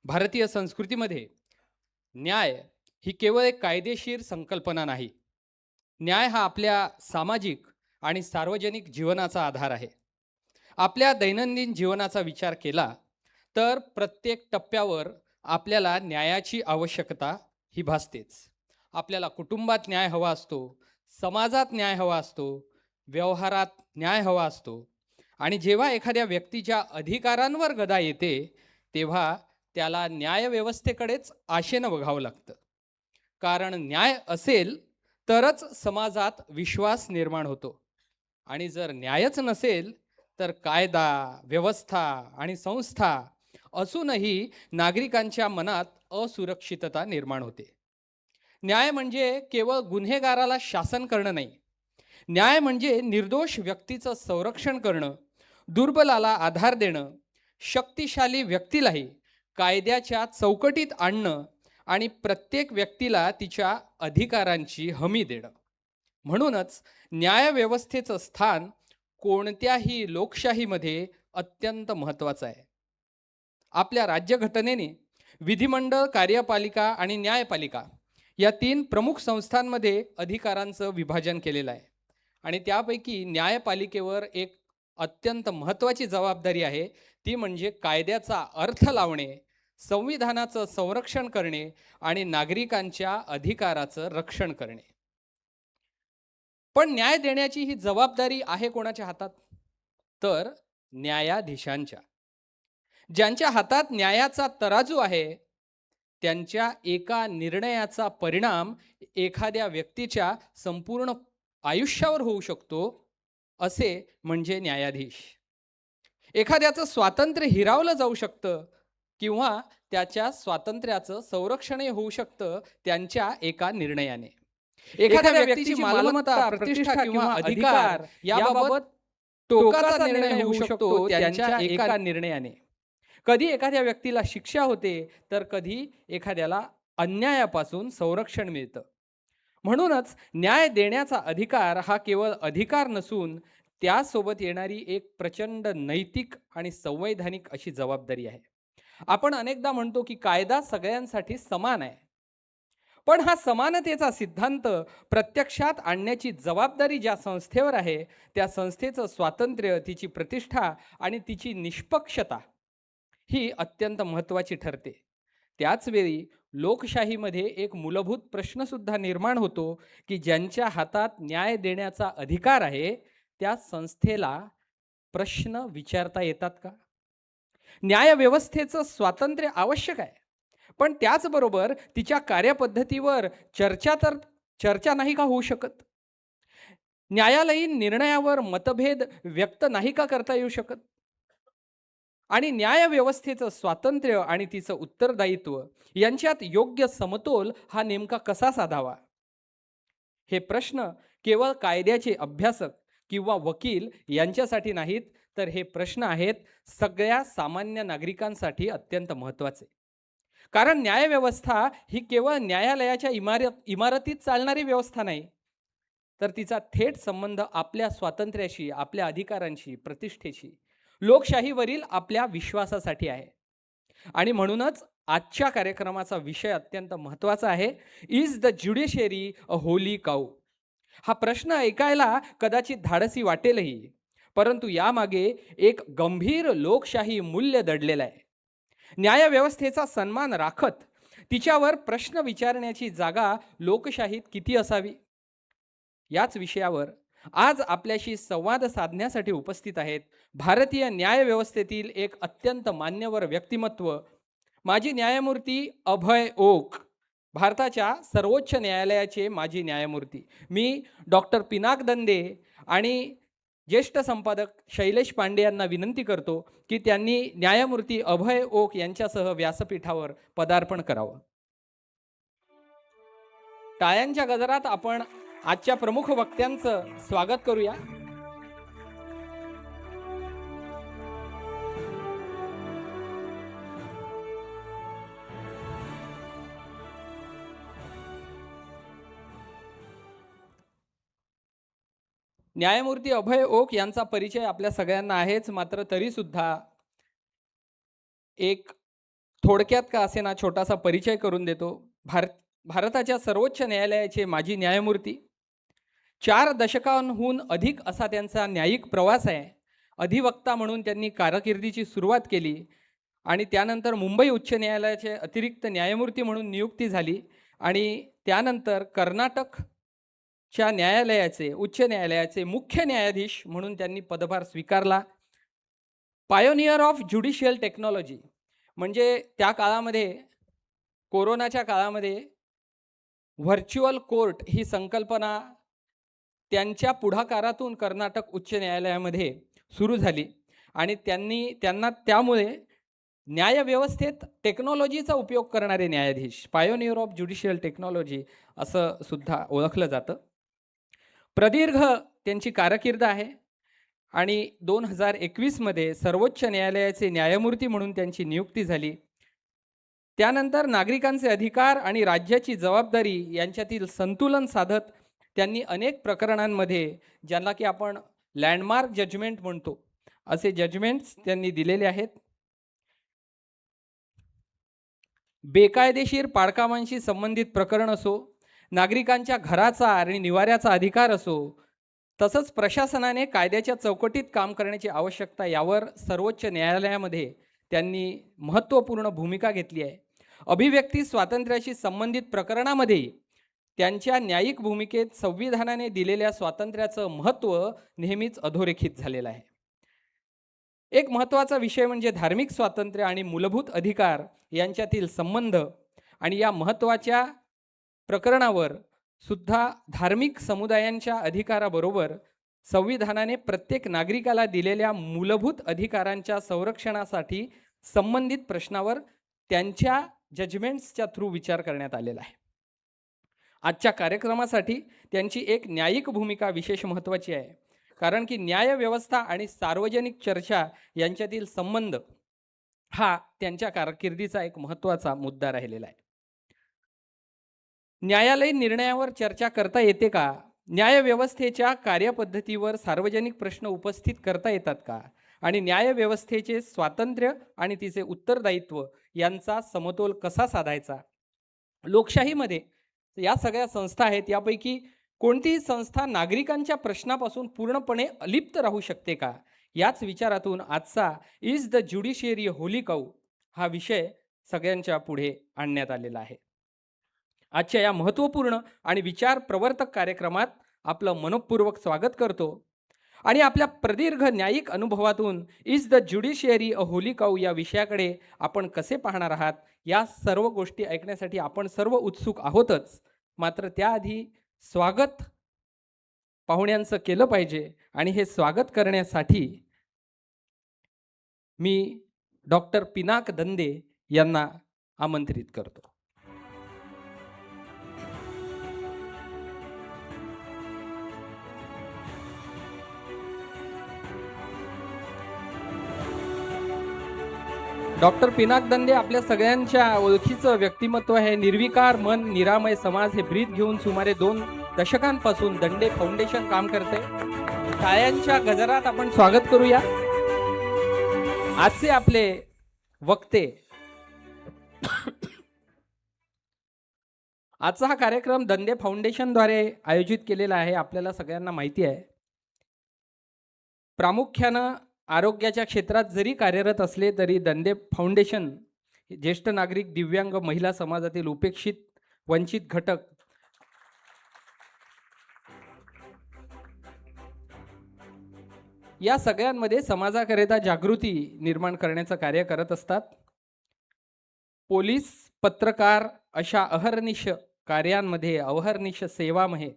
भारतीय संस्कृतीमध्ये न्याय ही केवळ एक कायदेशीर संकल्पना नाही. न्याय हा आपल्या सामाजिक आणि सार्वजनिक जीवनाचा आधार आहे. आपल्या दैनंदिन जीवनाचा विचार केला तर प्रत्येक टप्प्यावर आपल्याला न्यायाची आवश्यकता ही भासतेच. आपल्याला कुटुंबात न्याय हवा असतो, समाजात न्याय हवा असतो, व्यवहारात न्याय हवा असतो आणि जेव्हा एखाद्या व्यक्तीच्या अधिकारांवर गदा येते, तेव्हा त्याला न्यायव्यवस्थेकडेच आशेनं बघावं लागतं. कारण न्याय असेल तरच समाजात विश्वास निर्माण होतो आणि जर न्यायच नसेल तर कायदा, व्यवस्था आणि संस्था असूनही नागरिकांच्या मनात असुरक्षितता निर्माण होते. न्याय म्हणजे केवळ गुन्हेगाराला शासन करणं नाही. न्याय म्हणजे निर्दोष व्यक्तीचं संरक्षण करणं, दुर्बलाला आधार देणं, शक्तिशाली व्यक्तीलाही कायद्याच्या चौकटीत आणणं आणि प्रत्येक व्यक्तीला तिच्या अधिकारांची हमी देणं. म्हणूनच न्यायव्यवस्थेचं स्थान कोणत्याही लोकशाहीमध्ये अत्यंत महत्त्वाचं आहे. आपल्या राज्यघटनेने विधिमंडळ, कार्यपालिका आणि न्यायपालिका या तीन प्रमुख संस्थांमध्ये अधिकारांचं विभाजन केलेलं आहे. आणि त्यापैकी न्यायपालिकेवर एक अत्यंत महत्त्वाची जबाबदारी आहे, ती म्हणजे कायद्याचा अर्थ लावणे, संविधानाचं संरक्षण करणे आणि नागरिकांच्या अधिकाराचं रक्षण करणे. पण न्याय देण्याची ही जबाबदारी आहे कोणाच्या हातात? तर न्यायाधीशांच्या. ज्यांच्या हातात न्यायाचा तराजू आहे, त्यांच्या एका निर्णयाचा परिणाम एखाद्या व्यक्तीच्या संपूर्ण आयुष्यावर होऊ शकतो, असे म्हणजे न्यायाधीश. एखाद्याचं स्वातंत्र्य हिरावलं जाऊ शकतं किंवा त्याच्या स्वातंत्र्याचं संरक्षणही होऊ शकतं त्यांच्या एका निर्णयाने. एखाद्या व्यक्तीची मालमत्ता, प्रतिष्ठा किंवा अधिकार याबाबत टोकाचा निर्णय होऊ शकतो त्यांच्या एका निर्णयाने. कधी एखाद्या व्यक्तीला शिक्षा होते तर कधी एखाद्याला अन्यायापासून संरक्षण मिळतं. म्हणूनच न्याय देण्याचा अधिकार हा केवळ अधिकार नसून त्यासोबत येणारी एक प्रचंड नैतिक आणि संवैधानिक अशी जबाबदारी आहे. आपण अनेकदा म्हणतो की कायदा सगळ्यांसाठी समान आहे. पण हा समानतेचा सिद्धांत प्रत्यक्षात आणण्याची जबाबदारी ज्या संस्थेवर आहे, त्या संस्थेचं स्वातंत्र्य, तिची प्रतिष्ठा आणि तिची निष्पक्षता ही अत्यंत महत्त्वाची ठरते. त्याचवेळी लोकशाहीमध्ये एक मूलभूत प्रश्न सुद्धा निर्माण होतो की ज्यांच्या हातात न्याय देण्याचा अधिकार आहे, त्या संस्थेला प्रश्न विचारता येतात का? न्यायव्यवस्थेचं स्वातंत्र्य आवश्यक आहे, पण त्याचबरोबर तिच्या कार्यपद्धतीवर चर्चा नाही का होऊ शकत? न्यायालयीन निर्णयावर मतभेद व्यक्त नाही का करता येऊ शकत? आणि न्यायव्यवस्थेचं स्वातंत्र्य आणि तिचं उत्तरदायित्व यांच्यात योग्य समतोल हा नेमका कसा साधावा? हे प्रश्न केवळ कायद्याचे अभ्यासक किंवा वकील यांच्यासाठी नाहीत, तर हे प्रश्न आहेत सगळ्या सामान्य नागरिकांसाठी अत्यंत महत्त्वाचे. कारण न्यायव्यवस्था ही केवळ न्यायालयाच्या इमारतीत चालणारी व्यवस्था नाही, तर तिचा थेट संबंध आपल्या स्वातंत्र्याशी, आपल्या अधिकारांशी, प्रतिष्ठेशी, लोकशाहीवरील आपल्या विश्वासासाठी आहे. आणि म्हणूनच आजच्या कार्यक्रमाचा विषय अत्यंत महत्त्वाचा आहे. Is the judiciary a holy cow? हा प्रश्न ऐकायला कदाचित धाडसी वाटेलही, परंतु यामागे एक गंभीर लोकशाही मूल्य दडलेलं आहे. न्यायव्यवस्थेचा सन्मान राखत तिच्यावर प्रश्न विचारण्याची जागा लोकशाहीत किती असावी, याच विषयावर आज आपल्याशी संवाद साधण्यासाठी उपस्थित आहेत भारतीय न्यायव्यवस्थेतील एक अत्यंत मान्यवर व्यक्तिमत्व, माजी न्यायमूर्ती अभय ओक, भारताच्या सर्वोच्च न्यायालयाचे माजी न्यायमूर्ती. मी डॉक्टर पिनाक दंदे आणि ज्येष्ठ संपादक शैलेश पांडे यांना विनंती करतो की त्यांनी न्यायमूर्ती अभय ओक यांच्यासह व्यासपीठावर पदार्पण करावं. टाळ्यांच्या गजरात आपण आजच्या प्रमुख वक्त्यांचं स्वागत करूया. न्यायमूर्ती अभय ओक यांचा परिचय आपल्या सगळ्यांना आहेच, मात्र तरी सुद्धा एक थोडक्यात का असेना छोटासा परिचय करून देतो. भारताच्या सर्वोच्च न्यायालयाचे माजी न्यायमूर्ती. 4 दशकांहून अधिक असा त्यांचा न्यायिक प्रवास आहे. अधिवक्ता म्हणून त्यांनी कारकिर्दीची सुरुवात केली आणि त्यानंतर मुंबई उच्च न्यायालयाचे अतिरिक्त न्यायमूर्ती म्हणून नियुक्ती झाली आणि त्यानंतर कर्नाटकच्या उच्च न्यायालयाचे मुख्य न्यायाधीश म्हणून त्यांनी पदभार स्वीकारला. पायोनियर ऑफ ज्युडिशियल टेक्नॉलॉजी म्हणजे त्या काळामध्ये, कोरोनाच्या काळामध्ये व्हर्च्युअल कोर्ट ही संकल्पना त्यांच्या पुढाकारातून कर्नाटक उच्च न्यायालयामध्ये सुरू झाली आणि त्यांना त्यामुळे न्यायव्यवस्थेत टेक्नॉलॉजीचा उपयोग करणारे न्यायाधीश, पायोनियर ऑफ ज्युडिशियल टेक्नॉलॉजी असं सुद्धा ओळखलं जातं. प्रदीर्घ त्यांची कारकीर्द आहे आणि 2021 सर्वोच्च न्यायालयाचे न्यायमूर्ती म्हणून त्यांची नियुक्ती झाली. त्यानंतर नागरिकांचे अधिकार आणि राज्याची जबाबदारी यांच्यातील संतुलन साधत त्यांनी अनेक प्रकरणांमध्ये, ज्यांना की आपण लँडमार्क जजमेंट म्हणतो, असे जजमेंट्स त्यांनी दिलेले आहेत. बेकायदेशीर पाडकामांशी संबंधित प्रकरण असो, नागरिकांच्या घराचा आणि निवाऱ्याचा अधिकार असो, तसंच प्रशासनाने कायद्याच्या चौकटीत काम करण्याची आवश्यकता, यावर सर्वोच्च न्यायालयामध्ये त्यांनी महत्त्वपूर्ण भूमिका घेतली आहे. अभिव्यक्ती स्वातंत्र्याशी संबंधित प्रकरणामध्ये त्यांच्या न्यायिक भूमिकेत संविधानाने दिलेल्या स्वातंत्र्याचं महत्त्व नेहमीच अधोरेखित झालेलं आहे. एक महत्त्वाचा विषय म्हणजे धार्मिक स्वातंत्र्य आणि मूलभूत अधिकार यांच्यातील संबंध, आणि या महत्त्वाच्या प्रकरणावर सुद्धा धार्मिक समुदायांच्या अधिकाराबरोबर संविधानाने प्रत्येक नागरिकाला दिलेल्या मूलभूत अधिकारांच्या संरक्षणासाठी संबंधित प्रश्नावर त्यांच्या जजमेंट्सच्या थ्रू विचार करण्यात आलेला आहे. आजच्या कार्यक्रमासाठी त्यांची एक न्यायिक भूमिका विशेष महत्त्वाची आहे, कारण की न्यायव्यवस्था आणि सार्वजनिक चर्चा यांच्यातील संबंध हा त्यांच्या कारकिर्दीचा एक महत्त्वाचा मुद्दा राहिलेला आहे. न्यायालयीन निर्णयावर चर्चा करता येते का? न्यायव्यवस्थेच्या कार्यपद्धतीवर सार्वजनिक प्रश्न उपस्थित करता येतात का? आणि न्यायव्यवस्थेचे स्वातंत्र्य आणि तिचे उत्तरदायित्व यांचा समतोल कसा साधायचा? लोकशाहीमध्ये या सगळ्या संस्था आहेत, यापैकी कोणतीही संस्था नागरिकांच्या प्रश्नापासून पूर्णपणे अलिप्त राहू शकते का? याच विचारातून आजचा is the judiciary Holy cow हा विषय सगळ्यांच्या पुढे आणण्यात आलेला आहे. आजच्या या महत्त्वपूर्ण आणि विचार प्रवर्तक कार्यक्रमात आपलं मनपूर्वक स्वागत करतो आणि आपल्या प्रदीर्घ न्यायिक अनुभवातून is the judiciary a holy cow या विषयाकडे आपण कसे पाहणार आहात, या सर्व गोष्टी ऐकण्यासाठी आपण सर्व उत्सुक आहोतच. मात्र त्याआधी स्वागत पाहुण्यांचं केलं पाहिजे आणि हे स्वागत करण्यासाठी मी डॉक्टर पिनाक दंदे यांना आमंत्रित करतो. डॉक्टर पिनाक दंदे आपल्या सगळ्यांच्या ओळखीचं व्यक्तिमत्व आहे. निर्विकार मन, निरामय समाज हे ब्रीद घेऊन सुमारे 2 दशकांपासून दंडे फाउंडेशन काम करते. टाळ्यांच्या गजरात आपण स्वागत करूया आजचे आपले वक्ते. आजचा हा कार्यक्रम दंडे फाउंडेशनद्वारे आयोजित केलेला आहे. आपल्याला सगळ्यांना माहिती आहे, प्रामुख्यानं आरोग्याच्या क्षेत्रात जरी कार्यरत असले तरी दंडे फाउंडेशन ज्येष्ठ नागरिक, दिव्यांग, महिला समाजातील उपेक्षित, वंचित घटक या सगळ्यांमध्ये समाजाकरिता जागृती निर्माण करण्याचं कार्य करत असतात. पोलीस, पत्रकार अशा अहर्निश कार्यांमध्ये, अहर्निश सेवामध्ये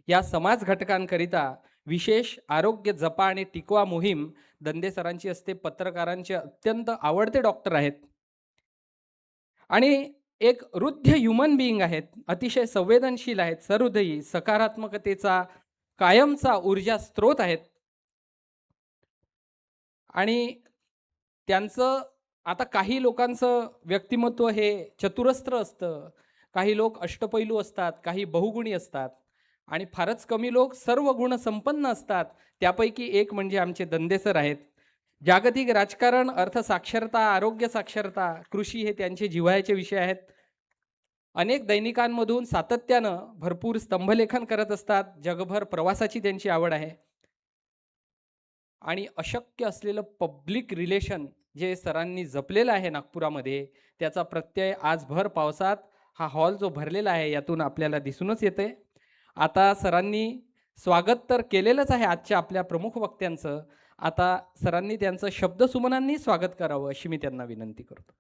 या समाज घटकांकरिता विशेष आरोग्य जपा आणि टिकवा मोहीम दंदे सरांची असते. पत्रकारांचे अत्यंत आवडते डॉक्टर आहेत आणि एक हृदय ह्युमन बिईंग आहेत, अतिशय संवेदनशील आहेत, सहृदयी, सकारात्मकतेचा कायमचा ऊर्जा स्रोत आहेत. आणि त्यांचं आता काही लोकांचं व्यक्तिमत्व हे चतुरस्त्र असतं, काही लोक अष्टपैलू असतात, काही बहुगुणी असतात आणि फारच कमी लोक सर्व गुण संपन्न असतात. त्यापैकी एक म्हणजे आमचे दंदे सर आहेत. जागतिक राजकारण, अर्थसाक्षरता, आरोग्य साक्षरता, कृषी हे त्यांचे जिव्हाळ्याचे विषय आहेत. अनेक दैनिकांमधून सातत्यानं भरपूर स्तंभलेखन करत असतात. जगभर प्रवासाची त्यांची आवड आहे. आणि अशक्य असलेलं पब्लिक रिलेशन जे सरांनी जपलेलं आहे नागपुरामध्ये, त्याचा प्रत्यय आज भर पावसात हा हॉल जो भरलेला आहे यातून आपल्याला दिसूनच येते. आता सरांनी स्वागत तर केलेलंच आहे आजच्या आपल्या प्रमुख वक्त्यांचं. आता सरांनी त्यांचं शब्दसुमनांनी स्वागत करावं अशी मी त्यांना विनंती करतो.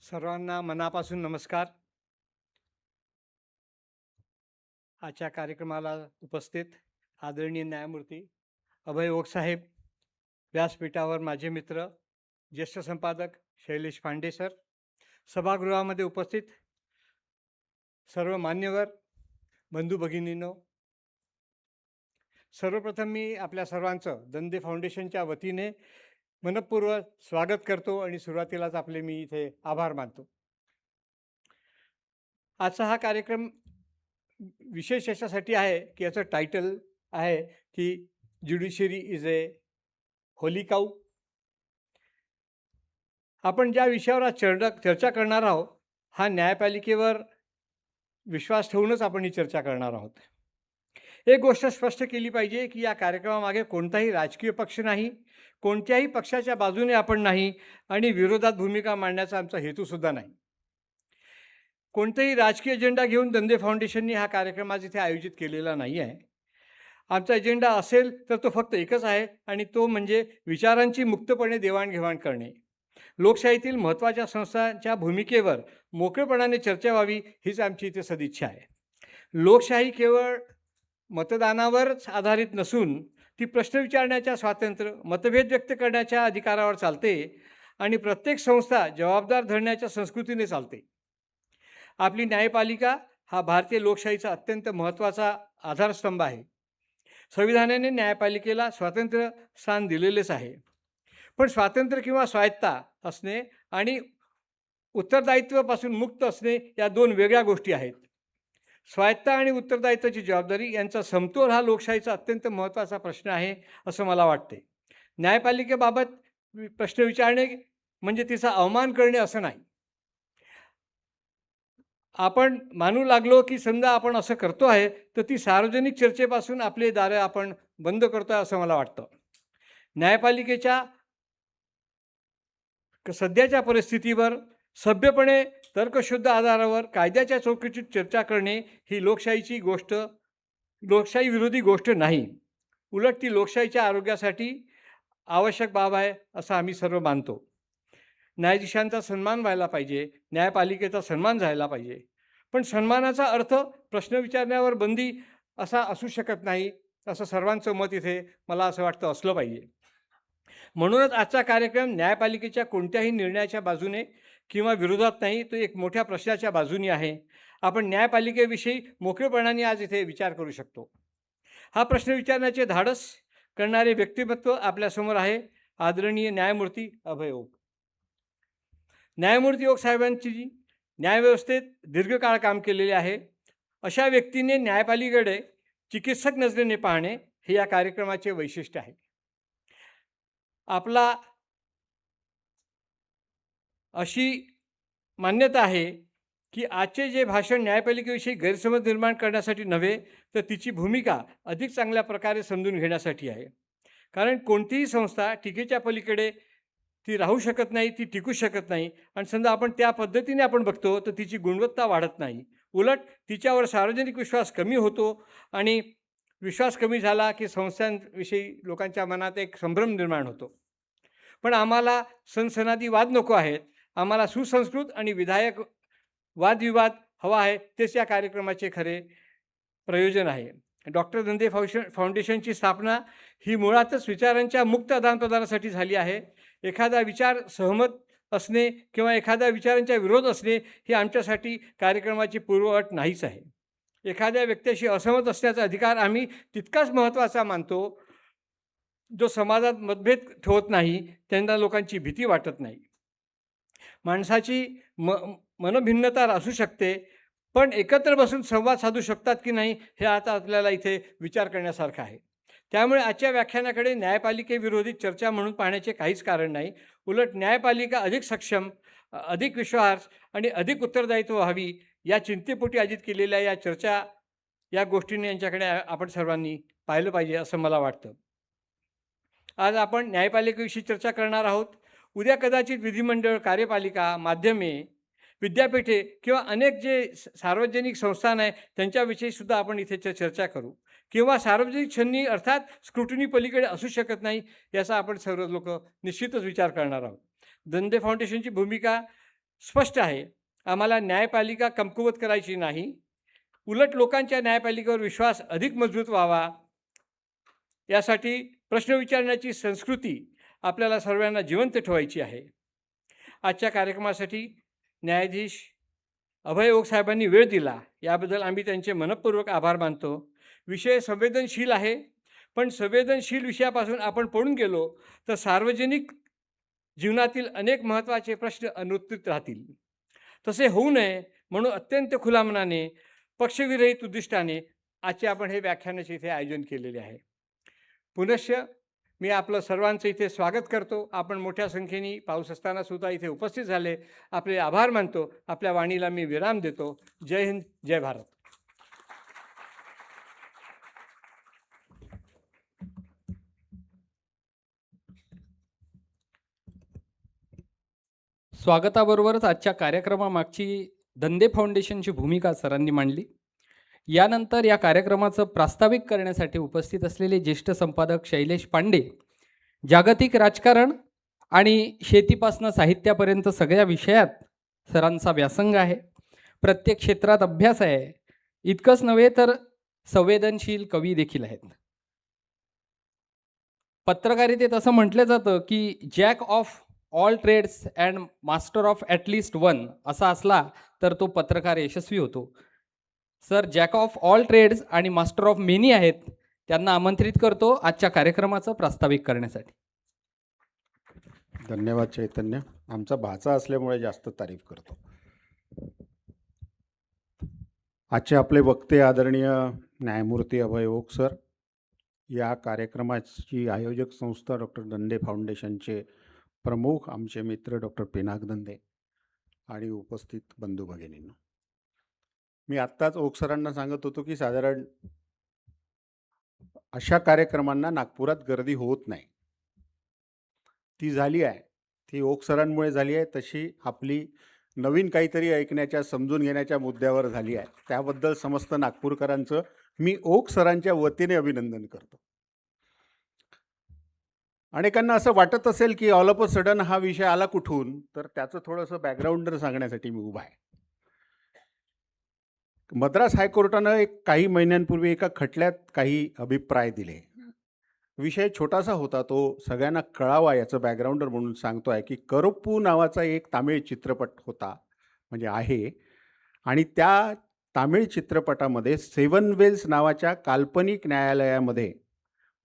सर्वांना मनापासून नमस्कार. आजच्या कार्यक्रमाला उपस्थित आदरणीय न्यायमूर्ती अभय ओक साहेब, व्यासपीठावर माझे मित्र ज्येष्ठ संपादक शैलेश पांडे सर, सभागृहामध्ये उपस्थित सर्व मान्यवर बंधू भगिनींनो, सर्वप्रथम मी आपल्या सर्वांचं दंदे फाउंडेशनच्या वतीने मनपूर्वक स्वागत करतो आणि सुरुवातीलाच आपले मी इथे आभार मानतो. आजचा हा कार्यक्रम विशेष याच्यासाठी आहे की याचं टायटल आहे की ज्युडिशरी इज ए होली काऊ. आपण ज्या विषयावर आज चर्चा करणार आहोत हा न्यायपालिकेवर विश्वास ठेवूनच आपण ही चर्चा करणार आहोत. एक गोष्ट स्पष्ट केली पाहिजे की या कार्यक्रमामागे कोणताही राजकीय पक्ष नाही, कोणत्याही पक्षाच्या बाजूने आपण नाही आणि विरोधात भूमिका मांडण्याचा आमचा हेतूसुद्धा नाही. कोणतेही राजकीय एजेंडा घेऊन दंदे फाउंडेशनने हा कार्यक्रम आज इथे आयोजित केलेला नाही आहे. आमचा एजेंडा असेल तर तो फक्त एकच आहे आणि तो म्हणजे विचारांची मुक्तपणे देवाणघेवाण करणे. लोकशाहीतील महत्त्वाच्या संस्थांच्या भूमिकेवर मोकळेपणाने चर्चा व्हावी हीच आमची इथे सदिच्छा आहे. लोकशाही केवळ मतदानावरच आधारित नसून ती प्रश्न विचारण्याच्या स्वातंत्र्य, मतभेद व्यक्त करण्याच्या अधिकारावर चालते आणि प्रत्येक संस्था जबाबदार धरण्याच्या संस्कृतीने चालते. आपली न्यायपालिका हा भारतीय लोकशाहीचा अत्यंत महत्त्वाचा आधारस्तंभ आहे. संविधानाने न्यायपालिकेला स्वातंत्र्य स्थान दिलेलेच आहे. पण स्वातंत्र्य किंवा स्वायत्ता असणे आणि उत्तरदायित्वापासून मुक्त असणे या दोन वेगळ्या गोष्टी आहेत. स्वायत्ता आणि उत्तरदायित्वाची जबाबदारी यांचा समतोल हा लोकशाहीचा अत्यंत महत्त्वाचा प्रश्न आहे असं मला वाटते. न्यायपालिकेबाबत प्रश्न विचारणे म्हणजे तिचा अवमान करणे असं नाही. आपण मानू लागलो की समजा आपण असं करतो आहे तर ती सार्वजनिक चर्चेपासून आपले दारे आपण बंद करतो आहे असं मला वाटतं. न्यायपालिकेच्या सध्याच्या परिस्थितीवर सभ्यपणे तर्कशुद्ध आधारावर कायद्याच्या चौकटीत चर्चा करणे ही लोकशाही विरोधी गोष्ट नाही. उलट ती लोकशाहीच्या आरोग्यासाठी आवश्यक बाब आहे असं आम्ही सर्व मानतो. न्यायाधीशांचा सन्मान व्हायला पाहिजे, न्यायपालिकेचा सन्मान झाला पाहिजे. पण सन्मानाचा अर्थ प्रश्न विचारण्यावर बंदी असा असू शकत नाही असं सर्वांचं मत इथे मला असं वाटतं असलं पाहिजे. म्हणूनच आजचा कार्यक्रम न्यायपालिकेच्या कोणत्याही निर्णयाच्या बाजूने किंवा विरोधात नाही, तो एक मोठ्या प्रश्नाच्या बाजूने आहे. आपण न्यायपालिकेविषयी मोकळेपणाने आज इथे विचार करू शकतो. हा प्रश्न विचारण्याचे धाडस करणारे व्यक्तिमत्व आपल्यासमोर आहे आदरणीय न्यायमूर्ती अभय ओक. न्यायमूर्ती ओक साहेबांची न्यायव्यवस्थेत दीर्घकाळ काम केलेले आहे. अशा व्यक्तीने न्यायपालिकेकडे चिकित्सक नजरेने पाहणे हे या कार्यक्रमाचे वैशिष्ट्य आहे. आपला अशी मान्यता आहे की आजचे जे भाषण न्यायपालिकेविषयी गैरसमज निर्माण करण्यासाठी नव्हे तर तिची भूमिका अधिक चांगल्या प्रकारे समजून घेण्यासाठी आहे. कारण कोणतीही संस्था टीकेच्या पलीकडे ती राहू शकत नाही, ती टिकू शकत नाही. आणि समजा आपण त्या पद्धतीने आपण बघतो तर तिची गुणवत्ता वाढत नाही, उलट तिच्यावर सार्वजनिक विश्वास कमी होतो आणि विश्वास कमी झाला की संस्थांविषयी लोकांच्या मनात एक संभ्रम निर्माण होतो. पण आम्हाला सनसनादी वाद नको आहेत, आम्हाला सुसंस्कृत आणि विधायक वादविवाद हवा आहे. तेच या कार्यक्रमाचे खरे प्रयोजन आहे. डॉक्टर दंदे फाउंडेशनची स्थापना ही मुळातच विचारांच्या मुक्त आदानप्रदानासाठी झाली आहे. एखादा विचार सहमत असणे किंवा एखाद्या विचारांच्या विरोध असणे ही आमच्यासाठी कार्यक्रमाची पूर्वअट नाहीच आहे. एखाद्या व्यक्तीशी असहमत असण्याचा अधिकार आम्ही तितकाच महत्त्वाचा मानतो, जो समाजात मतभेद ठेवत नाही, त्यांना लोकांची भीती वाटत नाही. माणसाची मनभिन्नता असू शकते, पण एकत्र बसून संवाद साधू शकतात की नाही, हे आता आपल्याला इथे विचार करण्यासारखं आहे. त्यामुळे आजच्या व्याख्यानाकडे न्यायपालिकेविरोधी चर्चा म्हणून पाहण्याचे काहीच कारण नाही. उलट न्यायपालिका अधिक सक्षम, अधिक विश्वास आणि अधिक उत्तरदायित्व व्हावी, या चिंतेपोटी आयोजित केलेल्या या चर्चा, या गोष्टींनी यांच्याकडे आपण सर्वांनी पाहिलं पाहिजे असं मला वाटतं. आज आपण न्यायपालिकेविषयी चर्चा करणार आहोत. उद्या कदाचित विधिमंडळ, कार्यपालिका, माध्यमे, विद्यापीठे किंवा अनेक जे सार्वजनिक संस्थान आहे त्यांच्याविषयी सुद्धा आपण इथे चर्चा करू. किंवा सार्वजनिक छन्नी अर्थात स्क्रुटिनी पलीकडे असू शकत नाही, याचा आपण सर्व लोक निश्चितच विचार करणार आहोत. दंदे फाउंडेशनची भूमिका स्पष्ट आहे. आम्हाला न्यायपालिका कमकुवत करायची नाही, उलट लोकांच्या न्यायपालिकेवर विश्वास अधिक मजबूत व्हावा, यासाठी प्रश्न विचारण्याची संस्कृती आपल्याला सर्वांना जिवंत ठेवायची आहे. आजच्या कार्यक्रमासाठी न्यायाधीश अभय ओक साहेबांनी वेळ दिला, याबद्दल आम्ही त्यांचे मनपूर्वक आभार मानतो. विषय संवेदनशील आहे, पण संवेदनशील विषयापासून आपण पळून गेलो तर सार्वजनिक जीवनातील अनेक महत्त्वाचे प्रश्न अनुत्तरित राहतील. तसे होऊ नये म्हणून अत्यंत खुल्या मनाने, पक्षविरहित उद्दिष्टाने आजचे आपण हे व्याख्यानाचे इथे आयोजन केलेले आहे. पुनश्च मी आपलं सर्वांचं इथे स्वागत करतो. आपण मोठ्या संख्येने पाऊस असताना सुद्धा इथे उपस्थित झाले, आपले आभार मानतो. आपल्या वाणीला मी विराम देतो. जय हिंद, जय भारत. स्वागताबरोबरच आजच्या कार्यक्रमामागची दंदे फाउंडेशनची भूमिका सरांनी मांडली. यानंतर या कार्यक्रमाचं प्रास्ताविक करण्यासाठी उपस्थित असलेले ज्येष्ठ संपादक शैलेश पांडे, जागतिक राजकारण आणि शेतीपासून साहित्यापर्यंत सगळ्या विषयात सरांचा व्यासंग आहे. प्रत्येक क्षेत्रात अभ्यास आहे. इतकंच नव्हे तर संवेदनशील कवी देखील आहेत. पत्रकारितेत असं म्हटलं जातं की jack of all trades and master of at least one असा असला तर तो पत्रकार यशस्वी होतो. Sir jack of all trades आणि मास्टर ऑफ मेनी आहेत. त्यांना आमंत्रित करतो आजच्या कार्यक्रमाचं प्रास्ताविक करण्यासाठी. धन्यवाद चैतन्य. आमचा भाचा असल्यामुळे जास्त तारीफ करतो. आजचे आपले वक्ते आदरणीय न्यायमूर्ती अभय ओक सर, या कार्यक्रमाची आयोजक संस्था डॉक्टर दंदे फाउंडेशनचे प्रमुख आमचे मित्र डॉक्टर पिनाक दंदे आणि उपस्थित बंधू भगिनींनो, मी आत्ताच ओक सरांना सांगत होतो की साधारण अशा कार्यक्रमांना नागपुरात गर्दी होत नाही. ती झाली आहे, ती ओक सरांमुळे झाली आहे. तशी आपली नवीन काहीतरी ऐकण्याच्या, समजून घेण्याच्या मुद्द्यावर झाली आहे. त्याबद्दल समस्त नागपूरकरांचं मी ओक सरांच्या वतीने अभिनंदन करतो. अनेकांना असं वाटत असेल की ऑल ऑफ अ सडन हा विषय आला कुठून, तर त्याचं थोडंसं बॅकग्राऊंड सांगण्यासाठी मी उभा आहे. मद्रास हायकोर्टानं काही महिन्यांपूर्वी एका खटल्यात काही अभिप्राय दिले. विषय छोटासा होता, तो सगळ्यांना कळावा याचं बॅकग्राऊंडर म्हणून सांगतो आहे की करप्पू नावाचा एक तामिळ चित्रपट होता, म्हणजे आहे, आणि त्या तामिळ चित्रपटामध्ये सेवन वेल्स नावाच्या काल्पनिक न्यायालयामध्ये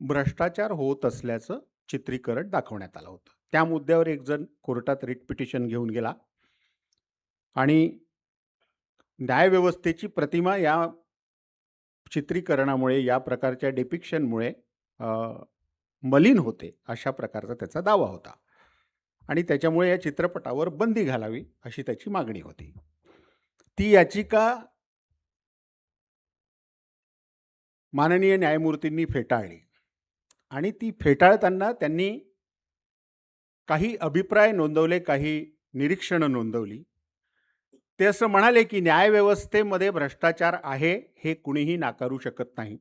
भ्रष्टाचार होत असल्याचं चित्रीकरण दाखवण्यात आलं होतं. त्या मुद्द्यावर एक जण कोर्टात रिट पिटिशन घेऊन गेला आणि न्यायव्यवस्थेची प्रतिमा या चित्रीकरणामुळे, या प्रकारच्या डिपिक्शनमुळे मलिन होते, अशा प्रकारचा त्याचा दावा होता आणि त्याच्यामुळे या चित्रपटावर बंदी घालावी अशी त्याची मागणी होती. ती याचिका माननीय न्यायमूर्तींनी फेटाळली आणि ती फेटाळताना त्यांनी काही अभिप्राय नोंदवले, काही निरीक्षणं नोंदवली. ते असं म्हणाले की न्यायव्यवस्थेमध्ये भ्रष्टाचार आहे हे कुणीही नाकारू शकत नाही.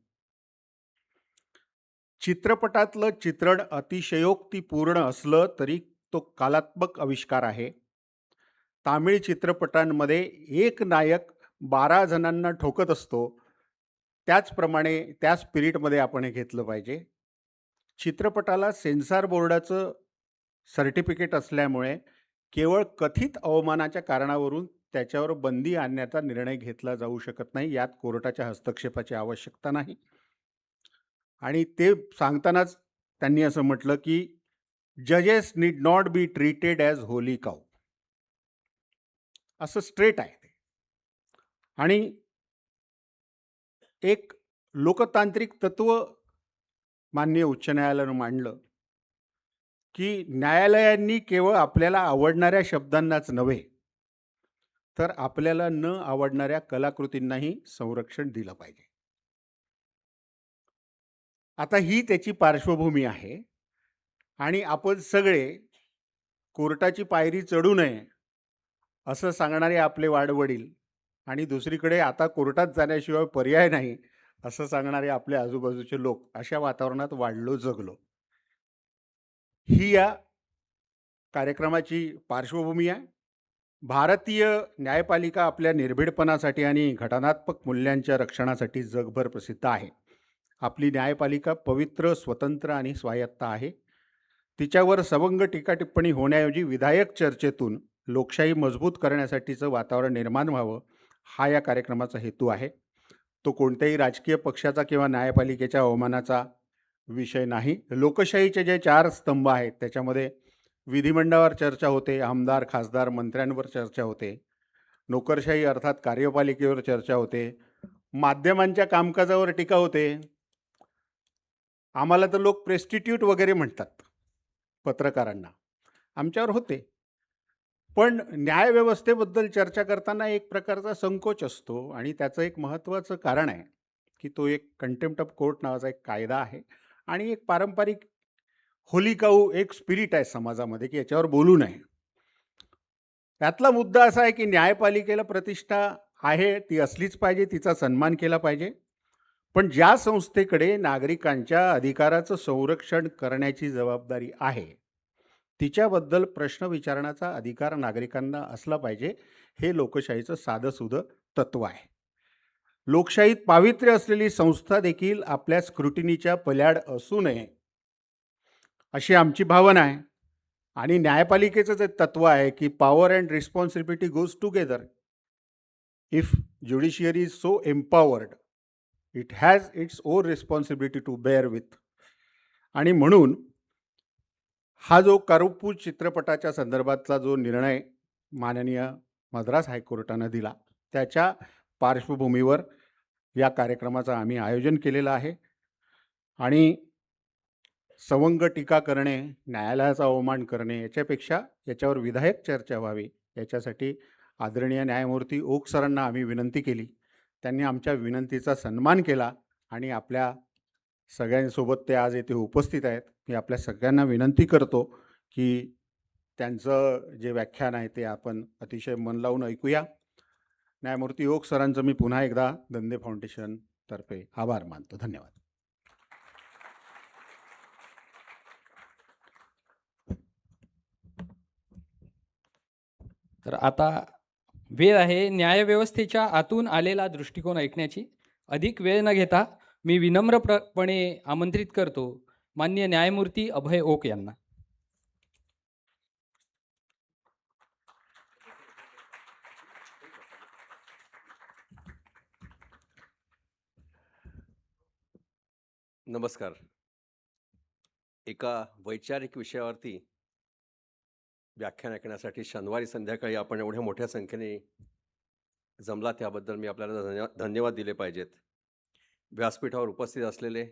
चित्रपटातलं चित्रण अतिशयोक्तीपूर्ण असलं तरी तो कलात्मक आविष्कार आहे. तामिळ चित्रपटांमध्ये एक नायक 12 जणांना ठोकत असतो, त्याचप्रमाणे त्या स्पिरिटमध्ये आपण हे घेतलं पाहिजे. चित्रपटाला सेन्सॉर बोर्डाचं सर्टिफिकेट असल्यामुळे केवळ कथित अवमानाच्या कारणावरून त्याच्यावर बंदी आणण्याचा निर्णय घेतला जाऊ शकत नाही. यात कोर्टाच्या हस्तक्षेपाची आवश्यकता नाही. आणि ते सांगतानाच त्यांनी असं म्हटलं की जजेस need not be treated as holy cow. असं स्ट्रेट आहे ते. आणि एक लोकतांत्रिक तत्व माननीय उच्च न्यायालयानं मांडलं की न्यायालयांनी केवळ आपल्याला आवडणाऱ्या शब्दांनाच नव्हे तर आपल्याला न आवडणाऱ्या कलाकृतींनाही संरक्षण दिलं पाहिजे. आता ही त्याची पार्श्वभूमी आहे आणि आपण सगळे कोर्टाची पायरी चढू नये असं सांगणारे आपले वाडवडील आणि दुसरीकडे आता कोर्टात जाण्याशिवाय पर्याय नाही असं सांगणारे आपले आजूबाजूचे लोक अशा वातावरणात वाढलो जगलो. ही या कार्यक्रमाची पार्श्वभूमी आहे. भारतीय न्यायपालिका आपल्या निर्भीडपणासाठी आणि घटनात्मक मूल्यांच्या रक्षणासाठी जगभर प्रसिद्ध आहे. आपली न्यायपालिका पवित्र, स्वतंत्र आणि स्वायत्त आहे. तिच्यावर सवंग टीकाटिप्पणी होण्याऐवजी विधायक चर्चेतून लोकशाही मजबूत करण्यासाठीचं वातावरण निर्माण व्हावं हा या कार्यक्रमाचा हेतू आहे. तो कोणत्याही राजकीय पक्षाचा किंवा न्यायपालिकेच्या अवमानाचा विषय नाही. लोकशाहीचे जे 4 स्तंभ आहेत त्याच्यामध्ये विधिमंडळावर चर्चा होते, आमदार, खासदार, मंत्र्यांवर चर्चा होते, नोकरशाही अर्थात कार्यपालिकेवर चर्चा होते, माध्यमांच्या कामकाजावर टीका होते. आम्हाला तर लोक प्रेस्टिट्यूट वगैरे म्हणतात पत्रकारांना, आमच्यावर होते. पण न्यायव्यवस्थेबद्दल चर्चा करताना एक प्रकारचा संकोच असतो आणि त्याचं एक महत्त्वाचं कारण आहे की तो एक कंटेम्प्ट ऑफ कोर्ट नावाचा एक कायदा आहे आणि एक पारंपरिक होली काऊ एक स्पिरिट आहे समाजामध्ये की याच्यावर बोलू नये. त्यातला मुद्दा असा आहे की न्यायपालिकेला प्रतिष्ठा आहे, ती असलीच पाहिजे, तिचा सन्मान केला पाहिजे. पण ज्या संस्थेकडे नागरिकांच्या अधिकाराचं संरक्षण करण्याची जबाबदारी आहे तिच्याबद्दल प्रश्न विचारण्याचा अधिकार नागरिकांना असला पाहिजे. हे लोकशाहीचं साधंसुधं तत्व आहे. लोकशाहीत पावित्र्य असलेली संस्था देखील आपल्या स्क्रुटिनीच्या पल्याड असू नये अशी आमची भावना आहे. आणि न्यायपालिकेचं जे तत्व आहे की power and responsibility goes together. If judiciary is so empowered it has its own responsibility to bear with. आणि म्हणून हा जो करुप्पू चित्रपटाच्या संदर्भातला जो निर्णय माननीय मद्रास हायकोर्टानं दिला त्याच्या पार्श्वभूमीवर या कार्यक्रमाचं आम्ही आयोजन केलेलं आहे. आणि सवंग टीका करणे, न्यायालयाचा अवमान करणे याच्यापेक्षा याच्यावर विधायक चर्चा व्हावी याच्यासाठी आदरणीय न्यायमूर्ती ओक सरांना आम्ही विनंती केली. त्यांनी आमच्या विनंतीचा सन्मान केला आणि आपल्या सगळ्यांसोबत ते आज येथे उपस्थित आहेत. मी आपल्या सगळ्यांना विनंती करतो की त्यांचं जे व्याख्यान आहे ते आपण अतिशय मन लावून ऐकूया. न्यायमूर्ती ओक सरांचं मी पुन्हा एकदा दंदे फाउंडेशनतर्फे आभार मानतो. धन्यवाद. तर आता वेळ आहे न्यायव्यवस्थेच्या आतून आलेला दृष्टिकोन ऐकण्याची. अधिक वेळ न घेता मी विनम्रपणे आमंत्रित करतो माननीय न्यायमूर्ती अभय ओक यांना. नमस्कार. एका वैचारिक विषयावरती व्याख्यान ऐकण्यासाठी शनिवारी संध्याकाळी आपण एवढ्या मोठ्या संख्येने जमला त्याबद्दल मी आपल्याला धन्यवाद दिले पाहिजेत. व्यासपीठावर उपस्थित असलेले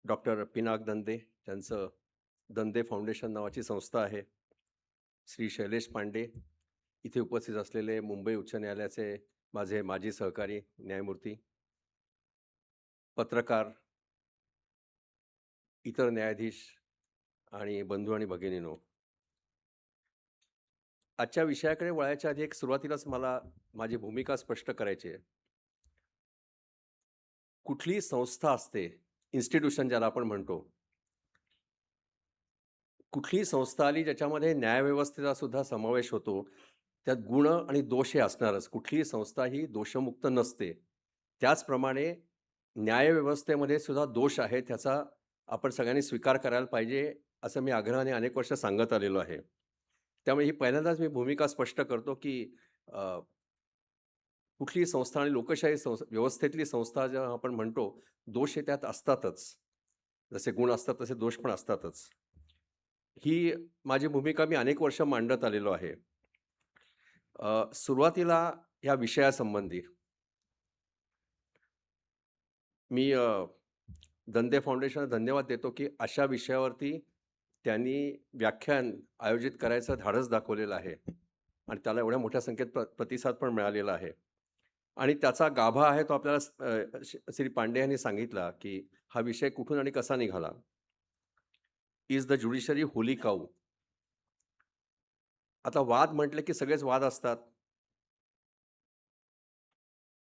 डॉक्टर पिनाक दंदे, त्यांचं दंदे फाउंडेशन नावाची संस्था आहे. श्री शैलेश पांडे, इथे उपस्थित असलेले मुंबई उच्च न्यायालयाचे माझे माजी सहकारी न्यायमूर्ती, पत्रकार, इतर न्यायाधीश आणि बंधू आणि भगिनींनो, आजच्या विषयाकडे वळायच्या आधी एक सुरुवातीलाच मला माझी भूमिका स्पष्ट करायची आहे. कुठलीही संस्था असते, इन्स्टिट्यूशन ज्याला आपण म्हणतो, कुठलीही संस्था आली ज्याच्यामध्ये न्यायव्यवस्थेचा सुद्धा समावेश होतो, त्यात गुण आणि दोष हे असणारच. कुठलीही संस्था ही दोषमुक्त नसते. त्याचप्रमाणे न्यायव्यवस्थेमध्ये सुद्धा दोष आहे, त्याचा आपण सगळ्यांनी स्वीकार करायला पाहिजे असं मी आग्रहाने अनेक वर्ष सांगत आलेलो आहे. त्यामुळे ही पहिल्यांदाच मी भूमिका स्पष्ट करतो, की अ, कुठलीही संस्था आणि लोकशाही व्यवस्थेतली संस्था जेव्हा आपण म्हणतो, दोष हे त्यात असतातच. जसे गुण असतात तसे दोष पण असतातच. ही माझी भूमिका मी अनेक वर्ष मांडत आलेलो आहे. सुरुवातीला या विषयासंबंधी मी दंदे फाउंडेशनला धन्यवाद देतो, की अशा विषयावरती त्यांनी व्याख्यान आयोजित करायचं धाडस दाखवलेलं आहे आणि त्याला एवढ्या मोठ्या संख्येत प्रतिसाद पण मिळालेला आहे. आणि त्याचा गाभा आहे तो आपल्याला श्री पांडे यांनी सांगितला, की हा विषय कुठून आणि कसा निघाला. इज द ज्युडिशरी होली काऊ. आता वाद म्हटले की सगळेच वाद असतात.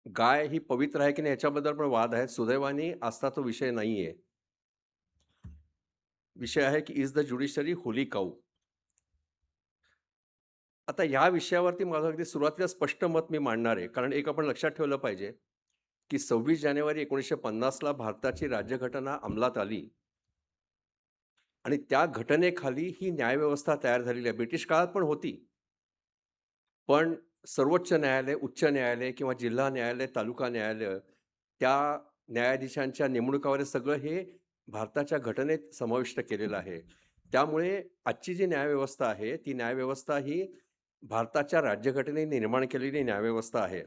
गाय ही पवित्र आहे की नाही याच्याबद्दल पण वाद आहेत. सुदैवाने आजचा तो विषय नाहीये. विषय आहे की इज द ज्युडिशरी होली काऊ. आता या विषयावरती माझं अगदी सुरुवातीला स्पष्ट मत मी मांडणार आहे. कारण एक आपण लक्षात ठेवलं पाहिजे, की 26 जानेवारी 1950ला भारताची राज्यघटना अंमलात आली आणि त्या घटनेखाली ही न्यायव्यवस्था तयार झालेली आहे. ब्रिटिश काळात पण होती. पण सर्वोच्च न्यायालय, उच्च न्यायालय किंवा जिल्हा न्यायालय, तालुका न्यायालय, त्या न्यायाधीशांच्या नेमणुकावर सगळं हे भारताच्या घटनेत समाविष्ट केलेलं आहे. त्यामुळे आजची जी न्यायव्यवस्था आहे, ती न्यायव्यवस्था ही भारताच्या राज्यघटनेने निर्माण केलेली न्यायव्यवस्था आहे.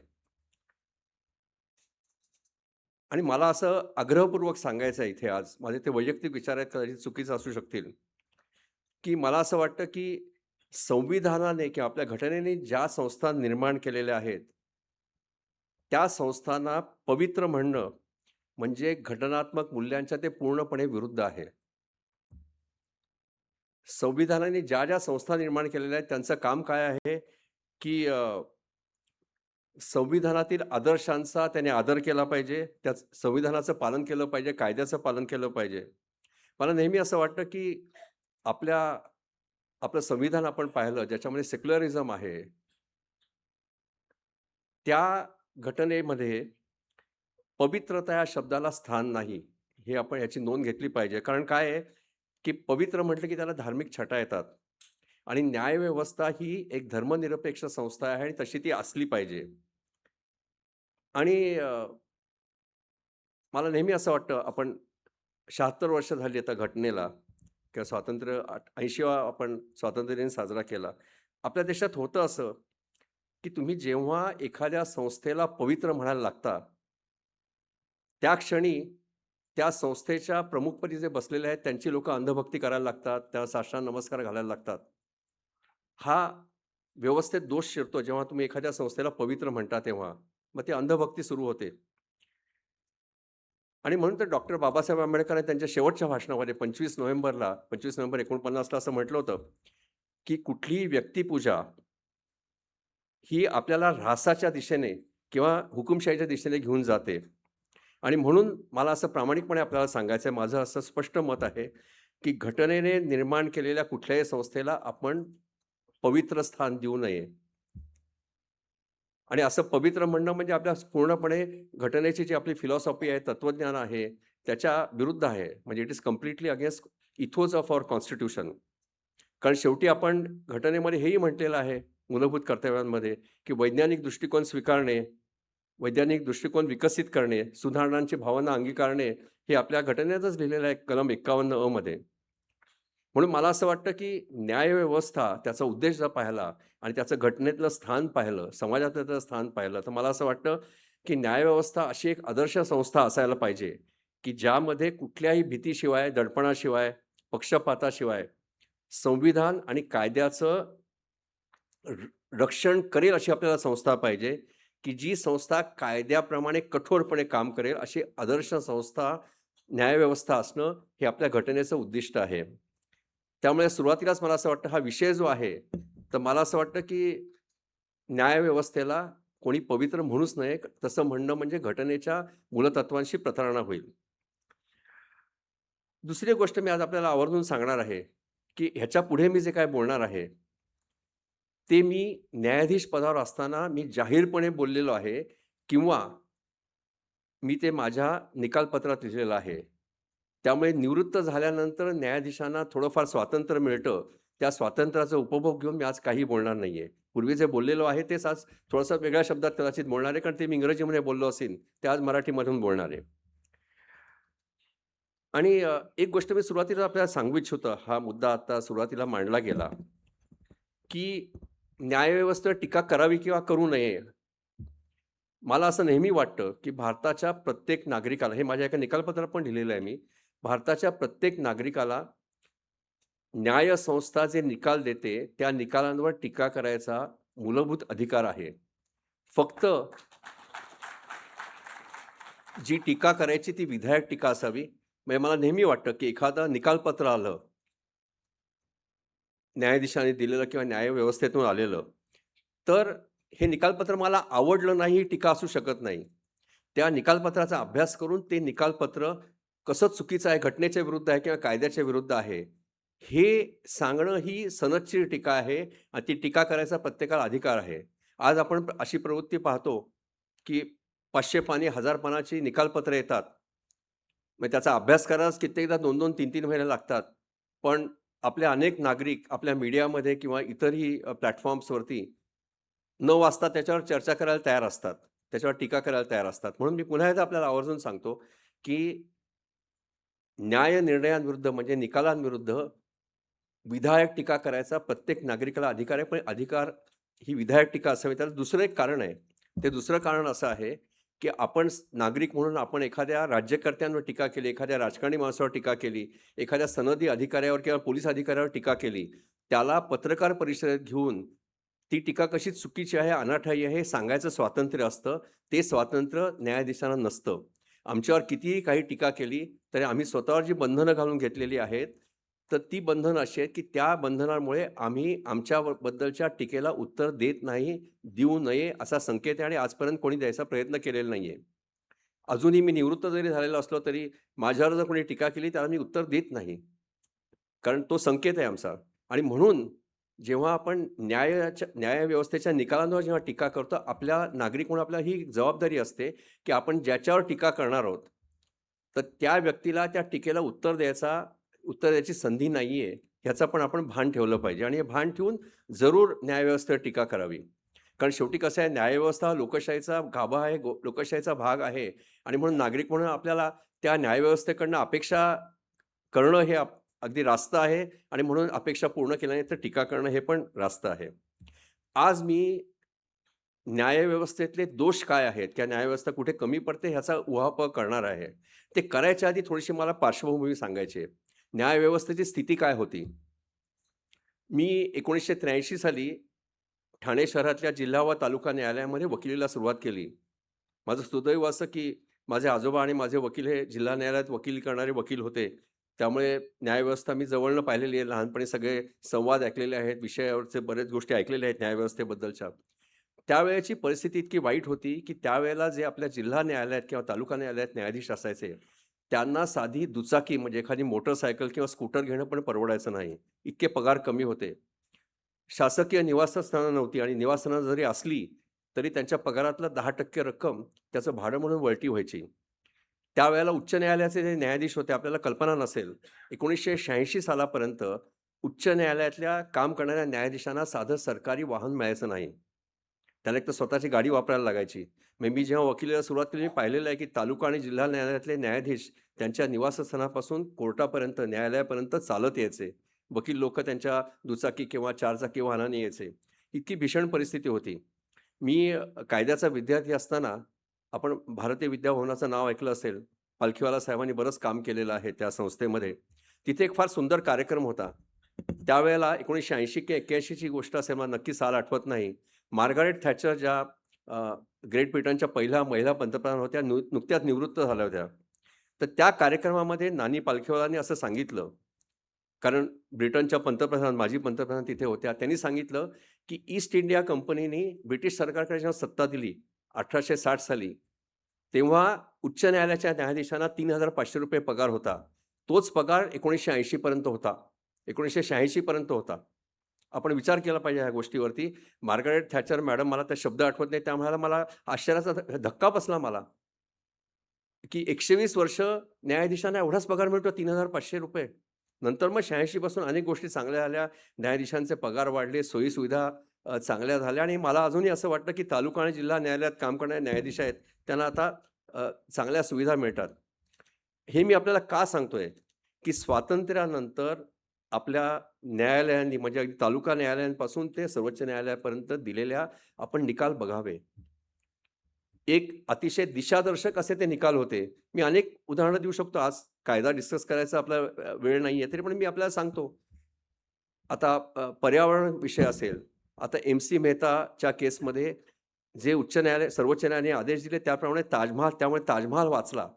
आणि मला असं आग्रहपूर्वक सांगायचं आहे इथे आज, माझे ते वैयक्तिक विचार आहेत, कदाचित चुकीचे असू शकतील, की मला असं वाटतं की संविधानाने किंवा आपल्या घटनेने ज्या संस्था निर्माण केलेल्या आहेत, त्या संस्थांना पवित्र म्हणणं म्हणजे घटनात्मक मूल्यांच्या ते पूर्णपणे विरुद्ध आहे. संविधानाने ज्या ज्या संस्था निर्माण केलेल्या आहेत त्यांचं काम काय आहे, की संविधानातील आदर्शांचा त्याने आदर केला पाहिजे, त्या संविधानाचं पालन केलं पाहिजे, कायद्याचं पालन केलं पाहिजे. मला नेहमी असं वाटतं, की आपलं संविधान आपण पाहिलं ज्याच्यामध्ये सेक्युलरिझम आहे, त्या घटनेमध्ये पवित्रता या शब्दाला स्थान नाही. हे आपण याची नोंद घेतली पाहिजे. कारण काय आहे, की पवित्र म्हटलं की त्याला धार्मिक छटा येतात आणि न्यायव्यवस्था ही एक धर्मनिरपेक्ष संस्था आहे आणि तशी ती असली पाहिजे. आणि मला नेहमी असं वाटतं, आपण 76 वर्ष झाली आता घटनेला किंवा स्वातंत्र्य 80वा आपण स्वातंत्र्य दिन साजरा केला. आपल्या देशात होतं असं, की तुम्ही जेव्हा एखाद्या संस्थेला पवित्र म्हणायला लागता, त्या क्षणी त्या संस्थेच्या प्रमुखपदी जे बसलेले आहेत त्यांची लोकं अंधभक्ती करायला लागतात, त्याला साष्टांग नमस्कार घालायला लागतात. हा व्यवस्थेत दोष शिरतो जेव्हा तुम्ही एखाद्या संस्थेला पवित्र म्हणता तेव्हा. मग ती अंधभक्ती सुरू होते. आणि म्हणून तर डॉक्टर बाबासाहेब आंबेडकरांनी त्यांच्या शेवटच्या भाषणामध्ये 25 नोव्हेंबर 49ला असं म्हटलं होतं, की कुठलीही व्यक्तिपूजा ही आपल्याला ऱ्हासाच्या दिशेने किंवा हुकुमशाहीच्या दिशेने घेऊन जाते. आणि म्हणून मला असं प्रामाणिकपणे आपल्याला सांगायचं आहे, माझं असं स्पष्ट मत आहे, की घटनेने निर्माण केलेल्या कुठल्याही संस्थेला आपण पवित्र स्थान देऊ नये. आणि असं पवित्र म्हणणं म्हणजे आपल्या पूर्णपणे घटनेची जी आपली फिलॉसॉफी आहे, तत्वज्ञान आहे, त्याच्या विरुद्ध आहे. म्हणजे it is completely against ethos of our constitution. कारण शेवटी आपण घटनेमध्ये हेही म्हटलेलं आहे मूलभूत कर्तव्यांमध्ये, की वैज्ञानिक दृष्टिकोन स्वीकारणे, वैज्ञानिक दृष्टिकोन विकसित करणे, सुधारणांची भावना अंगीकारणे हे आपल्या घटनेतच लिहिलेलं आहे कलम 51 मध्ये. म्हणून मला असं वाटतं, की न्यायव्यवस्था त्याचा उद्देश जर पाहिला आणि त्याचं घटनेतलं स्थान पाहिलं, समाजातलं त्याचं स्थान पाहिलं, तर मला असं वाटतं, की न्यायव्यवस्था अशी एक आदर्श संस्था असायला पाहिजे, की ज्यामध्ये कुठल्याही भीतीशिवाय, दडपणाशिवाय, पक्षपाताशिवाय संविधान आणि कायद्याचं रक्षण करेल अशी आपल्याला संस्था पाहिजे, की जी संस्था कायद्याप्रमाणे कठोरपणे काम करेल अशी आदर्श संस्था न्यायव्यवस्था असणं हे आपल्या घटनेचं उद्दिष्ट आहे. त्यामुळे सुरुवातीलाच मला असं वाटतं हा विषय जो आहे, तर मला असं वाटतं, की न्यायव्यवस्थेला कोणी पवित्र म्हणूच नये. तसं म्हणणं म्हणजे घटनेच्या मूलतत्वांशी प्रतारणा होईल. दुसरी गोष्ट मी आज आपल्याला आवर्जून सांगणार आहे, की ह्याच्या पुढे मी जे काय बोलणार आहे, ते मी न्यायाधीश पदावर असताना मी जाहीरपणे बोललेलो आहे किंवा मी ते माझ्या निकालपत्रात लिहिलेलं आहे. त्यामुळे निवृत्त झाल्यानंतर न्यायाधीशांना थोडंफार स्वातंत्र्य मिळतं त्या स्वातंत्र्याचा उपभोग घेऊन मी आज काही बोलणार नाही आहे. पूर्वी जे बोललेलो आहे तेच आज थोडंसं वेगळ्या शब्दात कदाचित बोलणार आहे, कारण ते मी इंग्रजीमध्ये बोललो असेल, ते आज मराठीमधून बोलणार आहे. आणि एक गोष्ट मी सुरुवातीला आपल्याला सांगू इच्छितो, हा मुद्दा आता सुरुवातीला मांडला गेला, की न्यायव्यवस्थेवर टीका करावी किंवा करू नये. मला असं नेहमी वाटतं, की भारताच्या प्रत्येक नागरिकाला, हे माझ्या एका निकालपत्रात पण लिहिलेलं आहे मी, भारताच्या प्रत्येक नागरिकाला न्यायसंस्था जे निकाल देते, त्या निकालांवर टीका करायचा मूलभूत अधिकार आहे. फक्त जी टीका करायची ती विधायक टीका असावी. म्हणजे मला नेहमी वाटतं, की एखादं निकालपत्र आलं, न्यायाधीशाने दिलेलं किंवा न्यायव्यवस्थेतून आलेलं, तर हे निकालपत्र मला आवडलं नाही ही टीका असू शकत नाही. त्या निकालपत्राचा अभ्यास करून ते निकालपत्र कसं चुकीचं आहे, घटनेच्या विरुद्ध आहे किंवा कायद्याच्या विरुद्ध आहे, हे सांगणं ही सनदशीर टीका आहे आणि ती टीका करायचा प्रत्येकाला अधिकार आहे. आज आपण अशी प्रवृत्ती पाहतो, की 500 पानी, 1000 पानाची निकालपत्र येतात. मग त्याचा अभ्यास करायलाच कित्येकदा 2-2, 3-3 महिने लागतात. पण आपले अनेक नागरिक आपल्या मीडियामध्ये किंवा इतरही प्लॅटफॉर्म्सवरती न वाचता त्याच्यावर चर्चा करायला तयार असतात. त्याच्यावर टीका करायला तयार असतात. म्हणून मी पुन्हा एकदा आपल्याला आवर्जून सांगतो, की न्याय निर्णयांविरुद्ध म्हणजे निकालांविरुद्ध विधायक टीका करायचा प्रत्येक नागरिकाला अधिकार आहे. पण अधिकार ही विधायक टीका असावी. त्याला दुसरं एक कारण आहे. ते दुसरं कारण असं आहे, की आपण नागरिक म्हणून आपण एखाद्या राज्यकर्त्यांवर टीका केली, एखाद्या राजकारणी माणसावर टीका केली, एखाद्या सनदी अधिकाऱ्यावर किंवा पोलीस अधिकाऱ्यावर टीका केली, त्याला पत्रकार परिषदेत घेऊन ती टीका कशी चुकीची आहे, अनाठायी आहे हे सांगायचं स्वातंत्र्य असतं. ते स्वातंत्र्य न्यायाधीशांना नसतं. आमच्यावर कितीही काही टीका केली तरी आम्ही स्वतःवर जी बंधनं घालून घेतलेली आहेत, तर ती बंधनं अशी आहेत, की त्या बंधनांमुळे आम्ही आमच्याबद्दलच्या टीकेला उत्तर देत नाही, देऊ नये असा संकेत आहे आणि आजपर्यंत कोणी द्यायचा प्रयत्न केलेला नाही आहे. अजूनही मी निवृत्त जरी झालेलो असलो तरी माझ्यावर जर कोणी टीका केली त्याला मी उत्तर देत नाही. कारण तो संकेत आहे आमचा. आणि म्हणून जेव्हा आपण न्यायव्यवस्थेच्या निकालांवर जेव्हा टीका करतो, आपल्या नागरिक म्हणून आपल्याला ही जबाबदारी असते, की आपण ज्याच्यावर टीका करणार आहोत, तर त्या व्यक्तीला त्या टीकेला उत्तर द्यायची संधी नाही आहे, ह्याचं पण आपण भान ठेवलं पाहिजे. आणि हे भान ठेवून जरूर न्यायव्यवस्थेवर टीका करावी. कारण शेवटी कसं आहे, न्यायव्यवस्था हा लोकशाहीचा गाभा आहे, लोकशाहीचा भाग आहे. आणि म्हणून नागरिक म्हणून आपल्याला त्या न्यायव्यवस्थेकडनं अपेक्षा करणं हे अगदी रास्त आहे आणि म्हणून अपेक्षा पूर्ण केल्या तर टीका करणं हे पण रास्त आहे. आज मी न्यायव्यवस्थेतले दोष काय आहेत किंवा न्यायव्यवस्था कुठे कमी पडते ह्याचा उहापोह करणार आहे. ते करायच्या आधी थोडीशी मला पार्श्वभूमी सांगायची आहे. न्यायव्यवस्थेची स्थिती काय होती? मी 1983 साली ठाणे शहरातल्या जिल्हा व तालुका न्यायालयामध्ये वकिलीला सुरुवात केली. माझं सुदैव असं की माझे आजोबा आणि माझे वकील हे जिल्हा न्यायालयात वकिली करणारे वकील होते. त्यामुळे न्यायव्यवस्था मी जवळनं पाहिलेली आहे. लहानपणी सगळे संवाद ऐकलेले आहेत, विषयावरचे बरेच गोष्टी ऐकलेल्या आहेत न्यायव्यवस्थेबद्दलच्या. त्यावेळेची परिस्थिती इतकी वाईट होती, की त्यावेळेला जे आपल्या जिल्हा न्यायालयात किंवा तालुका न्यायालयात न्यायाधीश असायचे, त्यांना साधी दुचाकी म्हणजे एखादी मोटरसायकल किंवा स्कूटर घेणं पण परवडायचं नाही. इतके पगार कमी होते. शासकीय निवासस्थानं नव्हती आणि निवासस्थानं जरी असली, तरी त्यांच्या पगारातलं 10% रक्कम त्याचं भाडं म्हणून वळती व्हायची. त्यावेळेला उच्च न्यायालयाचे जे न्यायाधीश होते, आपल्याला कल्पना नसेल, 1986 सालापर्यंत उच्च न्यायालयातल्या काम करणाऱ्या न्यायाधीशांना साधं सरकारी वाहन मिळायचं नाही. त्याला एक तर स्वतःची गाडी वापरायला लागायची. मग मी जेव्हा वकिलीला सुरुवात केली, मी पाहिलेलं आहे की तालुका आणि जिल्हा न्यायालयातले न्यायाधीश त्यांच्या निवासस्थानापासून कोर्टापर्यंत, न्यायालयापर्यंत चालत यायचे. वकील लोक त्यांच्या दुचाकी किंवा चारचाकी वाहनाने यायचे. इतकी भीषण परिस्थिती होती. मी कायद्याचा विद्यार्थी असताना, आपण भारतीय विद्याभवनाचं नाव ऐकलं असेल, पालखीवाला साहेबांनी बरंच काम केलेलं आहे त्या संस्थेमध्ये. तिथे एक फार सुंदर कार्यक्रम होता. त्यावेळेला 1980 की 81ची गोष्ट असेल, मला नक्की साल आठवत नाही. मार्गारेट थॅचर ज्या ग्रेट ब्रिटनच्या पहिल्या महिला पंतप्रधान होत्या, नुकत्याच निवृत्त झाल्या होत्या. तर त्या कार्यक्रमामध्ये नानी पालखीवालांनी असं सांगितलं, कारण ब्रिटनच्या पंतप्रधान, माजी पंतप्रधान तिथे होत्या. त्यांनी सांगितलं की ईस्ट इंडिया कंपनीने ब्रिटिश सरकारकडे जेव्हा सत्ता दिली 1860 साली, तेव्हा उच्च न्यायालयाच्या न्यायाधीशांना ₹3,500 पगार होता. तोच पगार 1980 पर्यंत होता. 1986 पर्यंत होता. आपण विचार केला पाहिजे ह्या गोष्टीवरती. मार्गारेट थॅचर मॅडम, मला त्या शब्द आठवत नाही, त्यामुळे मला आश्चर्याचा धक्का बसला मला, की 120 वर्ष न्यायाधीशांना एवढाच पगार मिळतो, ₹3,500. नंतर मग 86 पासून अनेक गोष्टी चांगल्या झाल्या. न्यायाधीशांचे पगार वाढले, सोयी-सुविधा चांगल्या झाल्या आणि मला अजूनही असं वाटतं, की तालुका आणि जिल्हा न्यायालयात काम करणारे न्यायाधीश आहेत, त्यांना आता चांगल्या सुविधा मिळतात. हे मी आपल्याला का सांगतोय, की स्वातंत्र्यानंतर आपल्या न्यायालयांनी म्हणजे अगदी तालुका न्यायालयांपासून ते सर्वोच्च न्यायालयापर्यंत दिलेल्या आपण निकाल बघावे. एक अतिशय दिशादर्शक असे ते निकाल होते. मी अनेक उदाहरणं देऊ शकतो. आज कायदा डिस्कस करायचा आपला वेळ नाहीये, तरी पण मी आपल्याला सांगतो. आता पर्यावरण विषय असेल, आता MC मेहताच्या केसमध्ये जे सर्वोच्च न्यायालयाने आदेश दिले त्याप्रमाणे त्यामुळे ताजमहाल वाचला.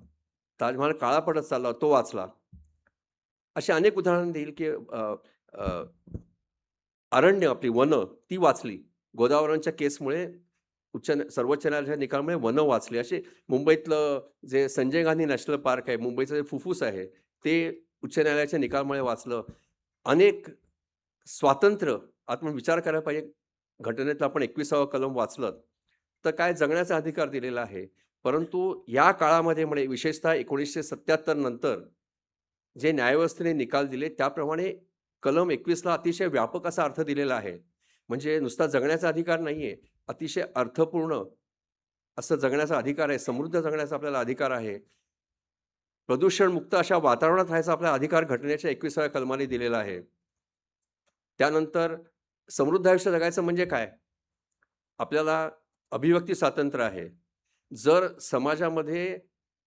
ताजमहाल काळा पडत चालला, तो वाचला. अशी अनेक उदाहरणं देईल, की अ, अरण्य आपली वनं ती वाचली. गोदावरीच्या केसमुळे सर्वोच्च न्यायालयाच्या निकालामुळे वनं वाचली. असे मुंबईतलं जे संजय गांधी नॅशनल पार्क आहे, मुंबईचं जे फुफ्फुस आहे, ते उच्च न्यायालयाच्या निकालामुळे वाचलं. अनेक स्वातंत्र्य आपण विचार करायला पाहिजे. घटनेतलं आपण 21वा कलम वाचलं, तर काय जगण्याचा अधिकार दिलेला आहे. परंतु या काळामध्ये म्हणे विशेषतः 1977 नंतर जे न्यायव्यवस्थेने निकाल दिले त्याप्रमाणे कलम 21ला अतिशय व्यापक असा अर्थ दिलेला आहे. म्हणजे नुसता जगण्याचा अधिकार नाहीये, अतिशय अर्थपूर्ण असं जगण्याचा अधिकार आहे, समृद्ध जगण्याचा आपल्याला अधिकार आहे. प्रदूषणमुक्त अशा वातावरणात राहायचा आपला अधिकार घटनेच्या 21व्या कलमाने दिलेला आहे. त्यानंतर समृद्ध आयुष्य जगायचं म्हणजे काय? आपल्याला अभिव्यक्ती स्वातंत्र्य आहे. जर समाजामध्ये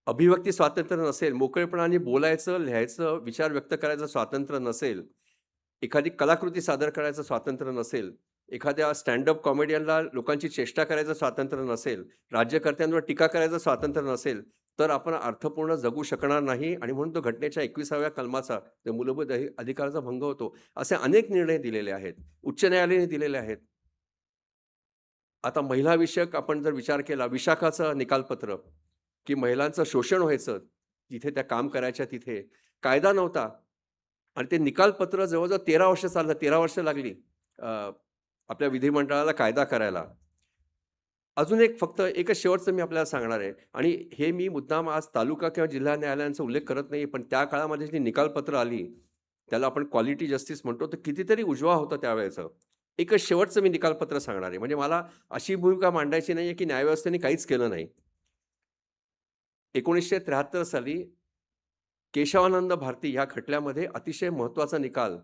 अभिव्यक्ती स्वातंत्र्य नसेल, मोकळेपणाने बोलायचं, लिहायचं, विचार व्यक्त करायचं स्वातंत्र्य नसेल, एखादी कलाकृती सादर करायचं स्वातंत्र्य नसेल, एखाद्या स्टँडअप कॉमेडियनला लोकांची चेष्टा करायचं स्वातंत्र्य नसेल, राज्यकर्त्यांवर टीका करायचं स्वातंत्र्य नसेल, तर आपण अर्थपूर्ण जगू शकणार नाही आणि म्हणून तो घटनेच्या 21व्या कलमाचा मूलभूत अधिकाराचा भंग होतो. असे अनेक निर्णय दिलेले आहेत. उच्च न्यायालयाने दिलेले आहेत. आता महिला विषयक आपण जर विचार केला, विशाखाचं निकालपत्र, की महिलांचं शोषण व्हायचं, जिथे त्या काम करायच्या तिथे कायदा नव्हता आणि ते निकालपत्र जवळजवळ 13 वर्ष चाललं. 13 वर्ष लागली आपल्या विधिमंडळाला कायदा करायला. अजून एक फक्त एकच शेवटचं मी आपल्याला सांगणार आहे आणि हे मी मुद्दाम आज तालुका किंवा जिल्हा न्यायालयांचा उल्लेख करत नाही, पण त्या काळामध्ये जी निकालपत्र आली, त्याला आपण क्वालिटी जस्टिस म्हणतो, तर कितीतरी उजवा होतं त्यावेळेचं. एकच शेवटचं मी निकालपत्र सांगणार आहे. म्हणजे मला अशी भूमिका मांडायची नाही आहे, की न्यायव्यवस्थेने काहीच केलं नाही. 1973 साली केशवानंद भारती ह्या खटल्यामध्ये अतिशय महत्त्वाचा निकाल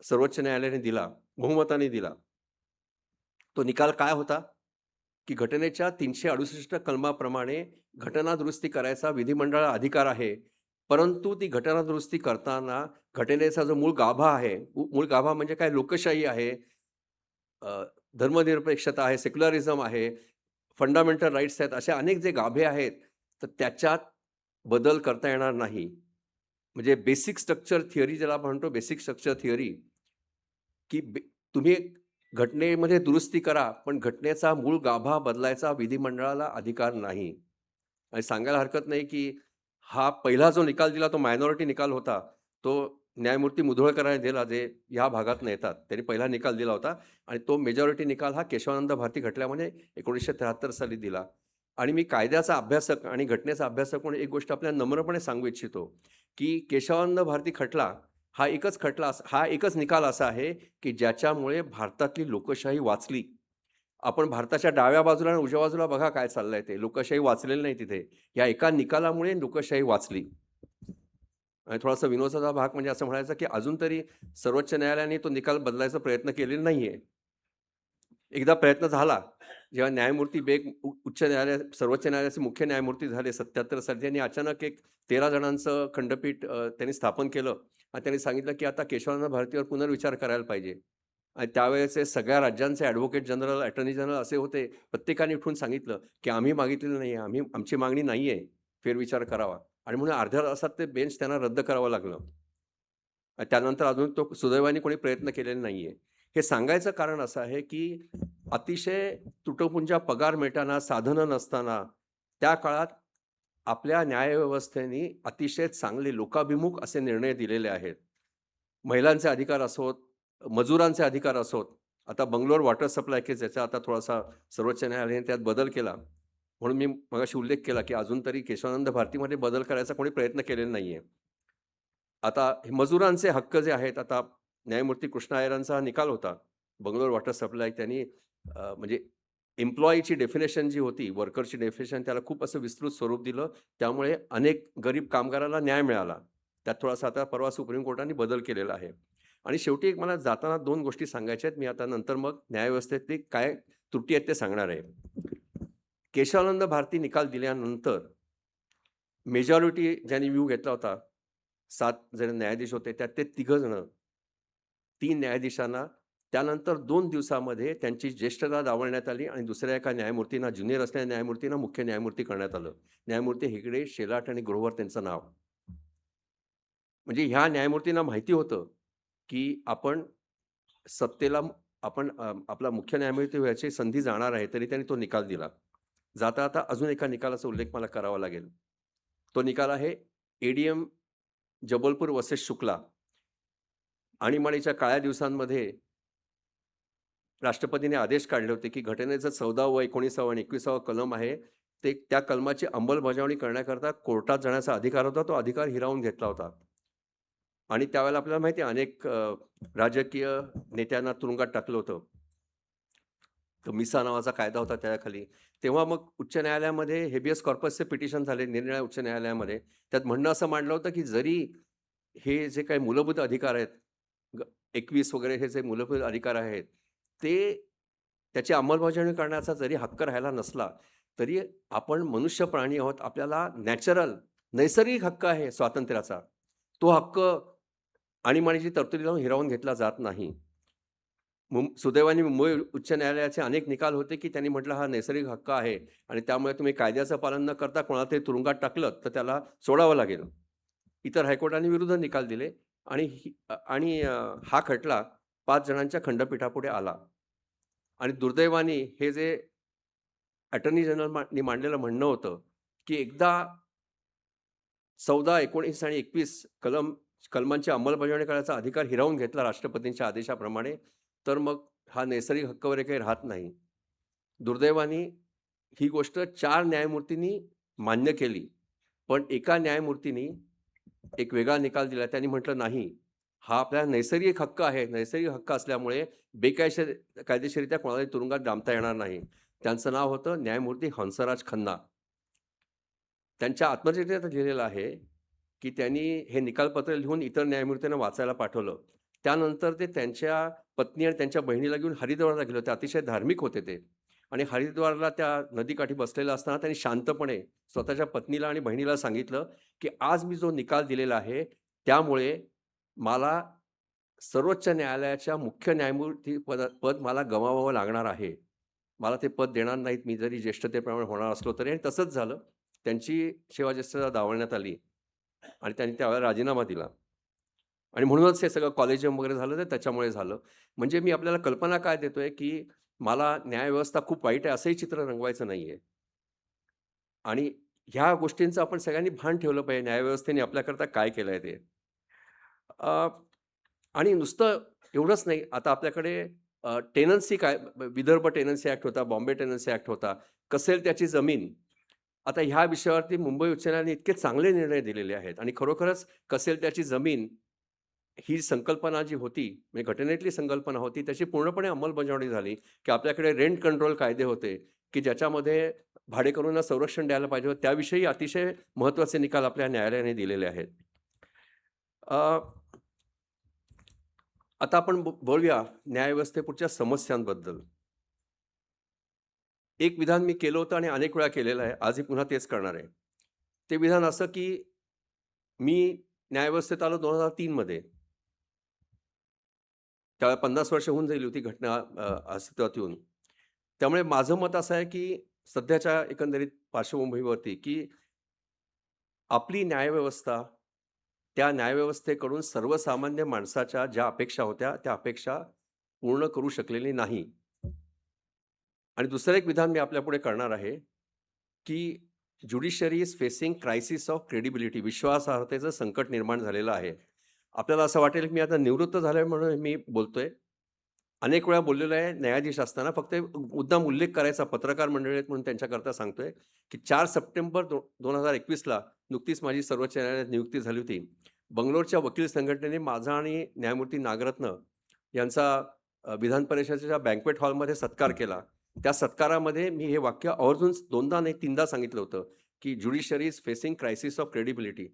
सर्वोच्च न्यायालयाने दिला, बहुमताने दिला. तो निकाल काय होता? की घटनेच्या 368 कलमाप्रमाणे घटना दुरुस्ती करायचा विधिमंडळाला अधिकार आहे. परंतु ती घटना दुरुस्ती करताना घटनेचा जो मूळ गाभा आहे, मूळ गाभा म्हणजे काय? लोकशाही आहे, धर्मनिरपेक्षता आहे, सेक्युलरिझम आहे, फंडामेंटल राईट्स आहेत, असे अनेक जे गाभे आहेत, तर त्याच्यात बदल करता येणार नाही. म्हणजे बेसिक स्ट्रक्चर थिअरी ज्याला म्हणतो, बेसिक स्ट्रक्चर थिअरी, की तुम्ही घटनेमध्ये दुरुस्ती करा, पण घटनेचा मूळ गाभा बदलायचा विधिमंडळाला अधिकार नाही. आणि सांगायला हरकत नाही, की हा पहिला जो निकाल दिला तो मायनॉरिटी निकाल होता. तो न्यायमूर्ती मुधोळकरांनी दिला, जे ह्या भागातून येतात. त्यांनी पहिला निकाल दिला होता आणि तो मेजॉरिटी निकाल हा केशवानंद भारती खटल्यामध्ये 1973 साली दिला. आणि मी कायद्याचा अभ्यासक आणि घटनेचा अभ्यासक म्हणून एक गोष्ट आपल्याला नम्रपणे सांगू इच्छितो, की केशवानंद भारती खटला हा एकच निकाल असा आहे, की ज्याच्यामुळे भारतातली लोकशाही वाचली. आपण भारताच्या डाव्या बाजूला आणि उजव्या बाजूला बघा काय चाललंय ते. लोकशाही वाचलेली नाही तिथे. या एका निकालामुळे लोकशाही वाचली. आणि थोडासा विनोदाचा भाग म्हणजे असं म्हणायचं, की अजून तरी सर्वोच्च न्यायालयाने तो निकाल बदलायचा प्रयत्न केलेला नाहीये. एकदा प्रयत्न झाला. जेव्हा न्यायमूर्ती बेग सर्वोच्च न्यायालयाचे मुख्य न्यायमूर्ती झाले 77 साली, त्यांनी अचानक एक 13 जणांचं खंडपीठ त्यांनी स्थापन केलं आणि त्यांनी सांगितलं, की आता केशवानंद भारतीवर पुनर्विचार करायला पाहिजे. आणि त्यावेळेचे सगळ्या राज्यांचे ॲडव्होकेट जनरल, अटर्नी जनरल असे होते. प्रत्येकाने उठून सांगितलं, की आम्ही मागितलेलं नाही आहे, आमची मागणी नाही आहे, फेरविचार करावा. आणि म्हणून अर्ध्या तासात ते बेंच त्यांना रद्द करावं लागलं. आणि त्यानंतर अजून तो सुदैवाने कोणी प्रयत्न केलेला नाही आहे. हे सांगायचं कारण असं आहे, की अतिशय तुटपुंजा पगार मिळताना, साधनं नसताना त्या काळात आपल्या न्यायव्यवस्थेने अतिशय चांगले लोकाभिमुख असे निर्णय दिलेले आहेत. महिलांचे अधिकार असोत, मजुरांचे अधिकार असोत. आता बंगलोर वॉटर सप्लाय केस याचा आता थोडासा सर्वोच्च न्यायालयाने त्यात बदल केला. म्हणून मी मगाशी उल्लेख केला, की अजून तरी केशवानंद भारतीमध्ये बदल करायचा कोणी प्रयत्न केलेला नाही आहे. आता हे मजुरांचे हक्क जे आहेत, आता न्यायमूर्ती कृष्णा अय्यरांचा हा निकाल होता. बंगलोर वॉटर सप्लाय त्यांनी म्हणजे एम्प्लॉयीची डेफिनेशन जी होती, वर्करची डेफिनेशन त्याला खूप असं विस्तृत स्वरूप दिलं. त्यामुळे अनेक गरीब कामगारांना न्याय मिळाला. त्यात थोडासा आता परवा सुप्रीम कोर्टाने बदल केलेला आहे. आणि शेवटी एक मला जाताना 2 गोष्टी सांगायच्या आहेत. मी आता नंतर मग न्यायव्यवस्थेतली काय त्रुटी आहेत ते सांगणार आहे. केशवानंद भारती निकाल दिल्यानंतर मेजॉरिटी ज्यांनी व्ह्यू घेतला होता, 7 जण न्यायाधीश होते, त्यात ते 3 जण 3 न्यायाधीशांना त्यानंतर 2 दिवसामध्ये त्यांची ज्येष्ठता डावलण्यात आली आणि दुसऱ्या एका न्यायमूर्तींना, ज्युनियर असलेल्या न्यायमूर्तींना मुख्य न्यायमूर्ती करण्यात आलं. न्यायमूर्ती हेगडे, शेलाट आणि ग्रोव्हर त्यांचं नाव. म्हणजे ह्या न्यायमूर्तींना माहिती होतं, की आपण सत्तेला आपण आपला मुख्य न्यायमूर्ती व्हायची संधी जाणार आहे, तरी त्यांनी तो निकाल दिला. जाता अजून एका निकालाचा उल्लेख मला करावा लागेल. तो निकाल आहे एडीएम जबलपूर वर्सेस शुक्ला. आणीबाणीच्या काळ्या दिवसांमध्ये राष्ट्रपतीने आदेश काढले होते, की घटनेचं 14व, 19व आणि 21व कलम आहे, ते त्या कलमाची अंमलबजावणी करण्याकरता कोर्टात जाण्याचा अधिकार होता. तो अधिकार हिरावून घेतला होता. आणि त्यावेळेला आपल्याला माहिती आहे अनेक राजकीय नेत्यांना तुरुंगात टाकलं होतं. तो मिसा नावाचा कायदा होता त्याखाली. तेव्हा मग उच्च न्यायालयामध्ये हेबियस कॉर्पसचे पिटिशन झाले निरनिराळ्या उच्च न्यायालयामध्ये. त्यात म्हणणं असं मांडलं होतं, की जरी हे जे काही मूलभूत अधिकार आहेत, 21 वगैरे हे जे मूलभूत अधिकार आहेत, ते त्याची अंमलबजावणी करण्याचा जरी हक्क राहिला नसला, तरी आपण मनुष्य प्राणी आहोत. आपल्याला नैसर्गिक हक्क आहे स्वातंत्र्याचा. तो हक्क आणीबाणीची तरतुदी लावून हिरावून घेतला जात नाही. सुदैवाने मुंबई उच्च न्यायालयाचे अनेक निकाल होते, की त्यांनी म्हटलं हा नैसर्गिक हक्क आहे आणि त्यामुळे तुम्ही कायद्याचं पालन न करता कोणाला तरी तुरुंगात टाकलं तर त्याला सोडावं लागेल. इतर हायकोर्टाने विरुद्ध निकाल दिले आणि हा खटला 5 जणांच्या खंडपीठापुढे आला. आणि दुर्दैवाने हे जे अटर्नी जनरलनी मांडलेलं म्हणणं होतं, की एकदा 14, 19 आणि 21 कलमांची अंमलबजावणी करण्याचा अधिकार हिरावून घेतला राष्ट्रपतींच्या आदेशाप्रमाणे, तर मग हा नैसर्गिक हक्क वगैरे काही राहत नाही. दुर्दैवाने ही गोष्ट 4 न्यायमूर्तींनी मान्य केली. पण एका न्यायमूर्तींनी एक वेगळा निकाल दिला. त्यांनी म्हटलं नाही, हा आपला नैसर्गिक हक्क आहे. नैसर्गिक हक्क असल्यामुळे कायदेशीररित्या कोणालाही तुरुंगात डांबता येणार नाही. त्यांचं नाव होतं न्यायमूर्ती हंसराज खन्ना. त्यांच्या आत्मचरित्रात लिहिलेलं आहे, की त्यांनी हे निकालपत्र लिहून इतर न्यायमूर्तींना वाचायला पाठवलं. त्यानंतर ते त्यांच्या पत्नी आणि त्यांच्या बहिणीला घेऊन हरिद्वारला गेले होते. अतिशय धार्मिक होते ते. आणि हरिद्वारला त्या नदीकाठी बसलेला असताना त्यांनी शांतपणे स्वतःच्या पत्नीला आणि बहिणीला सांगितलं, की आज मी जो निकाल दिलेला आहे, त्यामुळे मला सर्वोच्च न्यायालयाच्या मुख्य न्यायमूर्ती पद मला गमावावं लागणार आहे. मला ते पद देणार नाहीत, मी जरी ज्येष्ठतेप्रमाणे होणार असलो तरी. आणि तसंच झालं. त्यांची सेवाज्येष्ठता डावलण्यात आली आणि त्यांनी त्यावेळेला राजीनामा दिला. आणि म्हणूनच हे सगळं कॉलेजियम वगैरे झालं, ते त्याच्यामुळे झालं. म्हणजे मी आपल्याला कल्पना काय देतोय, की मला न्यायव्यवस्था खूप वाईट आहे असंही चित्र रंगवायचं नाहीये. आणि ह्या गोष्टींचं आपण सगळ्यांनी भान ठेवलं पाहिजे, न्यायव्यवस्थेने आपल्याकरता काय केलंय ते. आणि नुसतं एवढंच नाही, आता आपल्याकडे टेनन्सी विदर्भ टेनन्सी ॲक्ट होता, बॉम्बे टेनन्सी ॲक्ट होता. कसेल त्याची जमीन. आता ह्या विषयावरती मुंबई उच्च न्यायालयाने इतके चांगले निर्णय दिलेले आहेत आणि खरोखरच कसेल त्याची जमीन ही संकल्पना जी होती, म्हणजे घटनेतली संकल्पना होती, त्याची पूर्णपणे अंमलबजावणी झाली, की आपल्याकडे रेंट कंट्रोल कायदे होते, की ज्याच्यामध्ये भाडेकरूंना संरक्षण द्यायला पाहिजे होतं. त्याविषयी अतिशय महत्त्वाचे निकाल आपल्या न्यायालयाने दिलेले आहेत. आता आपण बोलूया न्यायव्यवस्थेपुढच्या समस्यांबद्दल. एक विधान मी केलं होतं आणि अनेक वेळा केलेलं आहे. आजही पुन्हा तेच करणार आहे. ते विधान असं, की मी न्यायव्यवस्थेत आलो 2003 मध्ये. त्यावेळेला 50 वर्ष होऊन गेली होती घटना अस्तित्वात येऊन. त्यामुळे माझं मत असं आहे, की सध्याच्या एकंदरीत पार्श्वभूमीवरती, की आपली न्यायव्यवस्था त्या न्यायव्यवस्थेकडून सर्वसामान्य माणसाच्या ज्या अपेक्षा होत्या, त्या अपेक्षा पूर्ण करू शकलेली नाही. आणि दुसरं एक विधान मी आपल्यापुढे करणार आहे, की judiciary is facing crisis of credibility. विश्वासार्हतेचं संकट निर्माण झालेलं आहे. आपल्याला असं वाटेल, की मी आता निवृत्त झालोय म्हणून मी बोलतोय. अनेक वेळा बोललेलो आहे न्यायाधीश असताना. फक्त मुद्दाम उल्लेख करायचा, पत्रकार मंडळी आहेत म्हणून त्यांच्याकरता सांगतोय, की 4 सप्टेंबर 2021ला नुकतीच माझी सर्वोच्च न्यायालयात नियुक्ती झाली होती. बंगलोरच्या वकील संघटनेने माझा आणि न्यायमूर्ती नागरत्न यांचा विधान परिषदेच्या बँक्वेट हॉलमध्ये सत्कार केला. त्या सत्कारामध्ये मी हे वाक्य आवर्जून 2दा नाही 3दा सांगितलं होतं, की judiciary is facing crisis of credibility.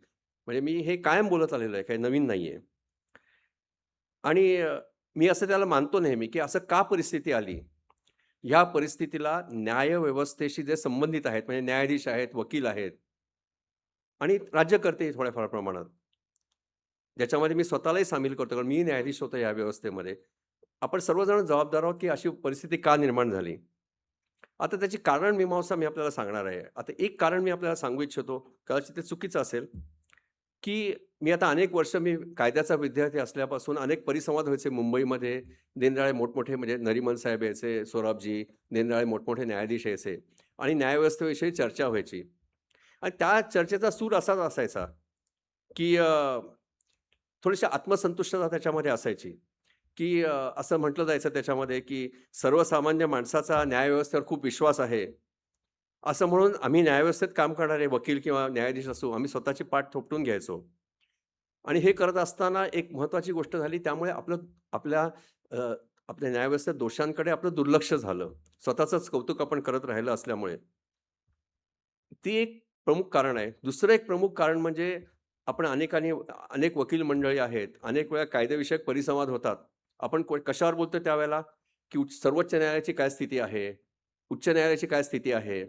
म्हणजे मी हे कायम बोलत आलेलो आहे, काही नवीन नाहीये. आणि मी असं त्याला मानतो नेहमी, की असं का परिस्थिती आली? ह्या परिस्थितीला न्यायव्यवस्थेशी जे संबंधित आहेत, म्हणजे न्यायाधीश आहेत, वकील आहेत आणि राज्यकर्ते थोड्याफार प्रमाणात. ज्याच्यामध्ये मी स्वतःलाही सामील करतो, कारण मी न्यायाधीश होतो या व्यवस्थेमध्ये. आपण सर्वजण जबाबदार आहोत, की अशी परिस्थिती का निर्माण झाली? आता त्याची कारण मीमांसा मी आपल्याला सांगणार आहे. आता एक कारण मी आपल्याला सांगू इच्छितो, कदाचित ते चुकीचं असेल, की मी आता अनेक वर्ष मी कायद्याचा विद्यार्थी असल्यापासून अनेक परिसंवाद व्हायचे मुंबईमध्ये. निरनिराळे मोठमोठे म्हणजे नरिमन साहेब यायचे, सोराबजी, निरनिराळे मोठमोठे न्यायाधीश यायचे आणि न्यायव्यवस्थेविषयी चर्चा व्हायची. आणि त्या चर्चेचा सूर असाच असायचा, की थोडीशी आत्मसंतुष्टता त्याच्यामध्ये असायची, की असं म्हटलं जायचं त्याच्यामध्ये, की सर्वसामान्य माणसाचा न्यायव्यवस्थेवर खूप विश्वास आहे. असं म्हणून आम्ही न्यायव्यवस्थेत काम करणारे वकील किंवा न्यायाधीश असू, आम्ही स्वतःची पाठ थोपटून घ्यायचो. आणि हे करत असताना एक महत्त्वाची गोष्ट झाली, त्यामुळे आपल्या अ, आपल्या न्यायव्यवस्थेत दोषांकडे आपलं दुर्लक्ष झालं. स्वतःचंच कौतुक आपण करत राहिलं असल्यामुळे. ती एक प्रमुख कारण आहे. दुसरं एक प्रमुख कारण म्हणजे आपण अनेक वकील मंडळी आहेत. अनेक वेळा कायदेविषयक परिसंवाद होतात. आपण कशावर बोलतो त्यावेळेला, की सर्वोच्च न्यायालयाची काय स्थिती आहे? उच्च न्यायालयाची काय स्थिती आहे?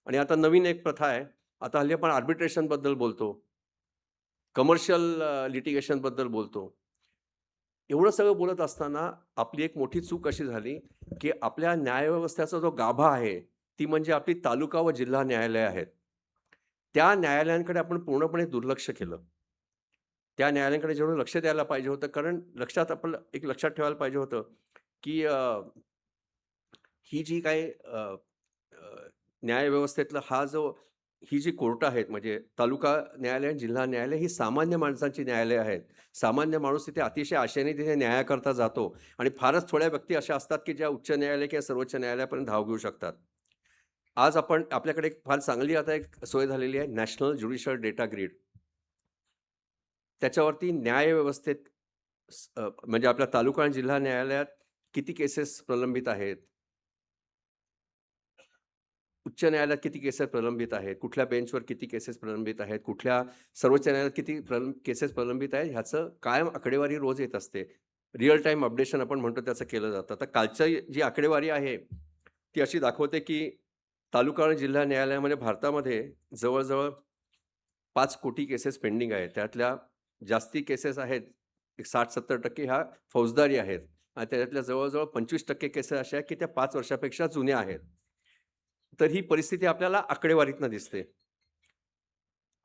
आणि आता नवीन एक प्रथा आहे. आता हल्ली आपण आर्बिट्रेशनबद्दल बोलतो. कमर्शियल लिटिगेशनबद्दल बोलतो. एवढं सगळं बोलत असताना आपली एक मोठी चूक अशी झाली, की आपल्या न्यायव्यवस्थेचा जो गाभा आहे, ती म्हणजे आपली तालुका व जिल्हा न्यायालय आहेत. त्या न्यायालयांकडे आपण पूर्णपणे दुर्लक्ष केलं. त्या न्यायालयांकडे जेवढं लक्ष द्यायला पाहिजे होतं, कारण आपण एक लक्षात ठेवायला पाहिजे होतं, की ही जी काही न्यायव्यवस्थेतला ही जी कोर्ट आहेत, म्हणजे तालुका न्यायालय, जिल्हा न्यायालय, ही सामान्य माणसांची न्यायालय आहेत. सामान्य माणूस तिथे अतिशय आशेने तिथे न्यायाकरता जातो आणि फारच थोड्या व्यक्ती अशा असतात, की ज्या उच्च न्यायालय किंवा सर्वोच्च न्यायालयापर्यंत धाव घेऊ शकतात. आज आपल्याकडे एक फार चांगली आता एक सोय झालेली आहे, नॅशनल ज्युडिशियल डेटा ग्रिड. त्याच्यावरती न्यायव्यवस्थेत म्हणजे आपल्या तालुका आणि जिल्हा न्यायालयात किती केसेस प्रलंबित आहेत, उच्च न्यायालयात किती केसेस प्रलंबित आहेत, कुठल्या बेंचवर किती केसेस प्रलंबित आहेत, कुठल्या सर्वोच्च न्यायालयात किती केसेस प्रलंबित आहेत, ह्याचं कायम आकडेवारी रोज येत असते. रिअल टाईम अपडेशन आपण म्हणतो त्याचं केलं जातं. तर कालची जी आकडेवारी आहे, ती अशी दाखवते, की तालुका आणि जिल्हा न्यायालयामध्ये भारतामध्ये जवळ-जवळ 5 कोटी केसेस पेंडिंग आहेत. त्यातल्या जास्ती केसेस आहेत, एक 60-70% ह्या फौजदारी आहेत आणि त्याच्यातल्या जवळ-जवळ 25% केसेस अशा आहेत, की त्या 5 वर्षापेक्षा जुन्या आहेत. तर ही परिस्थिती आपल्याला आकडेवारीतनं दिसते.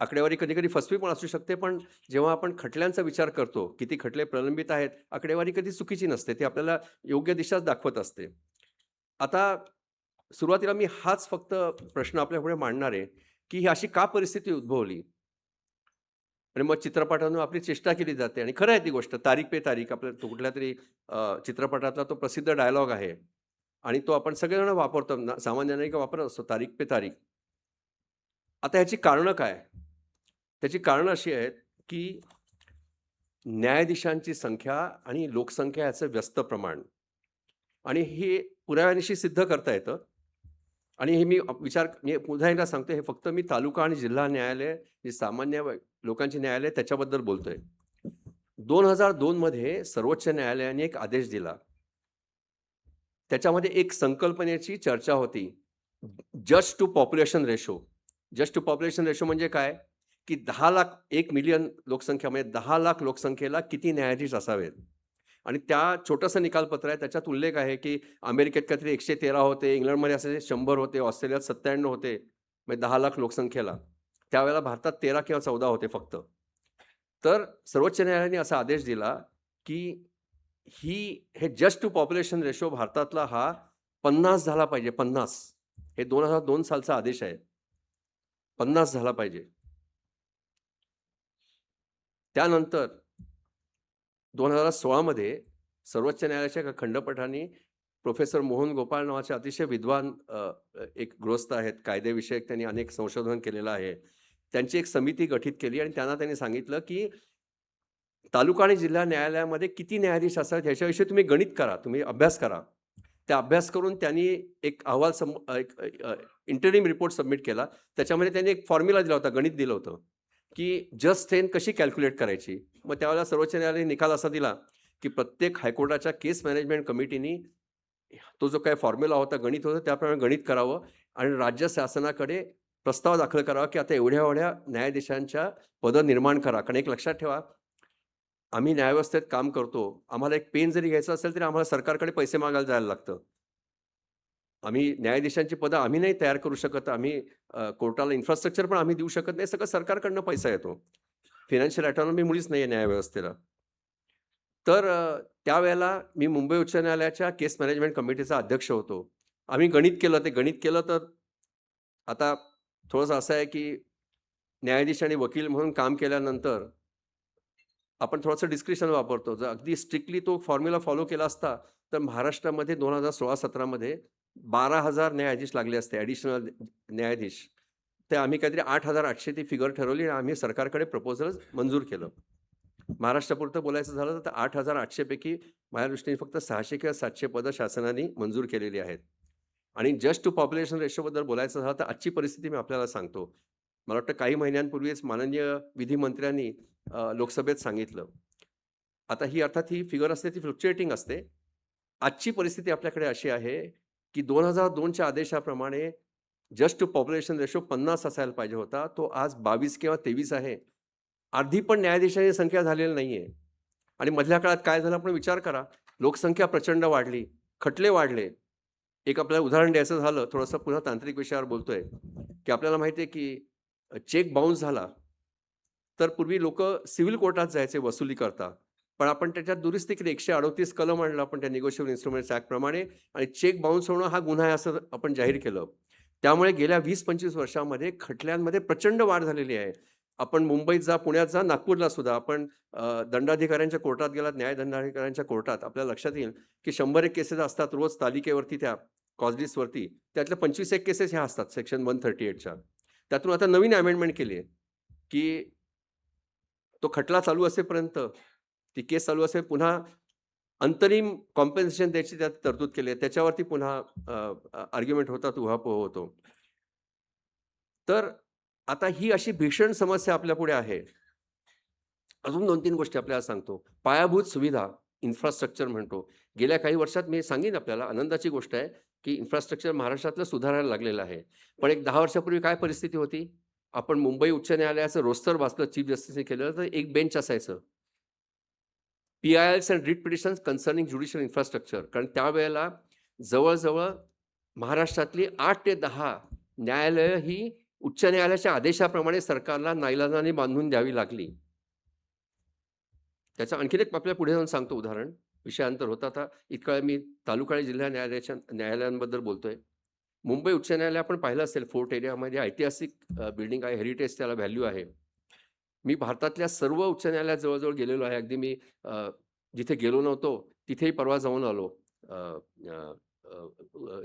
आकडेवारी कधी-कधी फसवी पण असू शकते, पण जेव्हा आपण खटल्यांचा विचार करतो, किती खटले प्रलंबित आहेत, आकडेवारी कधी चुकीची नसते. ती आपल्याला योग्य दिशाच दाखवत असते. आता सुरुवातीला मी हाच फक्त प्रश्न आपल्यापुढे मांडणार आहे, की ही अशी का परिस्थिती उद्भवली? आणि मग चित्रपटातून आपली चेष्टा केली जाते आणि खरं आहे ती गोष्ट. तारीख पे तारीख आपल्या तो कुठल्यातरी चित्रपटातला तो प्रसिद्ध डायलॉग आहे आणि तो आपण सगळेजण वापरतो. सामान्य नागरिक वापरत असतो, तारीख पे तारीख. आता ह्याची कारणं काय? त्याची कारणं अशी आहेत, की न्यायाधीशांची संख्या आणि लोकसंख्या याचं व्यस्त प्रमाण आणि हे पुराव्यानिशी सिद्ध करता येतं. आणि हे मी पुन्हा एकदा सांगतो, हे फक्त मी तालुका आणि जिल्हा न्यायालय, जे सामान्य लोकांची न्यायालय त्याच्याबद्दल बोलतोय. 2002 मध्ये सर्वोच्च न्यायालयाने एक आदेश दिला. त्याच्यामध्ये एक संकल्पनेची चर्चा होती, just to population ratio. Just to population ratio म्हणजे काय? की 10 लाख 1 मिलियन लोकसंख्या म्हणजे 10 लाख लोकसंख्येला किती न्यायाधीश असावेत? आणि त्या छोटंसं निकालपत्र आहे, त्याच्यात उल्लेख आहे, की अमेरिकेत काहीतरी 113 होते, इंग्लंडमध्ये असे 100 होते, ऑस्ट्रेलियात 97 होते, म्हणजे 10 लाख लोकसंख्येला. त्यावेळेला भारतात 13 किंवा 14 होते फक्त. तर सर्वोच्च न्यायालयाने असा आदेश दिला, की हे जस्ट टू पॉप्युलेशन रेशो भारतातला हा 50 झाला पाहिजे, 50. हे 2002 सालचा आदेश आहे. 50 झाला पाहिजे. त्यानंतर 2016 मध्ये सर्वोच्च न्यायालयाच्या एका खंडपीठाने प्रोफेसर मोहन गोपाळ नावाचे अतिशय विद्वान एक गृहस्थ आहेत, कायदेविषयक त्यांनी अनेक संशोधन केलेलं आहे. त्यांची एक समिती गठीत केली आणि त्यांनी सांगितलं, की तालुका आणि जिल्हा न्यायालयामध्ये किती न्यायाधीश असतात ह्याच्याविषयी तुम्ही गणित करा, तुम्ही अभ्यास करा. त्या अभ्यास करून त्यांनी एक अहवाल इंटरिम रिपोर्ट सबमिट केला. त्याच्यामध्ये त्यांनी एक फॉर्म्युला दिला होता, गणित दिलं होतं, की जज स्ट्रेंथ कशी कॅल्क्युलेट करायची. मग त्यावेळेला सर्वोच्च न्यायालयाने निकाल असा दिला, की प्रत्येक हायकोर्टाच्या केस मॅनेजमेंट कमिटीनी तो जो काही फॉर्म्युला होता, गणित होतं, त्याप्रमाणे गणित करावं आणि राज्य शासनाकडे प्रस्ताव दाखल करावा, की आता एवढ्या न्यायाधीशांच्या पदं निर्माण करा. कारण एक लक्षात ठेवा, आम्ही न्यायव्यवस्थेत काम करतो. आम्हाला एक पेन जरी घ्यायचं असेल तरी आम्हाला सरकारकडे पैसे मागायला जायला लागतं. आम्ही न्यायाधीशांची पदं आम्ही नाही तयार करू शकत. आम्ही कोर्टाला इन्फ्रास्ट्रक्चर पण आम्ही देऊ शकत नाही. सगळं सरकारकडनं पैसा येतो. फायनान्शियल ऑटॉनॉमी मुळीच नाही आहे न्यायव्यवस्थेला. तर त्यावेळेला मी मुंबई उच्च न्यायालयाच्या केस मॅनेजमेंट कमिटीचा अध्यक्ष होतो. आम्ही गणित केलं. ते गणित केलं तर आता थोडंसं असं आहे, की न्यायाधीश आणि वकील म्हणून काम केल्यानंतर आपण थोडंसं डिस्क्रिप्शन वापरतो. जर अगदी स्ट्रिक्टली तो फॉर्म्युला फॉलो केला असता, तर महाराष्ट्रामध्ये 2016-17 मध्ये 12,000 न्यायाधीश लागले असते, ॲडिशनल न्यायाधीश. ते आम्ही काहीतरी 8,800 ती फिगर ठरवली आणि आम्ही सरकारकडे प्रपोजल मंजूर केलं. महाराष्ट्रापुरतं बोलायचं झालं तर 8,800 पैकी माझ्या दृष्टीने फक्त 600 किंवा 700 पदं शासनाने मंजूर केलेली आहेत. आणि जस्ट टू पॉप्युलेशन रेशोबद्दल बोलायचं झालं तर आजची परिस्थिती मी आपल्याला सांगतो. मला वाटतं काही महिन्यांपूर्वीच माननीय विधिमंत्र्यांनी लोकसभेत सांगितलं. आता ही अर्थात ही फिगर असते ती फ्लक्च्युएटिंग असते. आजची परिस्थिती आपल्याकडे अशी आहे, की 2002च्या आदेशाप्रमाणे जस्ट टू पॉप्युलेशन रेशो 50 असायला पाहिजे होता. तो आज 22 किंवा 23 आहे. अर्धी पण न्यायाधीशांची संख्या झालेली नाहीये. आणि मधल्या काळात काय झालं आपण विचार करा. लोकसंख्या प्रचंड वाढली, खटले वाढले. एक आपल्याला उदाहरण द्यायचं झालं, थोडंसं पुन्हा तांत्रिक विषयावर बोलतोय, की आपल्याला माहिती आहे, की चेक बाउन्स झाला, तर पूर्वी लोकं सिव्हिल कोर्टात जायचे वसुली करता. पण आपण त्याच्यात दुरुस्ती केली. 138 कलम आणलं आपण त्या निगोशिएबल इन्स्ट्रुमेंट्स ॲक्टप्रमाणे आणि चेक बाउन्स होणं हा गुन्हा आहे असं आपण जाहीर केलं. त्यामुळे गेल्या 20-25 वर्षामध्ये खटल्यांमध्ये प्रचंड वाढ झालेली आहे. आपण मुंबईत जा, पुण्यात जा, नागपूरला सुद्धा आपण दंडाधिकाऱ्यांच्या कोर्टात गेलात, न्याय दंडाधिकाऱ्यांच्या कोर्टात आपल्याला लक्षात येईल, की 100 केसेस असतात रोज तालिकेवरती त्या कॉजलिस्टवरती. त्यातल्या 25 केसेस ह्या असतात सेक्शन 138च्या. त्यातून आता नवीन अमेंडमेंट केली आहे, की तो खटला चालू असेपर्यंत, ती केस चालू असेल पुन्हा अंतरिम कॉम्पेन्सेशन द्यायची त्यात तरतूद केली आहे. त्याच्यावरती पुन्हा आर्ग्युमेंट होतात, उहापोह होतो. तर आता ही अशी भीषण समस्या आपल्यापुढे आहे. अजून 2-3 गोष्टी आपल्याला सांगतो. पायाभूत सुविधा, इन्फ्रास्ट्रक्चर म्हणतो. गेल्या काही वर्षात मी सांगेन आपल्याला आनंदाची गोष्ट आहे, की इन्फ्रास्ट्रक्चर महाराष्ट्रातलं सुधारायला लागलेलं आहे. पण एक 10 वर्षापूर्वी काय परिस्थिती होती? आपण मुंबई उच्च न्यायालयाचं रोस्टर वाचलं चीफ जस्टिसने केलेलं, तर एक बेंच असायचं. PILs and writ petitions concerning judicial infrastructure. कारण त्यावेळेला जवळ-जवळ महाराष्ट्रातली 8 ते 10 न्यायालयं ही उच्च न्यायालयाच्या आदेशाप्रमाणे सरकारला नाईलाजाने बांधून द्यावी लागली. त्याचं आणखीन एक आपल्याला पुढे जाऊन सांगतो उदाहरण. विषयांतर होता आता इतका वेळ मी तालुका आणि जिल्हा न्यायालयांबद्दल बोलतोय. मुंबई उच्च न्यायालय आपण पाहिलं असेल फोर्ट एरियामध्ये ऐतिहासिक बिल्डिंग आहे, हेरिटेज त्याला व्हॅल्यू आहे. मी भारतातल्या सर्व उच्च न्यायालयात जवळ-जवळ गेलेलो आहे. अगदी मी जिथे गेलो नव्हतो तिथेही परवा जाऊन आलो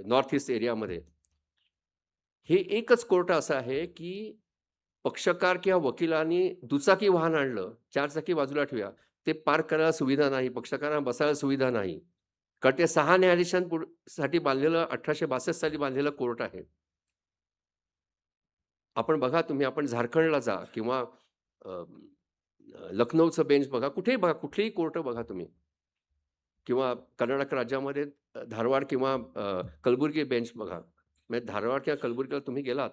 नॉर्थ ईस्ट एरियामध्ये. हे एकच कोर्ट असं आहे, की पक्षकार किंवा वकिलांनी दुचाकी वाहन आणलं, 4 चाकी बाजूला ठेवूया, ते पार्क करायला सुविधा नाही, पक्षकारांना बसायला सुविधा नाही. कारण ते 6 न्यायाधीशांसाठी बांधलेलं 1862 साली बांधलेलं कोर्ट आहे. आपण बघा तुम्ही, आपण झारखंडला जा किंवा लखनौचं बेंच बघा, कुठेही बघा, कुठलीही कोर्ट बघा तुम्ही किंवा कर्नाटक राज्यामध्ये धारवाड किंवा कलबुर्गी बेंच बघा. म्हणजे धारवाड किंवा कलबुर्गीला तुम्ही गेलात,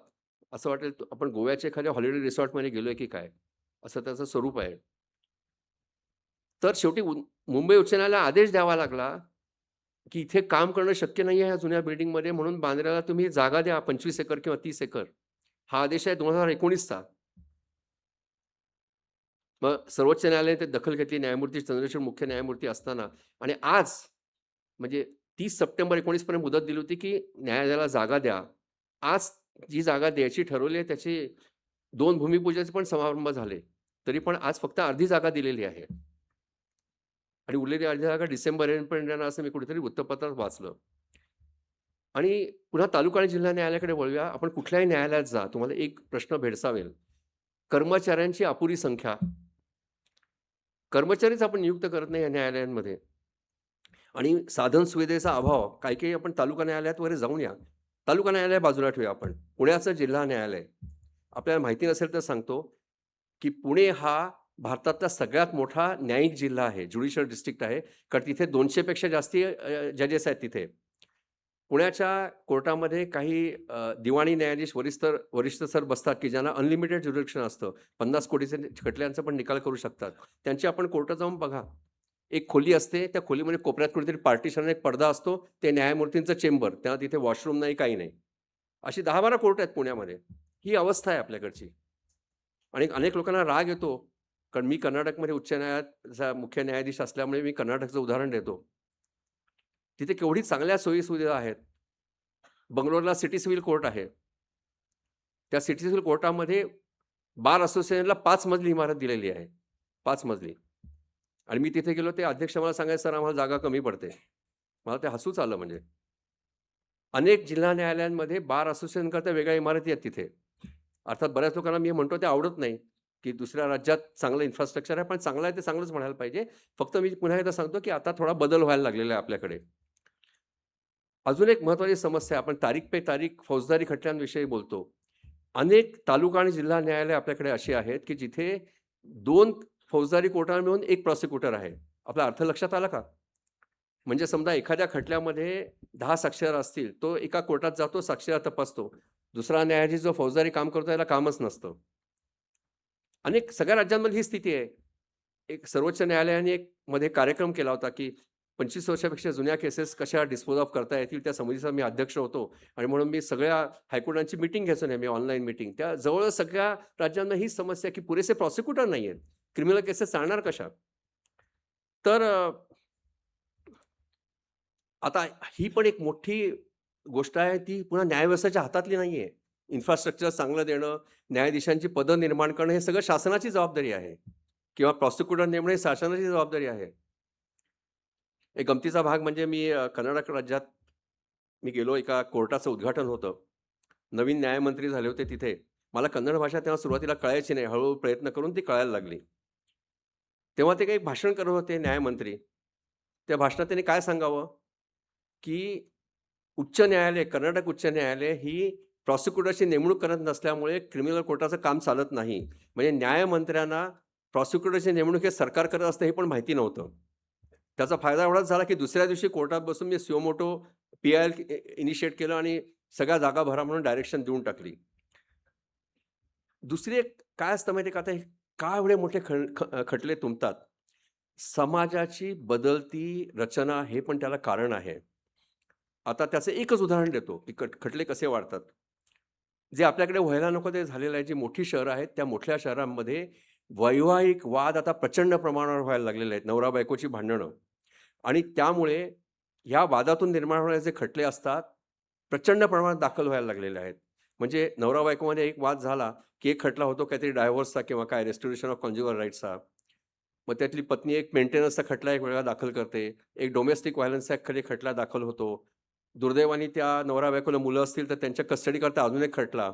असं वाटेल आपण गोव्याच्या एखाद्या हॉलिडे रिसॉर्टमध्ये गेलोय की काय, असं त्याचं स्वरूप आहे. तर शेवटी मुंबई उच्च न्यायालयाला आदेश द्यावा लागला, की इथे काम करणं शक्य नाही आहे या जुन्या बिल्डिंगमध्ये, म्हणून बांद्र्याला तुम्ही जागा द्या 25 एकर किंवा 30 एकर. हा आदेश आहे 2019चा. मग सर्वोच्च न्यायालयाने ते दखल घेतली, न्यायमूर्ती चंद्रचूड मुख्य न्यायमूर्ती असताना. आणि आज म्हणजे 30 सप्टेंबर 19 पर्यंत मुदत दिली होती, की न्यायालयाला जागा द्या. आज जी जागा द्यायची ठरवली आहे त्याचे 2 भूमिपूजनाचे पण समारंभ झाले. तरी पण आज फक्त अर्धी जागा दिलेली आहे. आणि उरलेली अर्धी जागा डिसेंबरपर्यंत येणार असं मी कुठेतरी वृत्तपत्रात वाचलं. आणि पुन्हा तालुका आणि जिल्हा न्यायालयाकडे वळूया. आपण कुठल्याही न्यायालयात जा, तुम्हाला एक प्रश्न भेडसावेल. कर्मचाऱ्यांची अपुरी संख्या. कर्मचारीच आपण नियुक्त करत नाही या न्यायालयांमध्ये आणि साधन सुविधेचा अभाव. काही काही आपण तालुका न्यायालयात वगैरे जाऊन या. तालुका न्यायालय बाजूला ठेवूया आपण. पुण्याचं जिल्हा न्यायालय. आपल्याला माहिती नसेल तर सांगतो, की पुणे हा भारतातला सगळ्यात मोठा न्यायिक जिल्हा आहे, ज्युडिशियल डिस्ट्रिक्ट आहे. कारण तिथे 200 पेक्षा जास्ती जजेस आहेत तिथे. पुण्याच्या कोर्टामध्ये काही दिवाणी न्यायाधीश वरिष्ठ सर बसतात, की ज्यांना अनलिमिटेड ज्युरिडिक्शन असतं. 50 कोटीचे खटल्यांचा पण निकाल करू शकतात. त्यांची आपण कोर्टात जाऊन बघा. एक खोली असते, त्या खोलीमध्ये कोपऱ्यात कुठेतरी पार्टिशन एक पडदा असतो, ते न्यायमूर्तींचं चेंबर. त्यांना तिथे वॉशरूम नाही, काही नाही. अशी 10-12 कोर्ट आहेत पुण्यामध्ये. ही अवस्था आहे आपल्याकडची. आणि अनेक लोकांना राग येतो, कारण मी कर्नाटकमध्ये उच्च न्यायालयाचा मुख्य न्यायाधीश असल्यामुळे मी कर्नाटकचं उदाहरण देतो. तिथे केवढी चांगल्या सोयी-सुविधा आहेत. बंगलोरला सिटी सिव्हिल कोर्ट आहे. त्या सिटी सिव्हिल कोर्टामध्ये बार असोसिएशनला 5 मजली इमारत दिलेली आहे. 5 मजली. आणि मी तिथे गेलो, ते अध्यक्ष मला सांगायचे, "सर, आम्हाला जागा कमी पडते." मला ते हसूच आलं म्हणजे. अनेक जिल्हा न्यायालयांमध्ये बार असोसिएशनकरता वेगळ्या इमारती आहेत तिथे. अर्थात बऱ्याच लोकांना मी म्हणतो ते आवडत नाही, की दुसऱ्या राज्यात चांगलं इन्फ्रास्ट्रक्चर आहे, पण चांगलं आहे ते चांगलंच म्हणायला पाहिजे. फक्त मी पुन्हा एकदा सांगतो, की आता थोडा बदल व्हायला लागलेला आहे आपल्याकडे. अजून एक महत्त्वाची समस्या आहे, आपण तारीख पे तारीख फौजदारी खटल्यांविषयी बोलतो. अनेक तालुका आणि जिल्हा न्यायालय आपल्याकडे अशी आहेत, की जिथे 2 फौजदारी कोर्टाला मिळून 1 प्रॉसिक्युटर आहे. आपला अर्थ लक्षात आला का? म्हणजे समजा एखाद्या खटल्यामध्ये 10 साक्षीदार असतील, तो एका कोर्टात जातो, साक्षीदार तपासतो. दुसरा न्यायाधीश जो फौजदारी काम करतो त्याला कामच नसतं. अनेक सगळ्या राज्यांमध्ये ही स्थिती आहे. एक सर्वोच्च न्यायालयाने एक मध्ये कार्यक्रम केला होता, की 25 वर्षापेक्षा जुन्या केसेस कशा डिस्पोज ऑफ करता येतील, त्या समितीचा मी अध्यक्ष होतो आणि म्हणून मी सगळ्या हायकोर्टांची मीटिंग घ्यायचो नेहमी, ऑनलाईन मीटिंग. त्या जवळ सगळ्या राज्यांना हीच समस्या, की पुरेसे प्रॉसिक्युटर नाही आहेत. क्रिमिनल केसेस चालणार कशा? तर आता ही पण एक मोठी गोष्ट आहे, ती पुन्हा न्यायव्यवस्थेच्या हातातली नाही आहे. इन्फ्रास्ट्रक्चर चांगलं देणं, न्यायाधीशांची पदं निर्माण करणं, हे सगळं शासनाची जबाबदारी आहे किंवा प्रॉसिक्युटर नेमणे ही शासनाची जबाबदारी आहे. एक गमतीचा भाग म्हणजे मी कर्नाटक राज्यात मी गेलो, एका कोर्टाचं उद्घाटन होतं. नवीन न्यायमंत्री झाले होते तिथे. मला कन्नड भाषा तेव्हा सुरुवातीला कळायची नाही. हळू प्रयत्न करून ती कळायला लागली. तेव्हा ते काही भाषण करत होते न्यायमंत्री. त्या भाषणात त्यांनी काय सांगावं, की उच्च न्यायालय, कर्नाटक उच्च न्यायालय ही प्रॉसिक्युटरची नेमणूक करत नसल्यामुळे क्रिमिनल कोर्टाचं काम चालत नाही. म्हणजे न्यायमंत्र्यांना प्रॉसिक्युटरची नेमणूक हे सरकार करत असतं हे पण माहिती नव्हतं. त्याचा फायदा एवढाच झाला, की दुसऱ्या दिवशी कोर्टात बसून मी सुओ मोटो पी-आय-एल इनिशिएट केलं आणि सगळ्या जागा भरा म्हणून डायरेक्शन देऊन टाकली. दुसरी एक काय असतं माहिती आहे का, आता हे का एवढे मोठे खटले तुंबतात? समाजाची बदलती रचना हे पण त्याला कारण आहे. आता त्याचं एकच उदाहरण देतो, की खटले कसे वाढतात. जे आपल्याकडे व्हायला नको ते झालेलं आहे. जी मोठी शहरं आहेत, त्या मोठ्या शहरांमध्ये वैवाहिक वाद आता प्रचंड प्रमाणावर व्हायला लागलेले आहेत. नवरा-बायकोची भांडणं. आणि त्यामुळे ह्या वादातून निर्माण होणारे जे खटले असतात, प्रचंड प्रमाणात दाखल व्हायला लागलेले आहेत. म्हणजे नवरा-बायकोमध्ये एक वाद झाला, की एक खटला होतो काहीतरी डायव्होर्सचा किंवा काय रेस्टोरेशन ऑफ कॉन्ज्युगल राईट्सचा. मग त्यातली पत्नी एक मेंटेनन्सचा खटला एक वेगळा दाखल करते. एक डोमेस्टिक व्हायलन्सचा खाली खटला दाखल होतो. दुर्दैवाने त्या नवरा-बायकोला मुलं असतील तर त्यांच्या कस्टडीकरता अजून एक खटला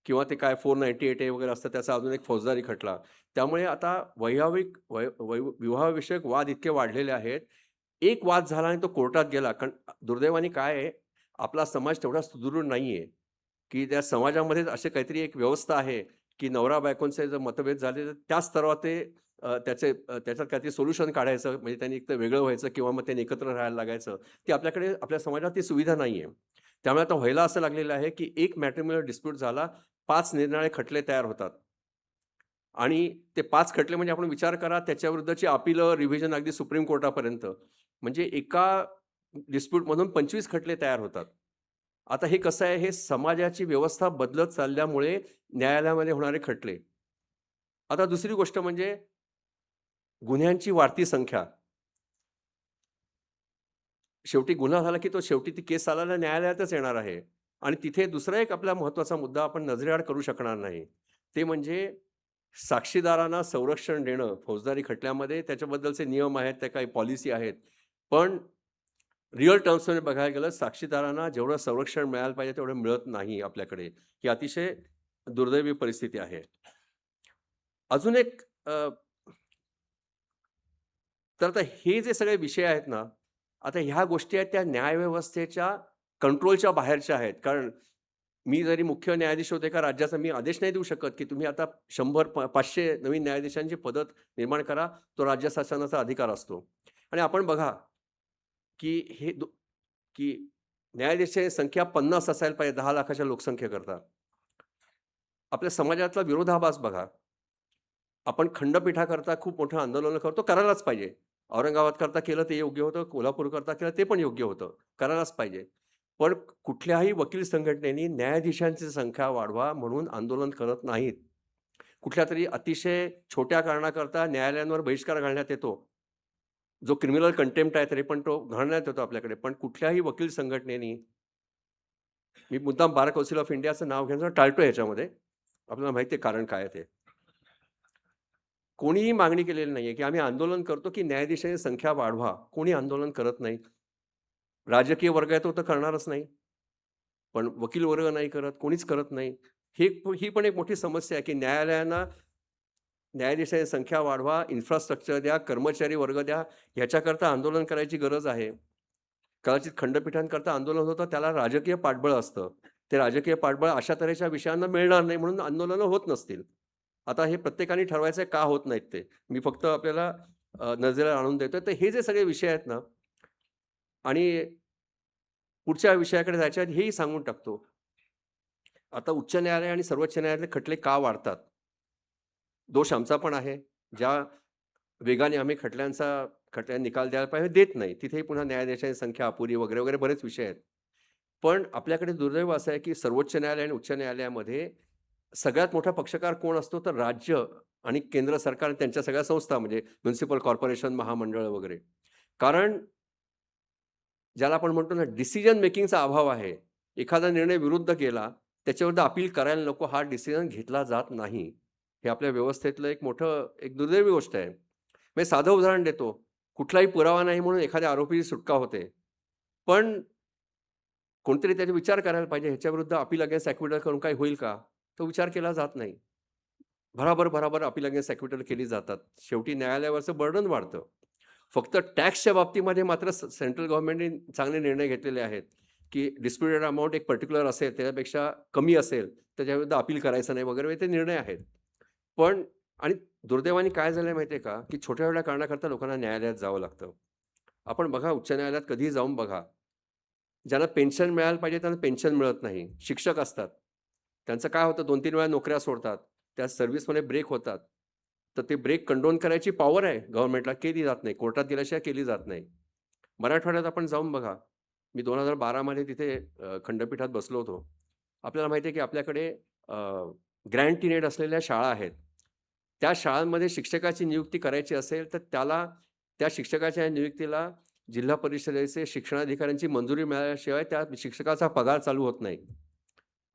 किंवा ते काय 498 वगैरे असतं त्याचा अजून एक फौजदारी खटला. त्यामुळे आता वैवाहिक विवाहविषयक वाद इतके वाढलेले आहेत. एक वाद झाला आणि तो कोर्टात गेला. कारण दुर्दैवाने काय आहे, आपला समाज तेवढा सुदृढ नाही आहे, की त्या समाजामध्येच अशी काहीतरी एक व्यवस्था आहे, की नवरा-बायकोंचे जर मतभेद झाले तर त्याच स्तरावर ते त्याच्यात काहीतरी सोल्युशन काढायचं, म्हणजे त्यांनी एकतर वेगळं व्हायचं किंवा मग त्यांनी एकत्र राहायला लागायचं. ती आपल्याकडे आपल्या समाजात ती सुविधा नाही आहे. त्यामुळे आता व्हायला असं लागलेलं आहे, की एक मॅट्रिमोनियल डिस्प्यूट झाला, 5 निरनिराळे खटले तयार होतात. आणि ते 5 खटले म्हणजे आपण विचार करा, त्याच्याविरुद्धची अपील रिव्हिजन अगदी सुप्रीम कोर्टापर्यंत. म्हणजे एका डिस्प्यूटमधून 25 खटले तयार होतात. आता हे कसं आहे, हे समाजाची व्यवस्था बदलत चालल्यामुळे न्यायालयामध्ये होणारे खटले. आता दुसरी गोष्ट म्हणजे गुन्ह्यांची वाढती संख्या. शेवटी गुन्हा झाला, की तो शेवटी ती केस चालायला न्यायालयातच येणार आहे. आणि तिथे दुसरा एक आपला महत्त्वाचा मुद्दा आपण नजरेआड करू शकणार नाही. ते म्हणजे साक्षीदारांना संरक्षण देणं फौजदारी खटल्यामध्ये त्याच्याबद्दलचे नियम आहेत, त्या काही पॉलिसी आहेत. पण रिअल टर्म्समध्ये बघायला गेलं, साक्षीदारांना जेवढं संरक्षण मिळायला पाहिजे तेवढं मिळत नाही आपल्याकडे. ही अतिशय दुर्दैवी परिस्थिती आहे. अजून एक तर आता हे जे सगळे विषय आहेत ना, आता ह्या गोष्टी आहेत त्या न्यायव्यवस्थेच्या कंट्रोलच्या बाहेरच्या आहेत. कारण मी जरी मुख्य न्यायाधीश होते एका राज्याचा, मी आदेश नाही देऊ शकत, की तुम्ही आता 100-500 नवीन न्यायाधीशांची पदं निर्माण करा. तो राज्य शासनाचा अधिकार असतो. आणि आपण बघा, की हे की न्यायाधीशांची संख्या 50 असायला पाहिजे 10 लाखाच्या लोकसंख्येकरता. आपल्या समाजातला विरोधाभास बघा. आपण खंडपीठाकरता खूप मोठं आंदोलन करतो, करायलाच पाहिजे. औरंगाबादकरता केलं ते योग्य होतं, कोल्हापूरकरता केलं ते पण योग्य होतं, करायलाच पाहिजे. पण कुठल्याही वकील संघटनेने न्यायाधीशांची संख्या वाढवा म्हणून आंदोलन करत नाहीत. कुठल्यातरी अतिशय छोट्या कारणाकरता न्यायालयांवर बहिष्कार घालण्यात येतो. जो क्रिमिनल कंटेम्प्ट आहे तरी पण तो घालण्यात येतो आपल्याकडे. पण कुठल्याही वकील संघटनेने, मी मुद्दाम बार कौन्सिल ऑफ इंडियाचं नाव घेणं टाळतोय ह्याच्यामध्ये. आपल्याला माहिती आहे कारण काय आहे ते. कोणीही मागणी केलेली नाहीये, की आम्ही आंदोलन करतो, की न्यायाधीशांची संख्या वाढवा. कोणी आंदोलन करत नाही. राजकीय वर्ग आहे तो तर करणारच नाही. पण वकील वर्ग नाही करत, कोणीच करत नाही. ही पण एक मोठी समस्या आहे, की न्यायालयांना न्यायाधीशांची संख्या वाढवा, इन्फ्रास्ट्रक्चर द्या, कर्मचारी वर्ग द्या. ह्याच्याकरता आंदोलन करायची गरज आहे. कदाचित खंडपीठांकरता आंदोलन होतं, त्याला राजकीय पाठबळ असतं. ते राजकीय पाठबळ अशा तऱ्हेच्या विषयांना मिळणार नाही म्हणून आंदोलनं होत नसतील. आता हे प्रत्येकाने ठरवायचं का होत नाहीत ते. मी फक्त आपल्याला नजरेला आणून देतोय. तर हे जे सगळे विषय आहेत ना, आणि पुढच्या विषयाकडे जायच्या आधी हेही सांगून टाकतो. आता उच्च न्यायालय आणि सर्वोच्च न्यायालयातले खटले का वाढतात? दोष आमचा पण आहे. ज्या वेगाने आम्ही खटल्यांना निकाल द्यायला पाहिजे देत नाही. तिथेही पुन्हा न्यायाधीशांची संख्या अपुरी वगैरे, वगैरे बरेच विषय आहेत. पण आपल्याकडे दुर्दैव असं आहे, की सर्वोच्च न्यायालय आणि उच्च न्यायालयामध्ये सगळ्यात मोठा पक्षकार कोण असतो? तर राज्य आणि केंद्र सरकार आणि त्यांच्या सगळ्या संस्था, म्हणजे म्युनिसिपल कॉर्पोरेशन, महामंडळ वगैरे. कारण ज्याला आपण म्हणतो ना, डिसिजन मेकिंगचा अभाव आहे. एखादा निर्णय विरुद्ध गेला, त्याच्याविरुद्ध अपील करायला नको, हा डिसिजन घेतला जात नाही. हे आपल्या व्यवस्थेतलं एक दुर्दैवी गोष्ट आहे. मी साधं उदाहरण देतो. कुठलाही पुरावा नाही म्हणून एखाद्या आरोपीची सुटका होते. पण कोणतरी त्याचा विचार करायला पाहिजे, ह्याच्याविरुद्ध अपील अगेन्स्ट ॲक्विटल करून काही होईल का? तो विचार केला जात नाही. भराभर अपील अगेन्स्ट ॲक्विटल केली जातात. शेवटी न्यायालयावरचं बर्डन वाढतं. फक्त टॅक्सच्या बाबतीमध्ये मात्र सेंट्रल गव्हर्नमेंटने चांगले निर्णय घेतलेले आहेत, की डिस्प्युटेड अमाउंट एक पर्टिक्युलर असेल, त्याच्यापेक्षा कमी असेल, त्याच्याविरुद्ध अपील करायचं नाही वगैरे ते निर्णय आहेत. पण आणि दुर्दैवाने काय झालंय माहिती आहे का, की छोट्या-छोट्या कारणाकरता लोकांना न्यायालयात जावं लागतं. आपण बघा उच्च न्यायालयात कधीही जाऊन बघा. ज्यांना पेन्शन मिळायला पाहिजे त्यांना पेन्शन मिळत नाही. शिक्षक असतात. त्यांचं काय होतं 2-3 वेळा नोकऱ्या सोडतात. त्या सर्व्हिसमध्ये ब्रेक होतात. तर ते ब्रेक कंडोन करायची पॉवर आहे गव्हर्नमेंटला, केली जात नाही. कोर्टात गेल्याशिवाय केली जात नाही. मराठवाड्यात आपण जाऊन बघा. मी 2012 मध्ये तिथे खंडपीठात बसलो होतो. आपल्याला माहिती आहे की आपल्याकडे ग्रँटिनेड असलेल्या शाळा आहेत. त्या शाळांमध्ये शिक्षकाची नियुक्ती करायची असेल तर त्या शिक्षकाच्या नियुक्तीला जिल्हा परिषदेचे शिक्षणाधिकाऱ्यांची मंजुरी मिळाल्याशिवाय त्या शिक्षकाचा पगार चालू होत नाही.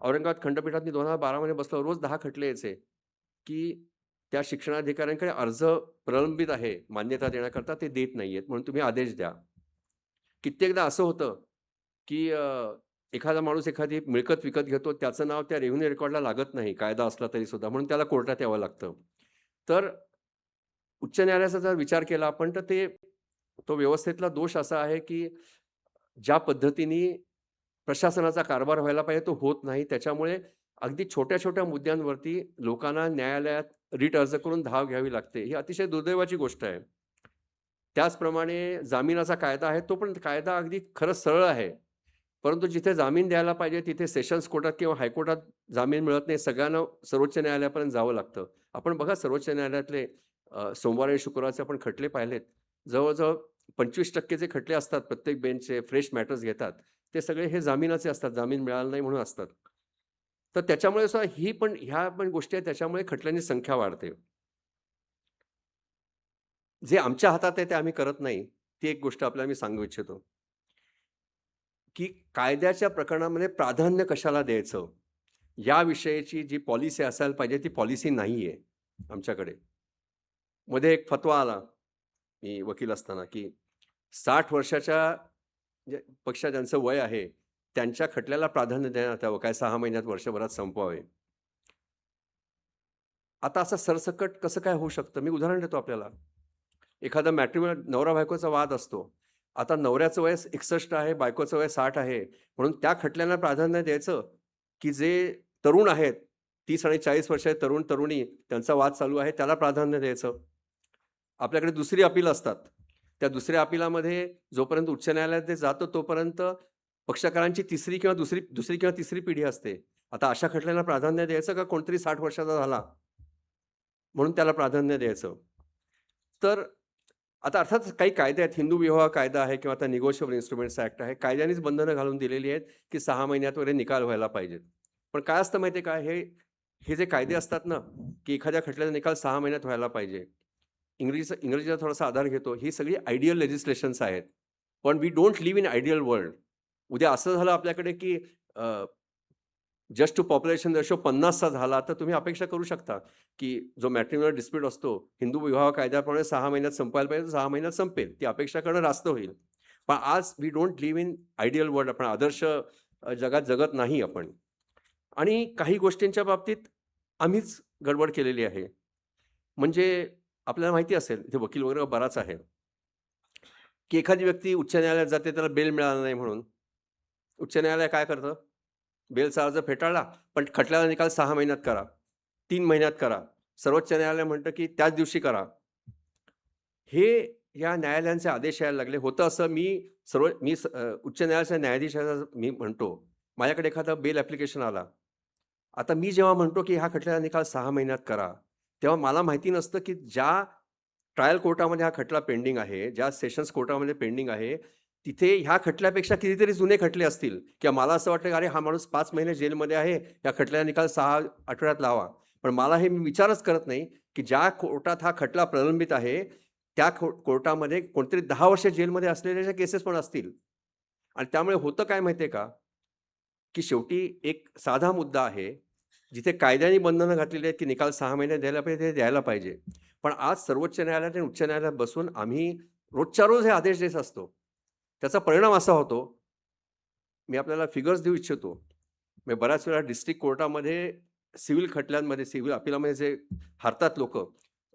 औरंगाबाद खंडपीठात मी 2012 मध्ये बसलो. रोज 10 खटले यायचे, की त्या शिक्षणाधिकाऱ्यांकडे अर्ज प्रलंबित आहे मान्यता देण्याकरता, ते देत नाहीयेत म्हणून तुम्ही आदेश द्या. कित्येकदा असं होतं, की एखादा माणूस एखादी मिळकत विकत घेतो, त्याचं नाव त्या रेव्हेन्यू रेकॉर्डला लागत नाही, कायदा असला तरी सुद्धा, म्हणून त्याला कोर्टात यावं लागतं. तर उच्च न्यायालयाचा जर विचार केला आपण तर तो व्यवस्थेतला दोष असा आहे, की ज्या पद्धतीने प्रशासनाचा कारभार व्हायला पाहिजे तो होत नाही. त्याच्यामुळे अगदी छोट्या-छोट्या मुद्द्यांवरती लोकांना न्यायालयात रिट अर्ज करून धाव घ्यावी लागते. ही अतिशय दुर्दैवाची गोष्ट आहे. त्याचप्रमाणे जामिनाचा कायदा आहे, तो पण कायदा अगदी खरंच सरळ आहे. परंतु जिथे जामीन द्यायला पाहिजे तिथे सेशन्स कोर्टात किंवा हायकोर्टात जामीन मिळत नाही. सगळ्यांना सर्वोच्च न्यायालयापर्यंत जावं लागतं. आपण बघा सर्वोच्च न्यायालयातले सोमवार आणि शुक्रवारचे आपण खटले पाहिलेत. जवळ-जवळ 25% जे खटले असतात प्रत्येक बेंचचे फ्रेश मॅटर्स घेतात, ते सगळे हे जामिनाचे असतात. जामीन मिळाला नाही म्हणून असतात. तर त्याच्यामुळे सुद्धा ह्या पण गोष्टी आहेत, त्याच्यामुळे खटल्यांची संख्या वाढते. जे आमच्या हातात आहे ते आम्ही करत नाही. ती एक गोष्ट आपल्याला मी सांगू इच्छितो, की कायद्याच्या प्रकरणामध्ये प्राधान्य कशाला द्यायचं, याविषयीची जी पॉलिसी असायला पाहिजे ती पॉलिसी नाही आहे आमच्याकडे. मध्ये एक फतवा आला, मी वकील असताना, की 60 वर्षाच्या पेक्षा ज्यांचं वय आहे, त्यांच्या खटल्याला प्राधान्य देण्यात यावं, काय 6 महिन्यात, वर्षभरात संपवावे. आता असं सरसकट कसं काय होऊ शकतं? मी उदाहरण देतो आपल्याला. एखादा मॅट्रिमोनियल नवरा बायकोचा वाद असतो. आता नवऱ्याचं वय 61 आहे, बायकोचं वय 60 आहे. म्हणून त्या खटल्यांना प्राधान्य द्यायचं, की जे तरुण आहेत, 30 आणि 40 वर्षाचे तरुण-तरुणी त्यांचा वाद चालू आहे, त्याला प्राधान्य द्यायचं. आपल्याकडे दुसरी अपील असतात. त्या दुसऱ्या अपीलामध्ये जोपर्यंत उच्च न्यायालयात ते जातं तोपर्यंत पक्षकारांची दुसरी किंवा तिसरी पिढी असते. आता अशा खटल्यांना प्राधान्य द्यायचं का कोणतरी 60 वर्षाचा झाला म्हणून त्याला प्राधान्य द्यायचं? तर आता अर्थात काही कायदे आहेत. हिंदू विवाह कायदा आहे किंवा आता निगोशिएबल इन्स्ट्रुमेंट्स ॲक्ट आहे. कायद्यानेच बंधनं घालून दिलेली आहेत, की 6 महिन्यात वगैरे निकाल व्हायला पाहिजेत. पण काय असतं माहिती आहे का? हे जे कायदे असतात ना, की एखाद्या खटल्याचा निकाल 6 महिन्यात व्हायला पाहिजे. इंग्रजीचा थोडासा आधार घेतो. ही सगळी आयडियल लेजिस्लेशन्स आहेत. पण we don't live in ideal world. उद्या असं झालं आपल्याकडे, की जस्ट टू पॉप्युलेशन रेशो 50चा झाला, तर तुम्ही अपेक्षा करू शकता, की जो मॅट्रिमोनियल डिस्प्यूट असतो, हिंदू विवाह कायद्याप्रमाणे 6 महिन्यात संपायला पाहिजे, 6 महिन्यात संपेल. ती अपेक्षा करणं रास्त होईल. पण आज we don't live in ideal world. आपण आदर्श जगात जगत नाही आपण. आणि काही गोष्टींच्या बाबतीत आम्हीच गडबड केलेली आहे. म्हणजे आपल्याला माहिती असेल, इथे वकील वगैरे बराच आहे, की एखादी व्यक्ती उच्च न्यायालयात जाते, त्याला बेल मिळाला नाही म्हणून. उच्च न्यायालय काय करतं? बेलचा अर्ज फेटाळला, पण खटल्याचा निकाल 6 महिन्यात करा, 3 महिन्यात करा. सर्वोच्च न्यायालय म्हणतं, की त्याच दिवशी करा. हे या न्यायालयांचे आदेश यायला लागले. होतं असं, उच्च न्यायालयाचा न्यायाधीश मी म्हणतो, माझ्याकडे एखादा बेल ॲप्लिकेशन आला. आता मी जेव्हा म्हणतो, की हा खटल्याचा निकाल 6 महिन्यात करा, तेव्हा मला माहिती नसतं, की ज्या ट्रायल कोर्टामध्ये हा खटला पेंडिंग आहे, ज्या सेशन्स कोर्टामध्ये पेंडिंग आहे, तिथे ह्या खटल्यापेक्षा कितीतरी जुने खटले असतील, किंवा मला असं वाटतं, की अरे हा माणूस 5 महिने जेलमध्ये आहे, या खटल्याचा निकाल 6 आठवड्यात लावा. पण मला हे मी विचारच करत नाही, की ज्या कोर्टात हा खटला प्रलंबित आहे, त्या कोर्टामध्ये कोणतरी 10 वर्ष जेलमध्ये असलेल्या केसेस पण असतील. आणि त्यामुळे होतं काय माहिती आहे का, की शेवटी एक साधा मुद्दा आहे, जिथे कायद्याने बंधनं घातलेली आहेत, की निकाल 6 महिन्यात द्यायला पाहिजे, ते द्यायला पाहिजे. पण आज सर्वोच्च न्यायालयात आणि उच्च न्यायालयात बसून आम्ही रोजच्या रोज हे आदेश देत असतो. त्याचा परिणाम असा होतो, मी आपल्याला फिगर्स देऊ इच्छितो. मी बऱ्याच वेळा डिस्ट्रिक्ट कोर्टामध्ये सिव्हिल खटल्यांमध्ये, सिव्हिल अपिलामध्ये जे हारतात लोकं,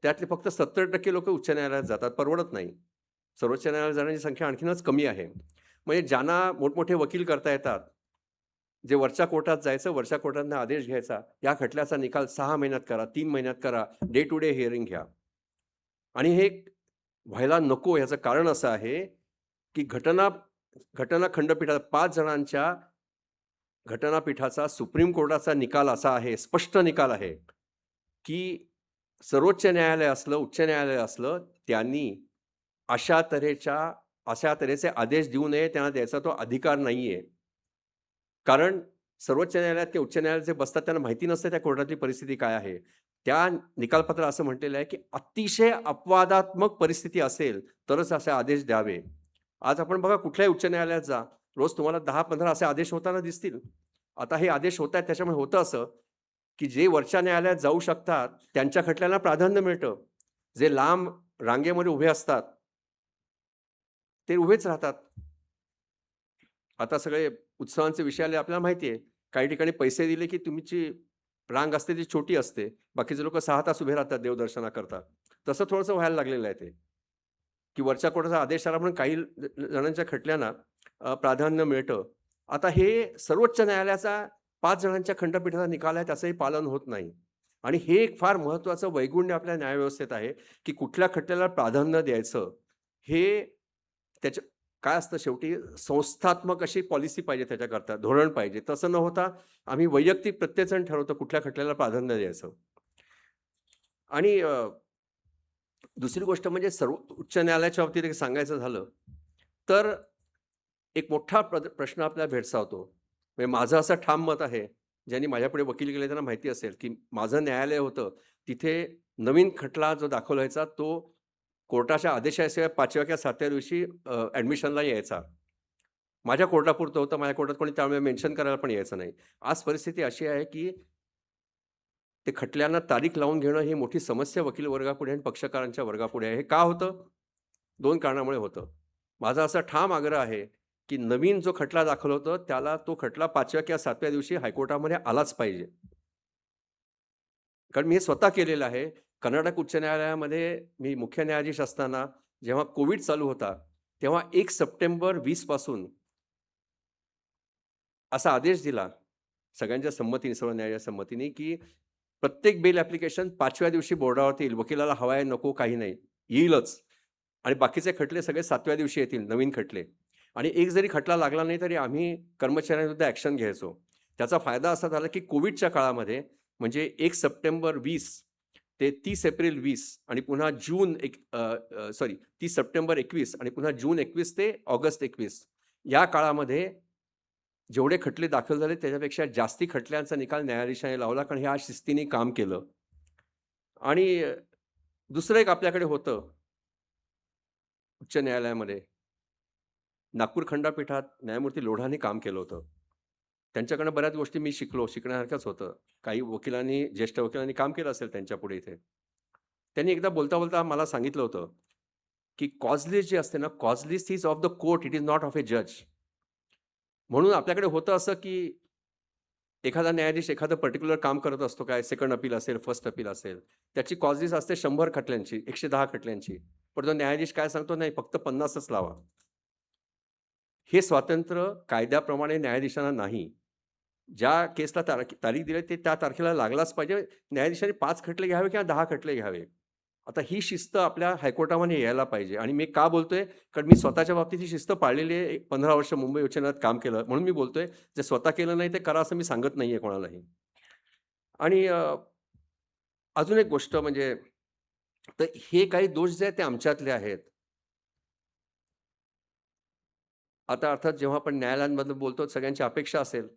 त्यातले फक्त 70% लोकं उच्च न्यायालयात जातात. परवडत नाही. सर्वोच्च न्यायालयात जाण्याची संख्या आणखीनच कमी आहे. म्हणजे ज्यांना मोठमोठे वकील करता येतात, जे वरच्या कोर्टात जायचं, वरच्या कोर्टातनं आदेश घ्यायचा, या खटल्याचा निकाल 6 महिन्यात करा, 3 महिन्यात करा, डे टू डे हिअरिंग घ्या. आणि हे व्हायला नको, ह्याचं कारण असं आहे, की घटना खंडपीठात 5 जणांच्या घटनापीठाचा सुप्रीम कोर्टाचा निकाल असा आहे, स्पष्ट निकाल आहे, की सर्वोच्च न्यायालय असलं, उच्च न्यायालय असलं, त्यांनी अशा तऱ्हेचे आदेश देऊ नये, त्यांना द्यायचा तो अधिकार नाहीये. कारण सर्वोच्च न्यायालयात किंवा उच्च न्यायालयात जे बसतात त्यांना माहिती नसते त्या कोर्टातली परिस्थिती काय आहे. त्या निकालपत्रात असं म्हटलेलं आहे, की अतिशय अपवादात्मक परिस्थिती असेल तरच असे आदेश द्यावे. आज आपण बघा, कुठल्याही उच्च न्यायालयात जा, रोज तुम्हाला 10-15 असे आदेश होताना दिसतील. आता हे आदेश होत आहेत, त्याच्यामुळे होतं असं, की जे वरच्या न्यायालयात जाऊ शकतात त्यांच्या खटल्यांना प्राधान्य मिळतं. जे लांब रांगेमध्ये उभे असतात ते उभेच राहतात. आता सगळे उत्सवांचे विषय आले, आपल्याला माहिती आहे. काही ठिकाणी पैसे दिले की तुमची रांग असते ती छोटी असते, बाकीचे लोक 6 तास उभे राहतात देवदर्शनाकरता. तसं थोडंसं व्हायला लागलेलं आहे ते, की वरच्या कोर्टाचा आदेश आला म्हणून काही जणांच्या खटल्यांना प्राधान्य मिळतं. आता हे सर्वोच्च न्यायालयाचा 5 जणांच्या खंडपीठाचा निकाल आहे, त्याचंही पालन होत नाही. आणि हे एक फार महत्त्वाचं वैगुण्य आपल्या न्यायव्यवस्थेत आहे, की कुठल्या खटल्याला प्राधान्य द्यायचं, हे त्याच्या काय असतं, शेवटी संस्थात्मक अशी पॉलिसी पाहिजे, त्याच्याकरता धोरण पाहिजे. तसं न होता आम्ही वैयक्तिक प्रत्येकजण ठरवतो कुठल्या खटल्याला प्राधान्य द्यायचं. आणि दुसरी गोष्ट म्हणजे उच्च न्यायालयाच्या बाबतीत एक सांगायचं झालं तर एक मोठा प्रश्न आपल्याला भेडसावतो. म्हणजे माझं असं ठाम मत आहे, ज्यांनी माझ्यापुढे वकील केले त्यांना माहिती असेल, की माझं न्यायालय होतं तिथे नवीन खटला जो दाखल व्हायचा तो कोर्टाच्या आदेशाशिवाय 5व्या किंवा 7व्या दिवशी ॲडमिशनला यायचा. माझ्या कोर्टापुरतं होतं, माझ्या कोर्टात कोणी त्यामुळे मेन्शन करायला पण यायचं नाही. आज परिस्थिती अशी आहे, की ते खटल्यांना तारीख लावून घेणं ही मोठी समस्या वकील वर्गापुढे आणि पक्षकारांच्या वर्गापुढे आहे. हे का होतं? 2 कारणामुळे होतं. माझा असा ठाम आग्रह आहे, की नवीन जो खटला दाखल होतो त्याला तो खटला 5व्या किंवा 7व्या दिवशी हायकोर्टामध्ये आलाच पाहिजे. कारण मी हे स्वतः केलेलं आहे. कर्नाटक उच्च न्यायालयामध्ये मी मुख्य न्यायाधीश असताना जेव्हा कोविड चालू होता, तेव्हा 1 सप्टेंबर 20 पासून असा आदेश दिला, सगळ्यांच्या संमतीने, सर्व न्यायालयाच्या संमतीने, की प्रत्येक बेल ॲप्लिकेशन 5व्या दिवशी बोर्डावरती येईल. वकिलाला हवा आहे, नको काही नाही, येईलच. आणि बाकीचे खटले सगळे 7व्या दिवशी येतील, नवीन खटले. आणि एक जरी खटला लागला नाही तरी आम्ही कर्मचाऱ्यांविरुद्ध ॲक्शन घ्यायचो. त्याचा फायदा असा झाला, की कोविडच्या काळामध्ये म्हणजे 1 सप्टेंबर 20 ते 30 एप्रिल 20 आणि पुन्हा 30 सप्टेंबर 21 आणि पुन्हा जून 21 ते ऑगस्ट 21 या काळामध्ये जेवढे खटले दाखल झाले त्याच्यापेक्षा जास्ती खटल्यांचा निकाल न्यायाधीशाने लावला, कारण ह्या शिस्तीने काम केलं. आणि दुसरं एक आपल्याकडे होतं उच्च न्यायालयामध्ये, नागपूर खंडपीठात न्यायमूर्ती लोढाने काम केलं होतं. त्यांच्याकडनं बऱ्याच गोष्टी मी शिकलो, शिकण्यासारखंच होतं. काही वकिलांनी, ज्येष्ठ वकिलांनी काम केलं असेल त्यांच्यापुढे इथे. त्यांनी एकदा बोलता बोलता मला सांगितलं होतं, की कॉज जी असते ना, cause list is of the court, it is not of a जज. म्हणून आपल्याकडे होतं असं, की एखादा न्यायाधीश एखादं पर्टिक्युलर काम करत असतो, काय सेकंड अपील असेल, फर्स्ट अपील असेल, त्याची कॉज लिस्ट असते 100 खटल्यांची, 110 खटल्यांची. पण तो न्यायाधीश काय सांगतो, नाही फक्त 50च लावा. हे स्वातंत्र्य कायद्याप्रमाणे न्यायाधीशांना नाही. ज्या केसला तारीख दिली ते त्या तारखेला लागलाच पाहिजे. न्यायाधीशांनी 5 खटले घ्यावे किंवा 10 खटले घ्यावे. आता ही शिस्त आपल्या हायकोर्टामध्ये यायला पाहिजे. आणि मी का बोलतोय, कारण मी स्वतःच्या बाबतीत ही शिस्त पाळलेली आहे. 15 वर्ष मुंबई उच्च न्यायालयात काम केलं म्हणून मी बोलतोय. जे स्वतः केलं नाही ते करा असं मी सांगत नाहीये कोणालाही. आणि अजून एक गोष्ट म्हणजे, तर हे काही दोष जे आहेत ते आमच्यातले आहेत. आता अर्थात जेव्हा आपण न्यायालयांबद्दल बोलतो सगळ्यांची अपेक्षा असेल.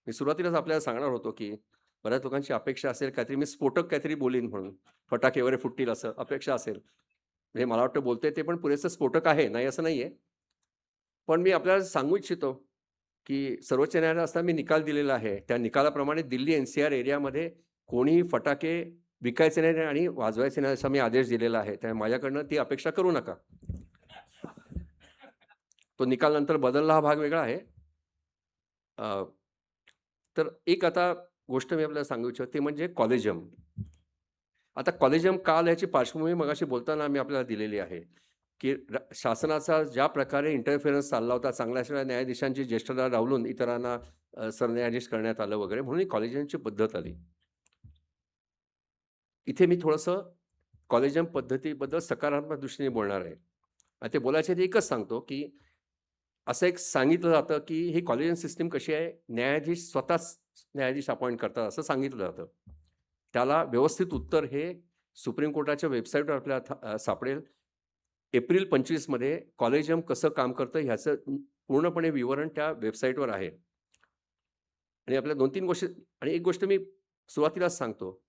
मी सुरुवातीलाच आपल्याला सांगणार होतो, की बऱ्याच लोकांची अपेक्षा असेल काहीतरी मी स्फोटक काहीतरी बोलीन म्हणून, फटाके वगैरे फुटतील असं अपेक्षा असेल. म्हणजे मला वाटतं बोलतोय ते पण पुरेसं स्फोटक आहे, नाही असं नाहीये. पण मी आपल्याला सांगू इच्छितो, की सर्वोच्च न्यायालयात असताना मी निकाल दिलेला आहे. त्या निकालाप्रमाणे दिल्ली NCR एरियामध्ये कोणीही फटाके विकायचे नाही आणि वाजवायचे नाही असा मी आदेश दिलेला आहे. त्यामुळे माझ्याकडनं ती अपेक्षा करू नका. तो निकाल नंतर बदलला हा भाग वेगळा आहे. तर एक आता गोष्ट मी आपल्याला सांगू इच्छितो ते म्हणजे कॉलेजियम. आता कॉलेजियम का आलं याची पार्श्वभूमी मगाशी बोलताना मी आपल्याला दिलेली आहे, की शासनाचा ज्या प्रकारे इंटरफेरन्स चालला होता, चांगल्या न्यायाधीशांची ज्येष्ठता डावलून इतरांना सरन्यायाधीश करण्यात आलं वगैरे, म्हणून ही कॉलेजियमची पद्धत आली. इथे मी थोडंसं कॉलेजियम पद्धतीबद्दल सकारात्मक दृष्टीने बोलणार आहे. आणि ते बोलायच्या आधी एकच सांगतो, की असं एक सांगितलं जातं, की ही कॉलेजियम सिस्टीम कशी आहे, न्यायाधीश स्वतःच न्यायाधीश अपॉइंट करतात असं सांगितलं जातं. त्याला व्यवस्थित उत्तर हे सुप्रीम कोर्टाच्या वेबसाईटवर आपल्याला सापडेल. एप्रिल 25 मध्ये कॉलेजियम कसं काम करतं ह्याचं पूर्णपणे विवरण त्या वेबसाईटवर आहे. आणि आपल्या 2-3 गोष्टी, आणि एक गोष्ट मी सुरुवातीलाच सांगतो,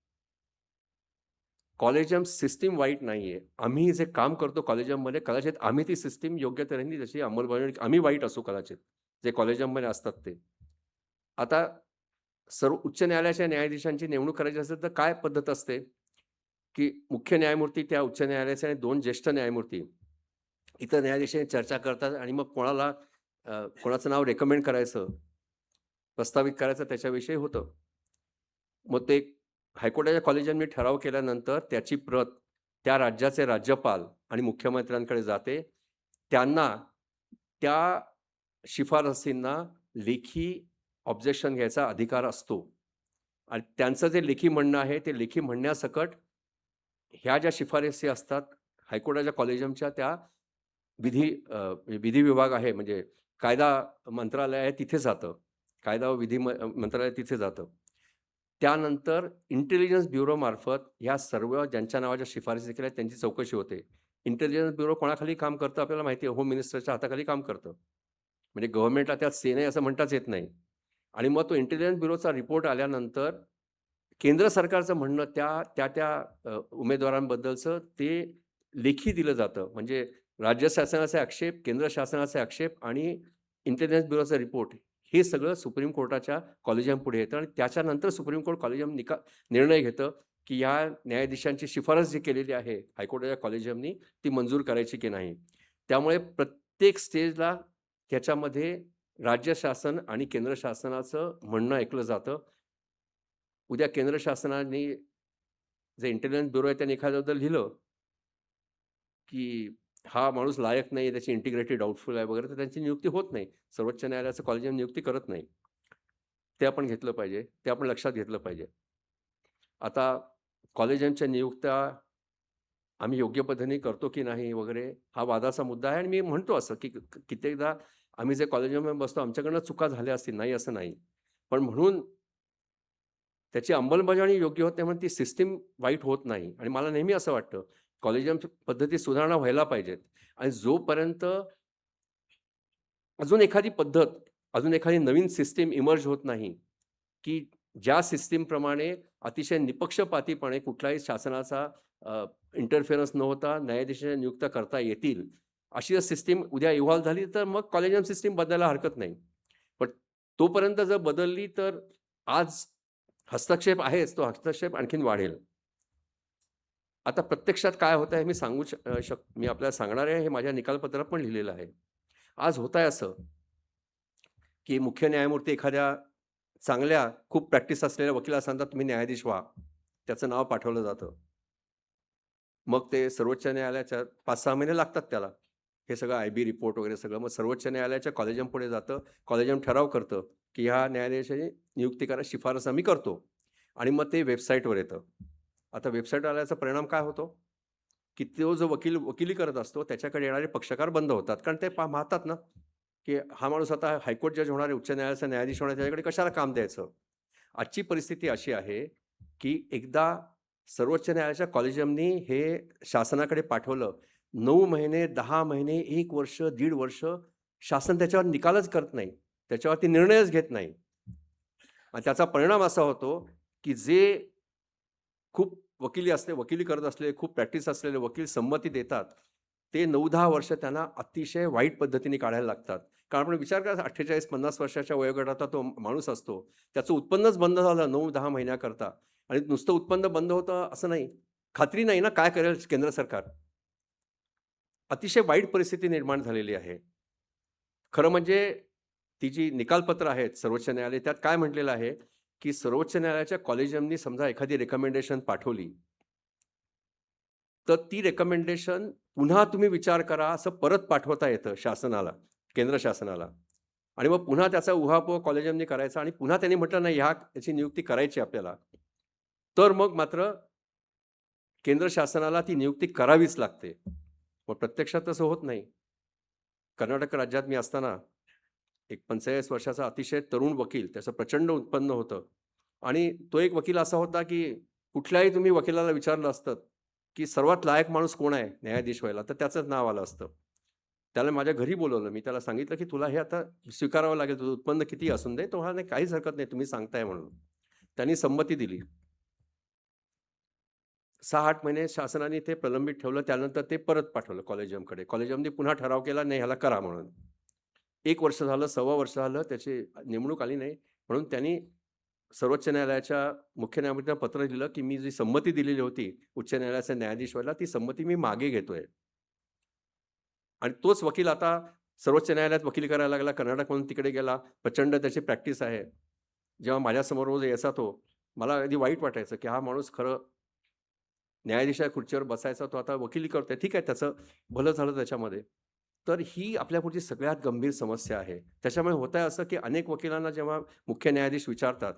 कॉलेजियम सिस्टीम वाईट नाहीये. आम्ही जे काम करतो कॉलेजियममध्ये कदाचित आम्ही ती सिस्टीम योग्य तऱ्हेने त्याची अंमलबजावणी, आम्ही वाईट असू कदाचित, जे कॉलेजियममध्ये असतात ते. आता सर्व उच्च न्यायालयाच्या न्यायाधीशांची नेमणूक करायची असेल तर काय पद्धत असते, की मुख्य न्यायमूर्ती त्या उच्च न्यायालयाचे आणि 2 ज्येष्ठ न्यायमूर्ती इतर न्यायाधीशांशी चर्चा करतात आणि मग कोणाला कोणाचं नाव रेकमेंड करायचं, प्रस्तावित करायचं त्याच्याविषयी होतं. मग ते हायकोर्टाच्या कॉलेजियमने ठराव केल्यानंतर त्याची प्रत त्या राज्याचे राज्यपाल आणि मुख्यमंत्र्यांकडे जाते. त्यांना त्या शिफारसींना लेखी ऑब्जेक्शन घ्यायचा अधिकार असतो. आणि त्यांचं जे लेखी म्हणणं आहे ते लेखी म्हणण्यासकट ह्या ज्या शिफारसी असतात हायकोर्टाच्या कॉलेजियमच्या, त्या विधी विभाग आहे म्हणजे कायदा मंत्रालय आहे तिथे जातं. कायदा व विधी मंत्रालय तिथे जातं. त्यानंतर इंटेलिजन्स ब्युरोमार्फत ह्या सर्व ज्यांच्या नावाच्या शिफारसी केल्या त्यांची चौकशी होते. इंटेलिजन्स ब्युरो कोणाखाली काम करतं आपल्याला माहिती आहे, होम मिनिस्टरच्या हाताखाली काम करतं. म्हणजे गव्हर्नमेंटला त्यात से नाही असं म्हणताच येत नाही. आणि मग तो इंटेलिजन्स ब्युरोचा रिपोर्ट आल्यानंतर केंद्र सरकारचं म्हणणं त्या उमेदवारांबद्दलचं ते लेखी दिलं जातं. म्हणजे राज्य शासनाचे आक्षेप, केंद्र शासनाचे आक्षेप आणि इंटेलिजन्स ब्युरोचा रिपोर्ट हे सगळं सुप्रीम कोर्टाच्या कॉलेजियमपुढे येतं आणि त्याच्यानंतर सुप्रीम कोर्ट कॉलेजियम निर्णय घेतं, की या न्यायाधीशांची शिफारस जी केलेली आहे हायकोर्टाच्या कॉलेजियमनी ती मंजूर करायची की नाही. त्यामुळे प्रत्येक स्टेजला त्याच्यामध्ये राज्य शासन आणि केंद्र शासनाचं म्हणणं ऐकलं जातं. उद्या केंद्र शासनाने जे इंटेलिजन्स ब्युरो आहे त्यांनी एखाद्याबद्दल लिहिलं, की हा माणूस लायक नाही, त्याची इंटिग्रिटी डाऊटफुल आहे वगैरे, तर त्यांची नियुक्ती होत नाही. सर्वोच्च न्यायालयाचं कॉलेजियम नियुक्ती करत नाही. ते आपण घेतलं पाहिजे. ते आपण लक्षात घेतलं पाहिजे. आता कॉलेजियमच्या नियुक्त्या आम्ही योग्य पद्धतीने करतो की नाही वगैरे हा वादाचा मुद्दा आहे आणि मी म्हणतो असं की कित्येकदा आम्ही जे कॉलेजमध्ये बसतो आमच्याकडनं चुका झाल्या असतील, नाही असं नाही. पण म्हणून त्याची अंमलबजावणी योग्य होत नाही म्हणून ती सिस्टीम वाईट होत नाही आणि मला नेहमी असं वाटतं कॉलेजियम पद्धतीत सुधारणा व्हायला पाहिजेत आणि जोपर्यंत अजून एखादी पद्धत, अजून एखादी नवीन सिस्टीम इमर्ज होत नाही, की ज्या सिस्टीमप्रमाणे अतिशय निपक्षपातीपणे कुठल्याही शासनाचा इंटरफेरन्स न होता न्यायाधीशाच्या नियुक्त्या करता येतील, अशी जर सिस्टीम उद्या इव्हॉल्व झाली, तर मग कॉलेजियम सिस्टीम बदलायला हरकत नाही. पण तोपर्यंत जर बदलली, तर आज हस्तक्षेप आहेच, तो हस्तक्षेप आणखीन वाढेल. आता प्रत्यक्षात काय होत आहे, मी सांगू मी आपल्याला सांगणार आहे, हे माझ्या निकालपत्रात पण लिहिलेलं आहे. आज होत आहे असं, की मुख्य न्यायमूर्ती एखाद्या चांगल्या, खूप प्रॅक्टिस असलेल्या वकिलाला सांगतात, तुम्ही न्यायाधीश व्हा. त्याचं नाव पाठवलं जातं. मग ते सर्वोच्च न्यायालयाच्या 5-6 महिने लागतात त्याला. हे सगळं आय-बी रिपोर्ट वगैरे सगळं. मग सर्वोच्च न्यायालयाच्या कॉलेजियम पुढे जातं. कॉलेजियम ठराव करतं, की ह्या न्यायाधीशाची नियुक्ती करा, शिफारस आम्ही करतो. आणि मग ते वेबसाईटवर येतं. आता वेबसाईटवर आल्याचा परिणाम काय होतो? की तो जो वकिली करत असतो, त्याच्याकडे येणारे पक्षकार बंद होतात. कारण ते पाहतात ना, की हा माणूस आता हायकोर्ट जज होणार आहे, उच्च न्यायालयाचा न्यायाधीश होणार आहे, त्याच्याकडे कशाला काम द्यायचं? आजची परिस्थिती अशी आहे, की एकदा सर्वोच्च न्यायालयाच्या कॉलेजियमनी हे शासनाकडे पाठवलं. 9 महिने, 10 महिने, 1 वर्ष, 1.5 वर्ष शासन त्याच्यावर निकालच करत नाही. त्याच्यावरती निर्णयच घेत नाही. आणि त्याचा परिणाम असा होतो, की जे खूप वकिली करत असलेले, खूप प्रॅक्टिस असलेले वकील संमती देतात, ते 9-10 वर्ष त्यांना अतिशय वाईट पद्धतीने काढायला लागतात. कारण आपण विचार करा 48-50 वर्षाच्या वयोगटाचा तो माणूस असतो. त्याचं उत्पन्नच बंद झालं 9-10 महिन्याकरता आणि नुसतं उत्पन्न बंद होतं असं नाही. खात्री नाही ना काय करेल केंद्र सरकार. अतिशय वाईट परिस्थिती निर्माण झालेली आहे. खरं म्हणजे ती जी निकालपत्र आहेत सर्वोच्च न्यायालय त्यात काय म्हटलेलं आहे, की सर्वोच्च न्यायालयाच्या कॉलेजियमनी समजा एखादी रिकमेंडेशन पाठवली, तर ती रिकमेंडेशन पुन्हा तुम्ही विचार करा असं परत पाठवता येतं शासनाला, केंद्र शासनाला. आणि मग पुन्हा त्याचा उहापोह कॉलेजियमनी करायचा आणि पुन्हा त्यांनी म्हटलं नाही याची नियुक्ती करायची आपल्याला. तर मग मात्र केंद्र शासनाला ती नियुक्ती करावीच लागते. मग प्रत्यक्षात तसं होत नाही. कर्नाटक राज्यात मी असताना एक 45 वर्षाचा अतिशय तरुण वकील, त्याचं प्रचंड उत्पन्न होतं आणि तो एक वकील असा होता, की कुठल्याही तुम्ही वकिलाला विचारलं असतं, की सर्वात लायक माणूस कोण आहे न्यायाधीश व्हायला, तर त्याचंच नाव आलं असतं. त्याला माझ्या घरी बोलावलं. मी त्याला सांगितलं, की तुला हे आता स्वीकारावं लागेल. तुझं उत्पन्न कितीही असून दे. तो म्हणाला, "नाही, काहीच हरकत नाही. तुम्ही सांगताय म्हणून." त्यांनी संमती दिली. 6-8 महिने शासनाने ते प्रलंबित ठेवलं. त्यानंतर ते परत पाठवलं कॉलेजियमकडे. कॉलेजियमने पुन्हा ठराव केला, "नाही, ह्याला करा" म्हणून. 1 वर्ष झालं, सव्वा वर्ष झालं, त्याची नेमणूक आली नाही. म्हणून त्यांनी सर्वोच्च न्यायालयाच्या मुख्य न्यायमूर्तींना पत्र दिलं, की मी जी संमती दिलेली होती उच्च न्यायालयाचा न्यायाधीश व्हायला, ती संमती मी मागे घेतोय. आणि तोच वकील आता सर्वोच्च न्यायालयात वकिली करायला लागला. कर्नाटकमधून तिकडे गेला. प्रचंड त्याची प्रॅक्टिस आहे. जेव्हा माझ्यासमोर रोज यायचा तो, मला अगदी वाईट वाटायचं, की हा माणूस खरं न्यायाधीशाच्या खुर्चीवर बसायचा, तो आता वकिली करतोय. ठीक आहे, त्याचं भलं झालं त्याच्यामध्ये. तर ही आपल्यापुढची सगळ्यात गंभीर समस्या आहे. त्याच्यामुळे होतंय असं, की अनेक वकिलांना जेव्हा मुख्य न्यायाधीश विचारतात,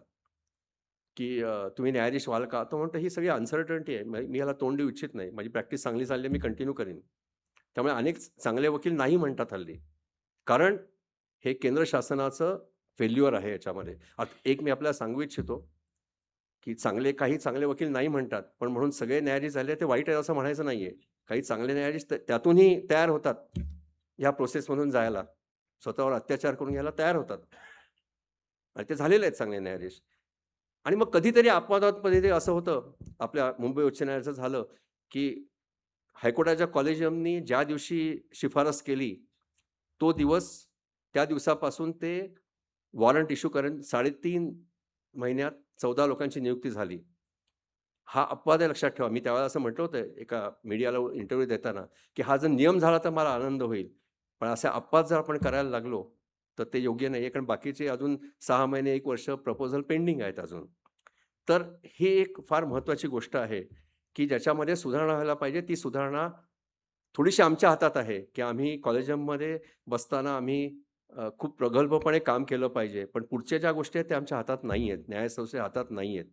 की तुम्ही न्यायाधीश व्हाल का? तो म्हणतो, ही सगळी अनसर्टनिटी आहे. मी ह्याला तोंड देऊ इच्छित नाही. माझी प्रॅक्टिस चांगली चालली आहे, मी कंटिन्यू करीन. त्यामुळे अनेक चांगले वकील नाही म्हणतात हल्ली. कारण हे केंद्र शासनाचं फेल्युअर आहे याच्यामध्ये. एक मी आपल्याला सांगू इच्छितो, की काही चांगले वकील नाही म्हणतात, पण म्हणून सगळे न्यायाधीश झाले ते वाईट आहे असं म्हणायचं नाहीये. काही चांगले न्यायाधीश त्यातूनही तयार होतात, ह्या प्रोसेसमधून जायला. स्वतःवर अत्याचार करून घ्यायला तयार होतात. आणि ते झालेले आहेत चांगले न्यायाधीश. आणि मग कधीतरी अपवादात्मक असं होतं, आपल्या मुंबई उच्च न्यायालयाचं झालं, की हायकोर्टाच्या कॉलेजियमनी ज्या दिवशी शिफारस केली, तो दिवस त्या दिवसापासून ते वॉरंट इश्यू करेन 3.5 महिन्यात 14 लोकांची नियुक्ती झाली. हा अपवाद आहे लक्षात ठेवा. मी त्यावेळेला असं म्हटलं होतं एका मीडियाला इंटरव्ह्यू देताना, की हा जर नियम झाला तर मला आनंद होईल. पण असे अपवाद जर आपण करायला लागलो, तर ते योग्य नाही आहे. कारण बाकीचे अजून 6 महिने, 1 वर्ष प्रपोजल पेंडिंग आहेत अजून. तर ही एक फार महत्त्वाची गोष्ट आहे, की ज्याच्यामध्ये सुधारणा व्हायला पाहिजे. ती सुधारणा थोडीशी आमच्या हातात आहे, की आम्ही कॉलेजमध्ये बसताना आम्ही खूप प्रगल्भपणे काम केलं पाहिजे. पण पुढच्या ज्या गोष्टी आहेत त्या आमच्या हातात नाही आहेत. न्यायसंस्थेच्या हातात नाही आहेत.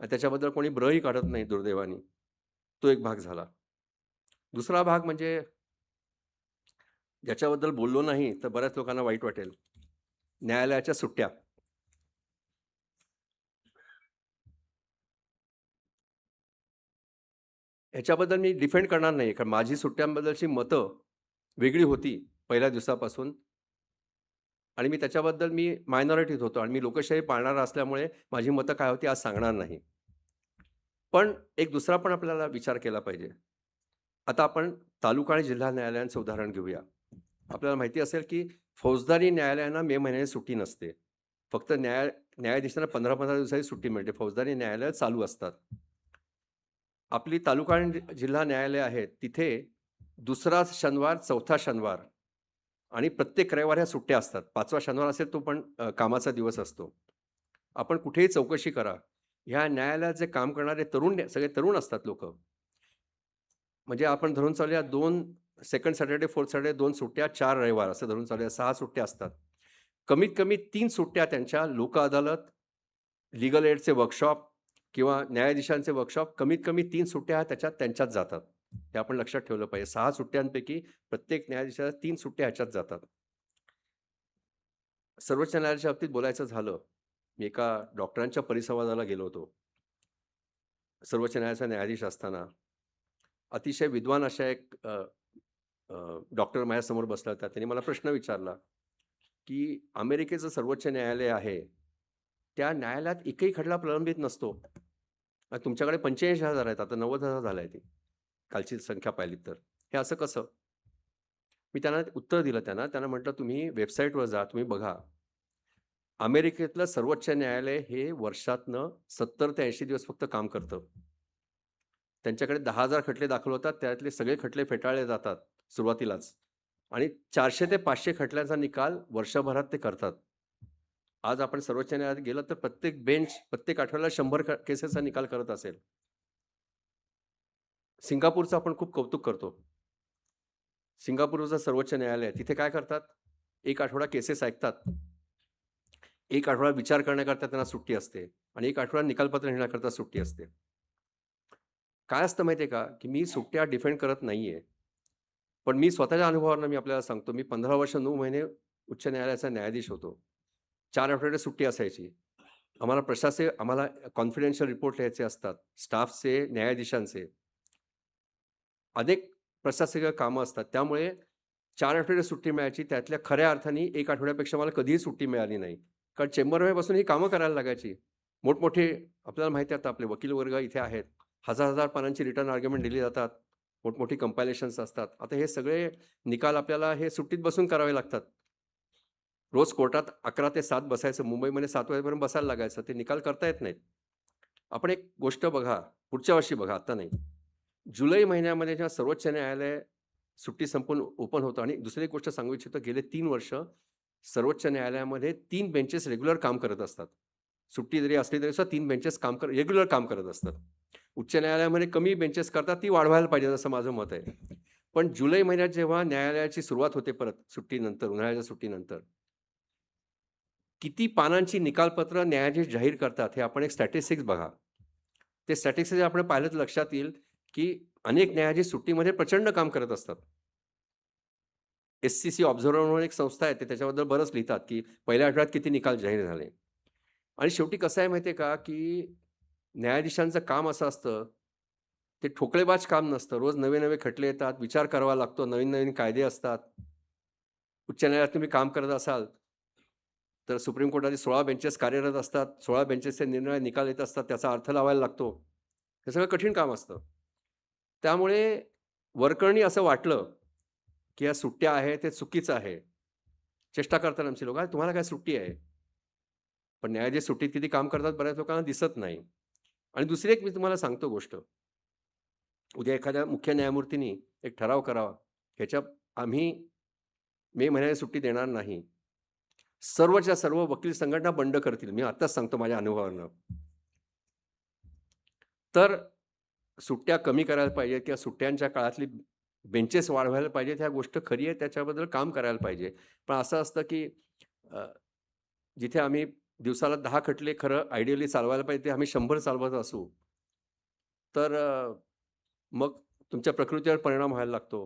आणि त्याच्याबद्दल कोणी ब्रही काढत नाही दुर्दैवाने. तो एक भाग झाला. दुसरा भाग म्हणजे ज्याच्याबद्दल बोललो नाही तर बऱ्याच लोकांना वाईट वाटेल. न्यायालयाच्या सुट्ट्या. ह्याच्याबद्दल मी डिफेंड करणार नाही, कारण माझी सुट्ट्यांबद्दलची मतं वेगळी होती पहिल्या दिवसापासून आणि मी त्याच्याबद्दल मायनॉरिटीत होतो आणि मी लोकशाही पाळणारा असल्यामुळे माझी मतं काय होती आज सांगणार नाही. पण एक दुसरा पण आपल्याला विचार केला पाहिजे. आता आपण तालुका आणि जिल्हा न्यायालयांचं उदाहरण घेऊया. आपल्याला माहिती असेल की फौजदारी न्यायालयांना मे महिन्याची सुट्टी नसते. फक्त न्यायाधीशांना 15-15 दिवसाची सुट्टी मिळते. फौजदारी न्यायालय चालू असतात. आपली तालुका आणि जिल्हा न्यायालय आहेत तिथे दुसरा शनिवार, चौथा शनिवार आणि प्रत्येक रविवार ह्या सुट्ट्या असतात. 5वा शनिवार असेल तो पण कामाचा दिवस असतो. आपण कुठेही चौकशी करा. ह्या न्यायालयात जे काम करणारे सगळे तरुण असतात लोकं. म्हणजे आपण धरून चालूया 2 सेकंड सॅटर्डे, फोर्थ सॅटर्डे 2 सुट्ट्या, 4 रविवार असं धरून चालूया 6 सुट्ट्या असतात. कमीत कमी 3 सुट्ट्या त्यांच्या लोक अदालत, लीगल एडचे वर्कशॉप किंवा न्यायाधीशांचे वर्कशॉप कमीत कमी 3 सुट्ट्या त्यांच्यात जातात. हे आपण लक्षात ठेवलं पाहिजे. 6 सुट्ट्यांपैकी प्रत्येक न्यायाधीशाला 3 सुट्ट्या ह्याच्यात जातात. सर्वोच्च न्यायालयाच्या बाबतीत बोलायचं झालं, मी एका डॉक्टरांच्या परिसंवादाला गेलो होतो. सर्वोच्च न्यायालयाचा न्यायाधीश असताना अतिशय विद्वान अशा एक डॉक्टर माझ्यासमोर बसला होता. त्यांनी मला प्रश्न विचारला, की अमेरिकेचं सर्वोच्च न्यायालय आहे, त्या न्यायालयात एकही खटला प्रलंबित नसतो. तुमच्याकडे 85,000 आहेत, आता 90,000 झाल्या आहेत. कालची संख्या पाहिली तर. हे असं कसं? मी त्यांना उत्तर दिलं त्यांना म्हटलं, तुम्ही वेबसाईटवर जा, तुम्ही बघा. अमेरिकेतलं सर्वोच्च न्यायालय हे वर्षातनं 70 ते 80 दिवस फक्त काम करतं. त्यांच्याकडे 10,000 खटले दाखल होतात, त्यातले सगळे खटले फेटाळले जातात सुरुवातीलाच आणि 400 ते 500 खटल्यांचा निकाल वर्षभरात ते करतात. आज आपण सर्वोच्च न्यायालयात गेलं तर प्रत्येक बेंच प्रत्येक आठवड्याला 100 केसेसचा निकाल करत असेल. सिंगापूरचं आपण खूप कौतुक करतो. सिंगापूरचं सर्वोच्च न्यायालय तिथे काय करतात? 1 आठवडा केसेस ऐकतात. 1 आठवडा विचार करण्याकरता त्यांना सुट्टी असते आणि 1 आठवडा निकालपत्र लिहिण्याकरता सुट्टी असते. काय असतं माहिती आहे का, की मी सुट्ट्या डिफेंड करत नाहीये. पण मी स्वतःच्या अनुभवावरून मी आपल्याला सांगतो, मी 15 वर्ष 9 महिने उच्च न्यायालयाचा न्यायाधीश होतो. 4 आठवडे सुट्टी असायची. आम्हाला कॉन्फिडेन्शियल रिपोर्ट लिहायचे असतात. स्टाफचे, न्यायाधीशांचे. अनेक प्रशासकीय कामं असतात. त्यामुळे 4 आठवडे सुट्टी मिळायची. त्यातल्या खऱ्या अर्थाने 1 आठवड्यापेक्षा मला कधीही सुट्टी मिळाली नाही. कारण चेंबरमध्ये बसून ही कामं करायला लागायची. मोठमोठे आपल्याला माहिती आहे आता आपले वकील वर्ग इथे आहेत. हजार पानांची रिटर्न आर्ग्युमेंट दिली जातात. मोठमोठी कंपायलेशन्स असतात. आता हे सगळे निकाल आपल्याला हे सुट्टीत बसून करावे लागतात. रोज कोर्टात 11 ते 7 बसायचं. मुंबईमध्ये 7 वाजेपर्यंत बसायला लागायचं. ते निकाल करता येत नाहीत. आपण एक गोष्ट बघा, पुढच्या वर्षी बघा, आता नाही. जुलै महिन्यामध्ये जेव्हा सर्वोच्च न्यायालय सुट्टी संपून ओपन होतं आणि दुसरी एक गोष्ट सांगू इच्छितो, गेले 3 वर्ष सर्वोच्च न्यायालयामध्ये 3 बेंचेस रेग्युलर काम करत असतात. सुट्टी जरी असली तरी सुद्धा 3 बेंचेस रेग्युलर काम करत असतात. उच्च न्यायालयामध्ये कमी बेंचेस करतात, ती वाढवायला पाहिजे असं माझं मत आहे. पण जुलै महिन्यात जेव्हा न्यायालयाची सुरुवात होते परत सुट्टीनंतर, उन्हाळ्याच्या सुट्टीनंतर, किती पानांची निकालपत्र न्यायाधीश जाहीर करतात हे आपण एक स्टॅटिस्टिक्स बघा. ते स्टॅटिस्टिक्स आपण पाहिलं तर लक्षात येईल की अनेक न्यायाधीश सुट्टीमध्ये प्रचंड काम करत असतात. SCC ऑब्झर्व्हर म्हणून एक संस्था आहे, ते त्याच्याबद्दल बरंच लिहितात की पहिल्या आठवड्यात किती निकाल जाहीर झाले. आणि शेवटी कसं आहे माहिती आहे का, की न्यायाधीशांचं काम असं असतं, ते ठोकळेबाज काम नसतं. रोज नवे नवे खटले येतात, विचार करावा लागतो, नवीन नवीन कायदे असतात. उच्च न्यायालयात तुम्ही काम करत असाल तर सुप्रीम कोर्टाचे 16 बेंचेस कार्यरत असतात. 16 बेंचेसचे निर्णय निकाल येत असतात, त्याचा अर्थ लावायला लागतो. हे सगळं कठीण काम असतं. त्यामुळे वरकरणी असं वाटलं की या सुट्ट्या आहे ते चुकीचं आहे. चेष्टा करतात आमची लोक, तुम्हाला काय सुट्टी आहे? पण न्यायाधीश सुट्टीत किती काम करतात बऱ्याच लोकांना दिसत नाही. आणि दुसरी एक मी तुम्हाला सांगतो गोष्ट, उद्या एखाद्या मुख्य न्यायमूर्तींनी एक ठराव करावा, ह्याच्यात आम्ही मे महिन्याची सुट्टी देणार नाही. सर्वच्या सर्व वकील संघटना बंड करतील. मी आताच सांगतो माझ्या अनुभवावरून. तर सुट्ट्या कमी करायला पाहिजे किंवा सुट्ट्यांच्या काळातली बेंचेस वाढवायला पाहिजेत, ह्या गोष्ट खरी आहे, त्याच्याबद्दल काम करायला पाहिजे. पण असं असतं की अ, जिथे आम्ही दिवसाला 10 खटले खरं आयडियली चालवायला पाहिजे, ते आम्ही 100 चालवत असू, तर मग तुमच्या प्रकृतीवर परिणाम व्हायला लागतो.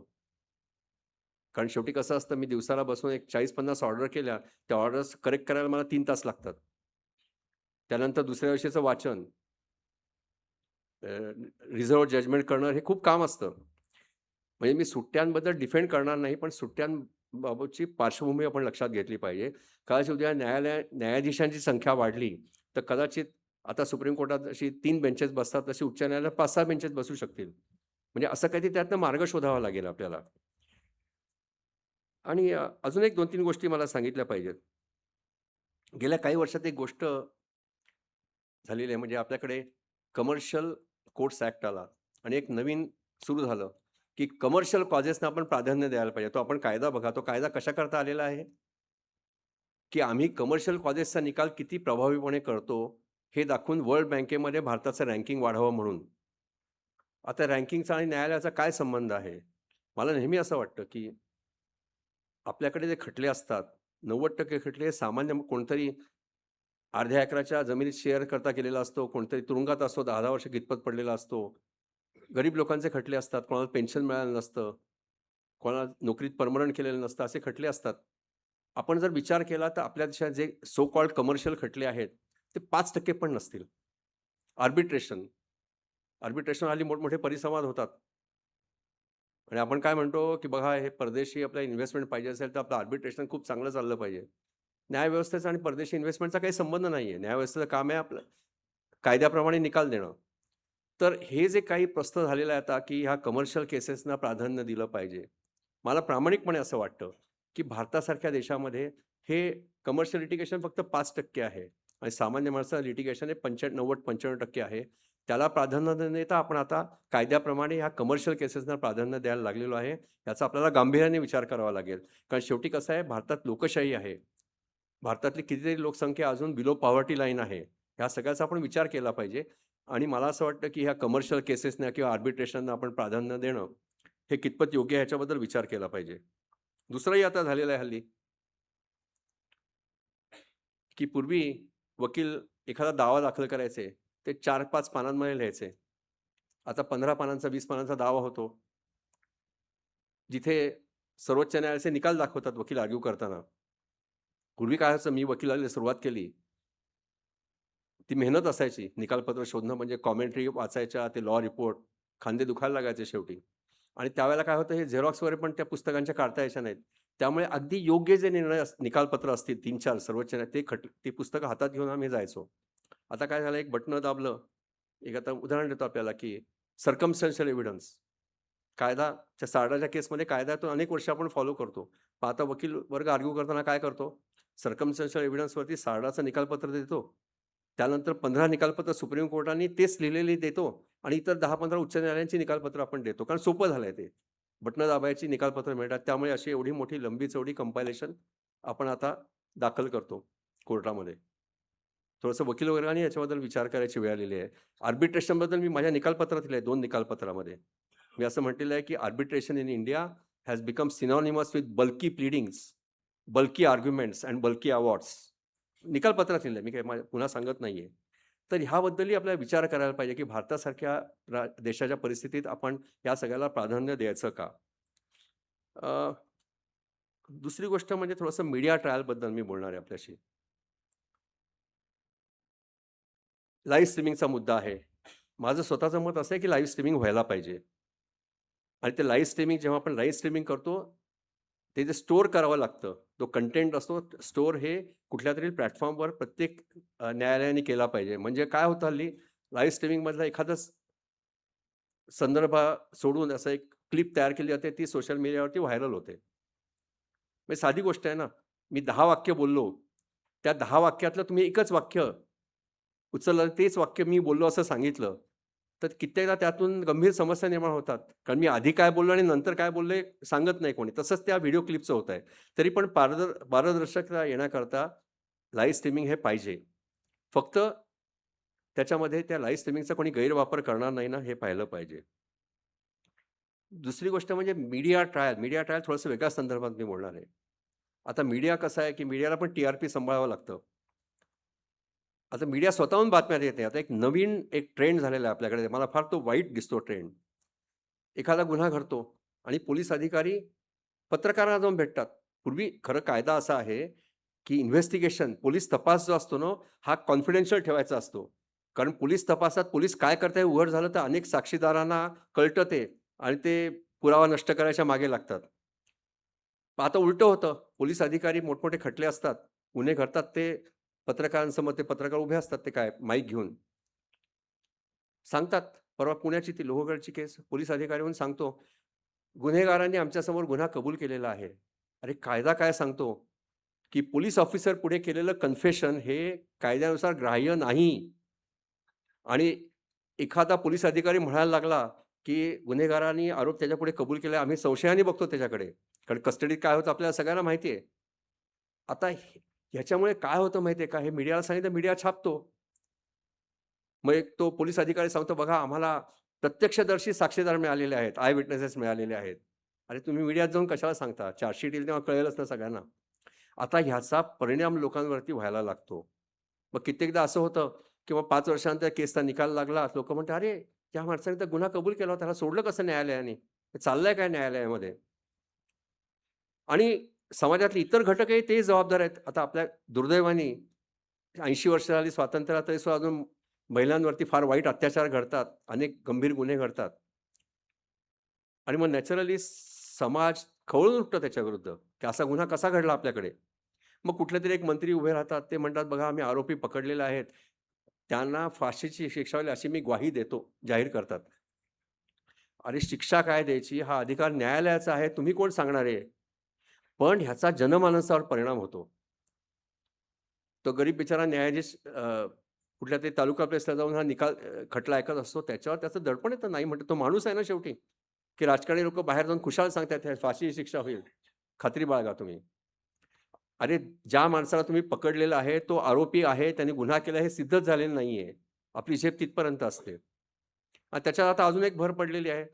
कारण शेवटी कसं असतं, मी दिवसाला बसून एक 40-50 ऑर्डर केल्या, त्या ऑर्डर्स करेक्ट करायला मला 3 तास लागतात. त्यानंतर दुसऱ्या दिवशीचं वाचन, रिझर्व्ह जजमेंट करणं, हे खूप काम असतं. म्हणजे मी सुट्ट्यांबद्दल डिफेंड करणार नाही, पण सुट्ट्यांबाबतची पार्श्वभूमी आपण लक्षात घेतली पाहिजे. कदाचित उद्या न्यायाधीशांची संख्या वाढली, तर कदाचित आता सुप्रीम कोर्टात जशी 3 बेंचेस बसतात, तशी उच्च न्यायालयात 5-6 बेंचेस बसू शकतील. म्हणजे असं काहीतरी त्यातनं मार्ग शोधावा लागेल आपल्याला. आणि अजून एक 2-3 गोष्टी मला सांगितल्या पाहिजेत. गेल्या काही वर्षात एक गोष्ट झालेली आहे, म्हणजे आपल्याकडे कमर्शियल कोर्ट्स ॲक्ट आला आणि एक नवीन सुरू झालं, की कमर्शियल कॉजेसना आपण प्राधान्य द्यायला पाहिजे. तो आपण कायदा बघा, तो कायदा कशाकरता आलेला आहे? की आम्ही कमर्शियल कॉजेसचा निकाल किती प्रभावीपणे करतो, हे दाखवून वर्ल्ड बँकेमध्ये भारताचं रँकिंग वाढावं म्हणून. आता रँकिंगचा आणि न्यायालयाचा काय संबंध आहे? मला नेहमी असं वाटतं, की आपल्याकडे जे खटले असतात, 90% खटले हे सामान्य कोणतरी अर्ध्या एकराच्या जमिनीत शेअर करता केलेला असतो, कोणतरी तुरुंगात असतो, 10-10 वर्ष कितपत पडलेला असतो. गरीब लोकांचे खटले असतात, कोणाला पेन्शन मिळालं नसतं, कोणाला नोकरीत परमनंट केलेलं नसतं, असे खटले असतात. आपण जर विचार केला तर आपल्या देशात जे सो कॉल्ड कमर्शियल खटले आहेत, ते 5% पण नसतील. आर्बिट्रेशन, हल्ली मोठमोठे परिसंवाद होतात. आणि आपण काय म्हणतो, की बघा हे परदेशी आपल्याला इन्व्हेस्टमेंट पाहिजे असेल, तर आपलं आर्बिट्रेशन खूप चांगलं चाललं पाहिजे. न्यायव्यवस्थेचा आणि परदेशी इन्व्हेस्टमेंटचा काही संबंध नाही आहे. न्यायव्यवस्थेचं काम आहे आपलं कायद्याप्रमाणे निकाल देणं. तर हे जे काही प्रस्त झालेलं आहे आता, की ह्या कमर्शियल केसेसना प्राधान्य दिलं पाहिजे. मला प्रामाणिकपणे असं वाटतं, की भारतासारख्या देशामध्ये हे कमर्शियल लिटिगेशन फक्त 5% आहे आणि सामान्य माणसाचं लिटिगेशन हे 90-95% आहे. त्याला प्राधान्य न देता आपण आता कायद्याप्रमाणे ह्या कमर्शियल केसेसना प्राधान्य द्यायला लागलेलो आहे. याचा आपल्याला गांभीर्याने विचार करावा लागेल. कारण शेवटी कसं आहे, भारतात लोकशाही आहे. भारतातली कितीतरी लोकसंख्या अजून बिलो पॉवर्टी लाईन आहे. ह्या सगळ्याचा आपण विचार केला पाहिजे आणि मला असं वाटतं, की ह्या कमर्शियल केसेसना किंवा आर्बिट्रेशनना आपण प्राधान्य देणं, हे कितपत योग्य आहे ह्याच्याबद्दल विचार केला पाहिजे. दुसरंही आता झालेलं आहे हल्ली, की पूर्वी वकील एखादा दावा दाखल करायचे, ते 4-5 पानांमध्ये लिहायचे. आता 15 पानांचा, 20 पानांचा दावा होतो. जिथे सर्वोच्च न्यायालयाचे निकाल दाखवतात वकील आर्ग्यू करताना. पूर्वी काय व्हायचं, मी वकिलाला सुरुवात केली, ती मेहनत असायची. निकालपत्र शोधणं म्हणजे कॉमेंट्री वाचायच्या, ते लॉ रिपोर्ट, खांदे दुखायला लागायचे शेवटी. आणि त्यावेळेला काय होतं, हे झेरॉक्स वगैरे पण त्या पुस्तकांच्या काढता यायच्या नाहीत. त्यामुळे अगदी योग्य जे निर्णय निकालपत्र असतील 3-4 सर्वोच्च न्यायालय, ती पुस्तकं हातात घेऊन आम्ही जायचो. आता काय झालं, एक बटणं दाबलं, एक आता उदाहरण देतो आपल्याला, की सर्कमस्टन्शियल एव्हिडन्स. कायदा त्या सारडाच्या केसमध्ये कायदा तो अनेक वर्ष आपण फॉलो करतो. पण आता वकील वर्ग आर्ग्यू करताना काय करतो? सर्कमस्टन्शियल एव्हिडन्सवरती सारडाचं निकालपत्र देतो. त्यानंतर 15 निकालपत्र सुप्रीम कोर्टाने तेच लिहिलेली देतो आणि इतर 10-15 उच्च न्यायालयांची निकालपत्र आपण देतो. कारण सोपं झालंय ते. बटणं दाबायची, निकालपत्र मिळतात. त्यामुळे अशी एवढी मोठी लंबी-चौडी कंपायलेशन आपण आता दाखल करतो कोर्टामध्ये. थोडंसं वकील वर्गाने याच्याबद्दल विचार करायची वेळ आलेली आहे. आर्बिट्रेशनबद्दल मी माझ्या निकालपत्रात लिहिलंय, 2 निकालपत्रामध्ये. मी असं म्हटलेलं आहे, की arbitration in India has become synonymous with bulky pleadings, bulky arguments and bulky awards. निकालपत्रात लिहिलंय, मी काही पुन्हा सांगत नाहीये. तर ह्याबद्दलही आपल्याला विचार करायला पाहिजे, की भारतासारख्या देशाच्या परिस्थितीत आपण या सगळ्याला प्राधान्य द्यायचं का? अ, दुसरी गोष्ट म्हणजे थोडंसं मीडिया ट्रायलबद्दल मी बोलणार आहे आपल्याशी. लाईव्ह स्ट्रीमिंगचा मुद्दा आहे. माझं स्वतःचं मत असं आहे, की लाईव्ह स्ट्रीमिंग व्हायला पाहिजे. आणि ते लाईव्ह स्ट्रीमिंग जेव्हा आपण लाईव्ह स्ट्रीमिंग करतो, ते जे स्टोअर करावं लागतं, तो कंटेंट असतो, स्टोअर हे कुठल्यातरी प्लॅटफॉर्मवर प्रत्येक न्यायालयाने केला पाहिजे. म्हणजे काय होतं हल्ली, लाईव्ह स्ट्रीमिंगमधला एखादाच संदर्भ सोडून असं एक क्लिप तयार केली जाते, ती सोशल मीडियावरती व्हायरल होते. म्हणजे साधी गोष्ट आहे ना, मी 10 वाक्य बोललो, त्या 10 वाक्यातलं तुम्ही एकच वाक्य उचललं, तेच वाक्य मी बोललो असं सांगितलं, तर कित्येकदा त्यातून गंभीर समस्या निर्माण होतात. कारण मी आधी काय बोललो आणि नंतर काय बोलले सांगत नाही कोणी. तसंच त्या व्हिडिओ क्लिपचं होत आहे. तरी पण पारदर्शकता येण्याकरता लाईव्ह स्ट्रीमिंग हे पाहिजे. फक्त त्याच्यामध्ये त्या लाईव्ह स्ट्रीमिंगचा कोणी गैरवापर करणार नाही ना, हे पाहिलं पाहिजे. दुसरी गोष्ट म्हणजे मीडिया ट्रायल थोडंसं वेगळ्या संदर्भात मी बोलणार आहे. आता मीडिया कसं आहे, की मीडियाला पण टी-आर-पी सांभाळावं लागतं. आता मीडिया स्वतःहून बातम्या देत नाही. आता एक नवीन ट्रेंड झालेला आहे आपल्याकडे. मला फार तो वाईट दिसतो ट्रेंड. एखादा गुन्हा घडतो आणि पोलीस अधिकारी पत्रकारांना जाऊन भेटतात. पूर्वी खरं कायदा असा आहे, की इन्व्हेस्टिगेशन, पोलीस तपास जो असतो ना, हा कॉन्फिडेन्शियल ठेवायचा असतो. कारण पोलीस तपासात पोलीस काय करताय उघड झालं तर अनेक साक्षीदारांना कळतं ते आणि ते पुरावा नष्ट करायच्या मागे लागतात. आता उलटं होतं. पोलीस अधिकारी मोठमोठे खटले असतात. गुन्हे घडतात ते पत्रकारांसमोर ते पत्रकार उभे असतात ते काय माईक घेऊन. सांगतात. परवा पुण्याची ती लोहगडची केस पोलीस अधिकारी म्हणून सांगतो, गुन्हेगारांनी आमच्यासमोर गुन्हा कबूल केलेला आहे. अरे कायदा काय सांगतो, की पोलीस ऑफिसर पुढे केलेलं कन्फेशन हे कायद्यानुसार ग्राह्य नाही. आणि एखादा पोलीस अधिकारी म्हणायला लागला, की गुन्हेगारांनी आरोप त्याच्यापुढे कबूल केला, आम्ही संशयाने बघतो त्याच्याकडे. कारण कस्टडीत काय होतं आपल्याला सगळ्यांना माहिती आहे. आता ह्याच्यामुळे काय होतं माहिती आहे का, हे मीडियाला सांगितलं, मीडिया छापतो. मग एक तो पोलीस अधिकारी सांगतो, बघा आम्हाला प्रत्यक्षदर्शी साक्षीदार मिळालेले आहेत, आय विटनेसेस मिळालेले आहेत. अरे तुम्ही मीडियात जाऊन कशाला सांगता? चार्जशीट येईल तेव्हा कळेलच ना सगळ्यांना. आता ह्याचा परिणाम लोकांवरती व्हायला लागतो. मग कित्येकदा असं होतं किंवा 5 वर्षानंतर केसचा निकाल लागला, लोकं म्हणतात, "अरे, या माणसाने तर गुन्हा कबूल केला होता, त्याला सोडलं कसं न्यायालयाने? हे चाललंय काय न्यायालयामध्ये?" आणि समाजातले इतर घटकही ते जबाबदार आहेत. आता आपल्या दुर्दैवाने 80 वर्ष झाली स्वातंत्र्याला तरी सुद्धा अजून महिलांवरती फार वाईट अत्याचार घडतात, अनेक गंभीर गुन्हे घडतात. आणि मग नॅचरली समाज खवळून उठतो त्याच्याविरुद्ध, की असा गुन्हा कसा घडला आपल्याकडे? मग कुठलेतरी एक मंत्री उभे राहतात, ते म्हणतात, "बघा आम्ही आरोपी पकडलेले आहेत. त्यांना फाशीची शिक्षा होईल अशी मी ग्वाही देतो," जाहीर करतात. अरे शिक्षा काय द्यायची हा अधिकार न्यायालयाचा आहे, तुम्ही कोण सांगणार आहे? पण ह्याचा जनमानसावर परिणाम होतो. तो गरीब बिचारा न्यायाधीश कुठल्यातरी तालुका प्लेसला जाऊन हा निकाल खटला ऐकत असतो. त्याच्यावर त्याचं दडपण येतं, नाही म्हणतो. तो माणूस आहे ना शेवटी, की राजकारणी लोकं बाहेर जाऊन खुशाल सांगतात, फाशीची शिक्षा होईल. खात्री बाळगा तुम्ही. अरे ज्या माणसाला तुम्ही पकडलेलं आहे, तो आरोपी आहे, त्याने गुन्हा केला हे सिद्धच झालेलं नाहीये. आपली झेप तिथपर्यंत असते. आणि त्याच्यात आता अजून एक भर पडलेली आहे.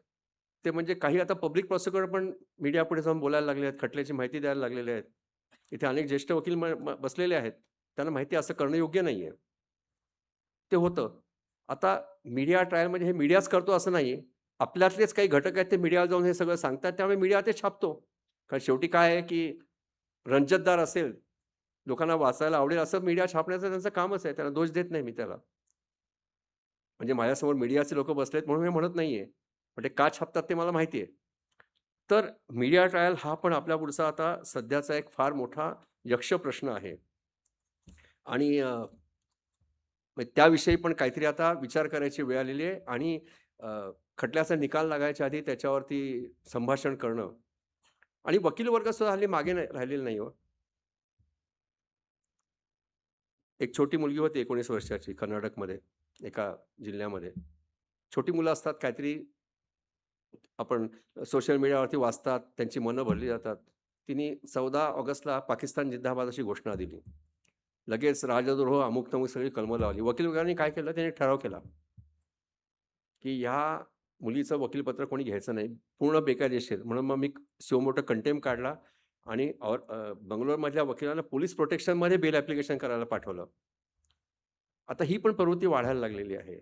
ते म्हणजे काही आता पब्लिक प्रॉसिक्युटर पण मीडियापुढे जाऊन बोलायला लागले आहेत, खटल्याची माहिती द्यायला लागलेले आहेत. इथे अनेक ज्येष्ठ वकील बसलेले आहेत. त्यांना माहिती असं करणं योग्य नाहीये. ते होतं. आता मीडिया ट्रायल म्हणजे हे मीडियाच करतो असं नाही. आपल्यातलेच काही घटक आहेत ते मीडियाला जाऊन हे सगळं सांगतात. त्यामुळे मीडिया ते छापतो. कारण शेवटी काय आहे, की रंजकदार असेल, लोकांना वाचायला आवडेल असं मीडिया छापण्याचं त्यांचं कामच आहे. त्याला दोष देत नाही मी त्याला. म्हणजे माझ्यासमोर मीडियाचे लोकं बसलेत म्हणून मी म्हणत नाहीये. पण ते का छापतात ते मला माहिती आहे. तर मीडिया ट्रायल हा पण आपल्या पुढचा आता सध्याचा एक फार मोठा यक्ष प्रश्न आहे. आणि मग त्याविषयी पण काहीतरी आता विचार करायची वेळ आलेली आहे आणि खटल्याचा निकाल लागायच्या आधी त्याच्यावरती संभाषण करणं आणि वकील वर्ग सुद्धा हल्ली मागे नाही राहिलेला नाही हो. एक छोटी मुलगी होती 19 वर्षाची कर्नाटकमध्ये एका जिल्ह्यामध्ये. छोटी मुलं असतात काहीतरी आपण सोशल मीडियावरती वाचतात, त्यांची मनं भरली जातात. तिने 14 ऑगस्टला पाकिस्तान जिंदाबाद अशी घोषणा दिली. लगेच राजद्रोह अमुक-तमुक सगळी कलमं लावली. वकील वर्गाने काय केलं, त्याने ठराव केला, की ह्या मुलीचं वकीलपत्र कोणी घ्यायचं नाही. पूर्ण बेकायदेशीर. म्हणून मग मी सुमोटो मोठं कंटेम्प्ट काढला आणि बंगलोरमधल्या वकिलांना पोलीस प्रोटेक्शनमध्ये बेल ॲप्लिकेशन करायला पाठवलं. आता ही पण प्रवृत्ती वाढायला लागलेली आहे,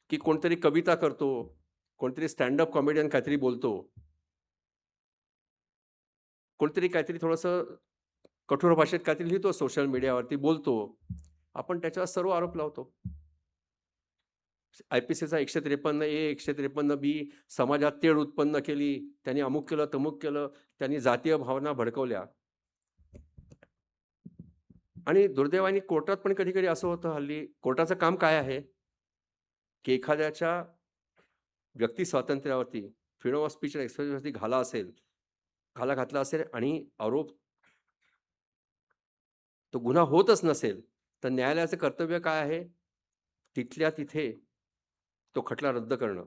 की कोणतरी कविता करतो, कोणतरी स्टँड अप कॉमेडियन काहीतरी बोलतो, कोणतरी काहीतरी थोडंसं कठोर भाषेत काहीतरी लिहितो सोशल मीडियावरती बोलतो. आपण त्याच्यावर सर्व आरोप लावतो. IPCचा 153 ए, 153 बी समाजात तेढ उत्पन्न केली, त्यांनी अमुक केलं, तमुक केलं, त्यांनी जातीय भावना भडकवल्या. आणि दुर्दैवाने कोर्टात पण कधी-कधी असं होतं हल्ली, कोर्टाचं काम काय आहे, की एखाद्याच्या व्यक्ती स्वातंत्र्यावरती, फ्रीडम ऑफ स्पीच अँड एक्सप्रेशनवरती घाला घातला असेल आणि आरोप तो गुन्हा होतच नसेल, तर न्यायालयाचं कर्तव्य काय आहे? तिथल्या तिथे तो खटला रद्द करणं.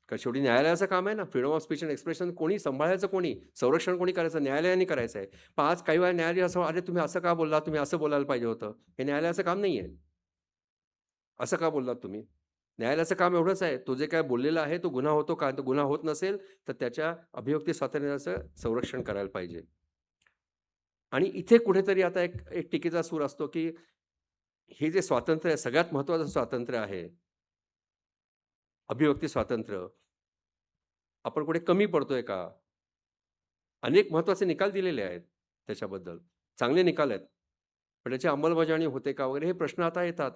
कारण शेवटी न्यायालयाचं काम आहे ना, freedom of speech and expression कोणी सांभाळायचं कोणी? संरक्षण कोणी करायचं? न्यायालयाने करायचं आहे. पण आज काही वेळा न्यायालय असं, "अरे तुम्ही असं का बोललात? तुम्ही असं बोलायला पाहिजे होतं." हे न्यायालयाचं काम नाहीये. "असं का बोललात तुम्ही?" न्यायालयाचं काम एवढंच आहे, तो जे काय बोललेला आहे तो गुन्हा होतो का? तो गुन्हा होत नसेल तर त्याच्या अभिव्यक्ती स्वातंत्र्याचं संरक्षण करायला पाहिजे. आणि इथे कुठेतरी आता एक एक टीकेचा सूर असतो, की हे जे स्वातंत्र्य आहे, सगळ्यात महत्त्वाचं स्वातंत्र्य आहे, अभिव्यक्ती स्वातंत्र्य, आपण कुठे कमी पडतोय का? अनेक महत्त्वाचे निकाल दिलेले आहेत त्याच्याबद्दल. चांगले निकाल आहेत. पण त्याची अंमलबजावणी होते का वगैरे हे प्रश्न आता येतात.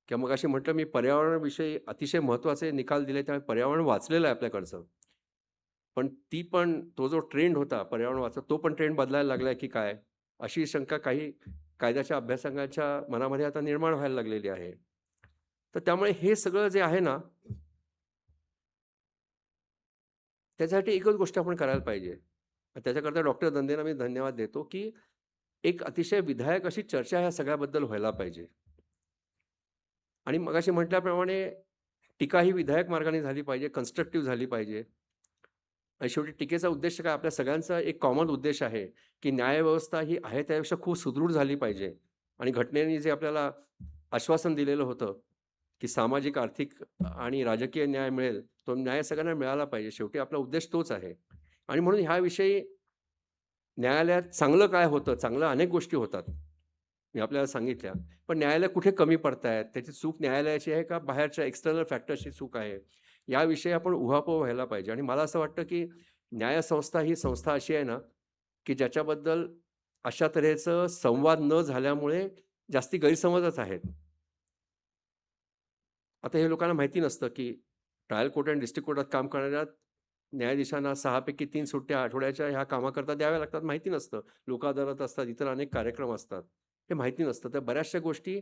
किंवा मगाशी म्हटलं मी पर्यावरणाविषयी अतिशय महत्त्वाचे निकाल दिले, त्यामुळे पर्यावरण वाचलेलं आहे आपल्याकडचं. पण तो जो ट्रेंड होता पर्यावरण वाचव, तो पण ट्रेंड बदलायला लागलाय की काय? अशी शंका काही कायद्याच्या अभ्यासकांच्या मनामध्ये आता निर्माण व्हायला लागलेली आहे. तर त्यामुळे हे सगळं जे आहे ना, त्याच्यासाठी एकच गोष्ट आपण करायला पाहिजे. त्याच्याकरता डॉक्टर दंदेंना मी धन्यवाद देतो, की एक अतिशय विधायक अशी चर्चा ह्या सगळ्याबद्दल व्हायला पाहिजे. आणि मगाशी म्हटल्याप्रमाणे टीका ही विधायक मार्गाने झाली पाहिजे, कन्स्ट्रक्टिव्ह झाली पाहिजे. आणि शेवटी टीकेचा उद्देश काय? आपल्या सगळ्यांचा एक कॉमन उद्देश आहे, की न्यायव्यवस्था ही आहे त्यापेक्षा खूप सुदृढ झाली पाहिजे. आणि घटनेने जे आपल्याला आश्वासन दिलेलं होतं, की सामाजिक, आर्थिक आणि राजकीय न्याय मिळेल, तो न्याय सगळ्यांना मिळाला पाहिजे. शेवटी आपला उद्देश तोच आहे. आणि म्हणून ह्याविषयी न्यायालयात चांगलं काय होतं? चांगलं अनेक गोष्टी होतात. मी आपल्याला सांगितल्या. पण न्यायालय कुठे कमी पडतायत? त्याची चूक न्यायालयाची आहे का बाहेरच्या एक्सटर्नल फॅक्टर्सची चूक आहे? याविषयी आपण उहापोह व्हायला पाहिजे. आणि मला असं वाटतं, की न्यायसंस्था ही संस्था अशी आहे ना, की ज्याच्याबद्दल अशा तऱ्हेचं संवाद न झाल्यामुळे जास्ती गैरसमजच आहेत. आता हे लोकांना माहिती नसतं, की ट्रायल कोर्ट आणि डिस्ट्रिक्ट कोर्टात काम करणाऱ्या न्यायाधीशांना 6 पैकी 3 सुट्ट्या आठवड्याच्या ह्या कामाकरता द्याव्या लागतात, माहिती नसतं. लोक अदालत असतात, इतर अनेक कार्यक्रम असतात. हे माहिती नसतं. तर बऱ्याचशा गोष्टी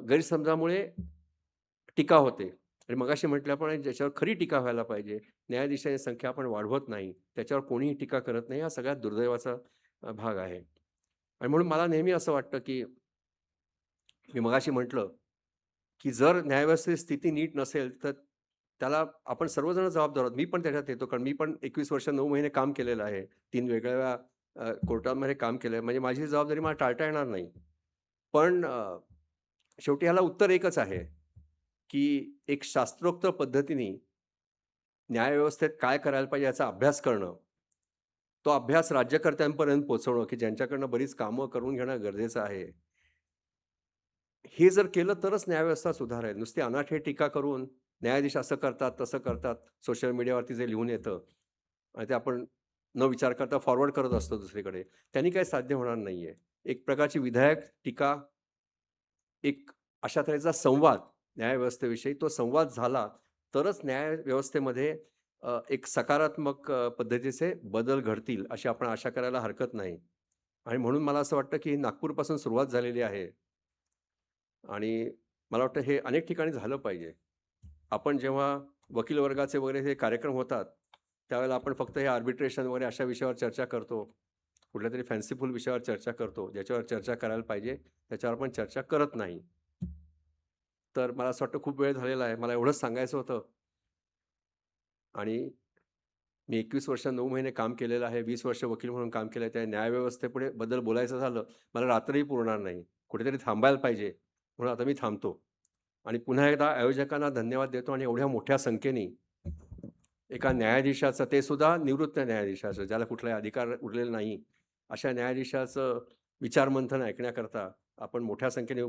गैरसमजामुळे टीका होते. आणि मगाशी म्हटल्याप्रमाणे ज्याच्यावर खरी टीका व्हायला पाहिजे, न्यायाधीशांची संख्या आपण वाढवत नाही, त्याच्यावर कोणीही टीका करत नाही, हा सगळ्यात दुर्दैवाचा भाग आहे. आणि म्हणून मला नेहमी असं वाटतं, की मी मगाशी म्हटलं, की जर न्यायव्यवस्थेची स्थिती नीट नसेल, तर त्याला आपण सर्वजण जबाबदार आहोत. मी पण त्याच्यात येतो, कारण मी पण 21 वर्ष 9 महिने काम केलेलं आहे. 3 वेगवेगळ्या कोर्टांमध्ये काम केलंय. म्हणजे माझी जबाबदारी मला टाळता येणार नाही. पण शेवटी ह्याला उत्तर एकच आहे, की एक शास्त्रोक्त पद्धतीने न्यायव्यवस्थेत काय करायला पाहिजे याचा अभ्यास करणं. तो अभ्यास राज्यकर्त्यांपर्यंत पोहोचवणं, की ज्यांच्याकडनं बरीच कामं करून घेणं गरजेचं आहे. हे जर केलं तरच न्यायव्यवस्था सुधारेल. नुसती अनाठे टीका करून न्यायाधीश असं करतात, तसं करतात, सोशल मीडियावरती जे लिहून येतं आणि ते आपण न विचार करता फॉरवर्ड करत असतो दुसरीकडे, त्यांनी काही साध्य होणार नाहीये. एक प्रकारची विधायक टीका, एक अशा तऱ्हेचा संवाद न्यायव्यवस्थेविषयी, तो संवाद झाला तरच न्यायव्यवस्थेमध्ये एक सकारात्मक पद्धतीचे बदल घडतील, अशी आपण आशा करायला हरकत नाही. आणि म्हणून मला असं वाटतं, की नागपूरपासून सुरुवात झालेली आहे आणि मला वाटतं हे अनेक ठिकाणी झालं पाहिजे. आपण जेव्हा वकील वर्गाचे वगैरे हे कार्यक्रम होतात, त्यावेळेला आपण फक्त हे आर्बिट्रेशन वगैरे अशा विषयावर चर्चा करतो. कुठल्यातरी फॅन्सीफुल विषयावर चर्चा करतो. ज्याच्यावर चर्चा करायला पाहिजे, त्याच्यावर आपण चर्चा करत नाही. तर मला असं वाटतं खूप वेळ झालेला आहे. मला एवढंच सांगायचं होतं. आणि मी 21 वर्ष 9 महिने काम केलेलं आहे. 20 वर्ष वकील म्हणून काम केलं आहे. त्या न्यायव्यवस्थेपुढे बद्दल बोलायचं झालं, मला रात्रही पुरणार नाही. कुठेतरी थांबायला पाहिजे. म्हणून आता मी थांबतो. आणि पुन्हा एकदा आयोजकांना धन्यवाद देतो आणि एवढ्या मोठ्या संख्येने एका न्यायाधीशाचं, ते सुद्धा निवृत्त न्यायाधीशाचं, ज्याला कुठलाही अधिकार उरलेला नाही, अशा न्यायाधीशाचं विचारमंथन ऐकण्याकरता आपण मोठ्या संख्येने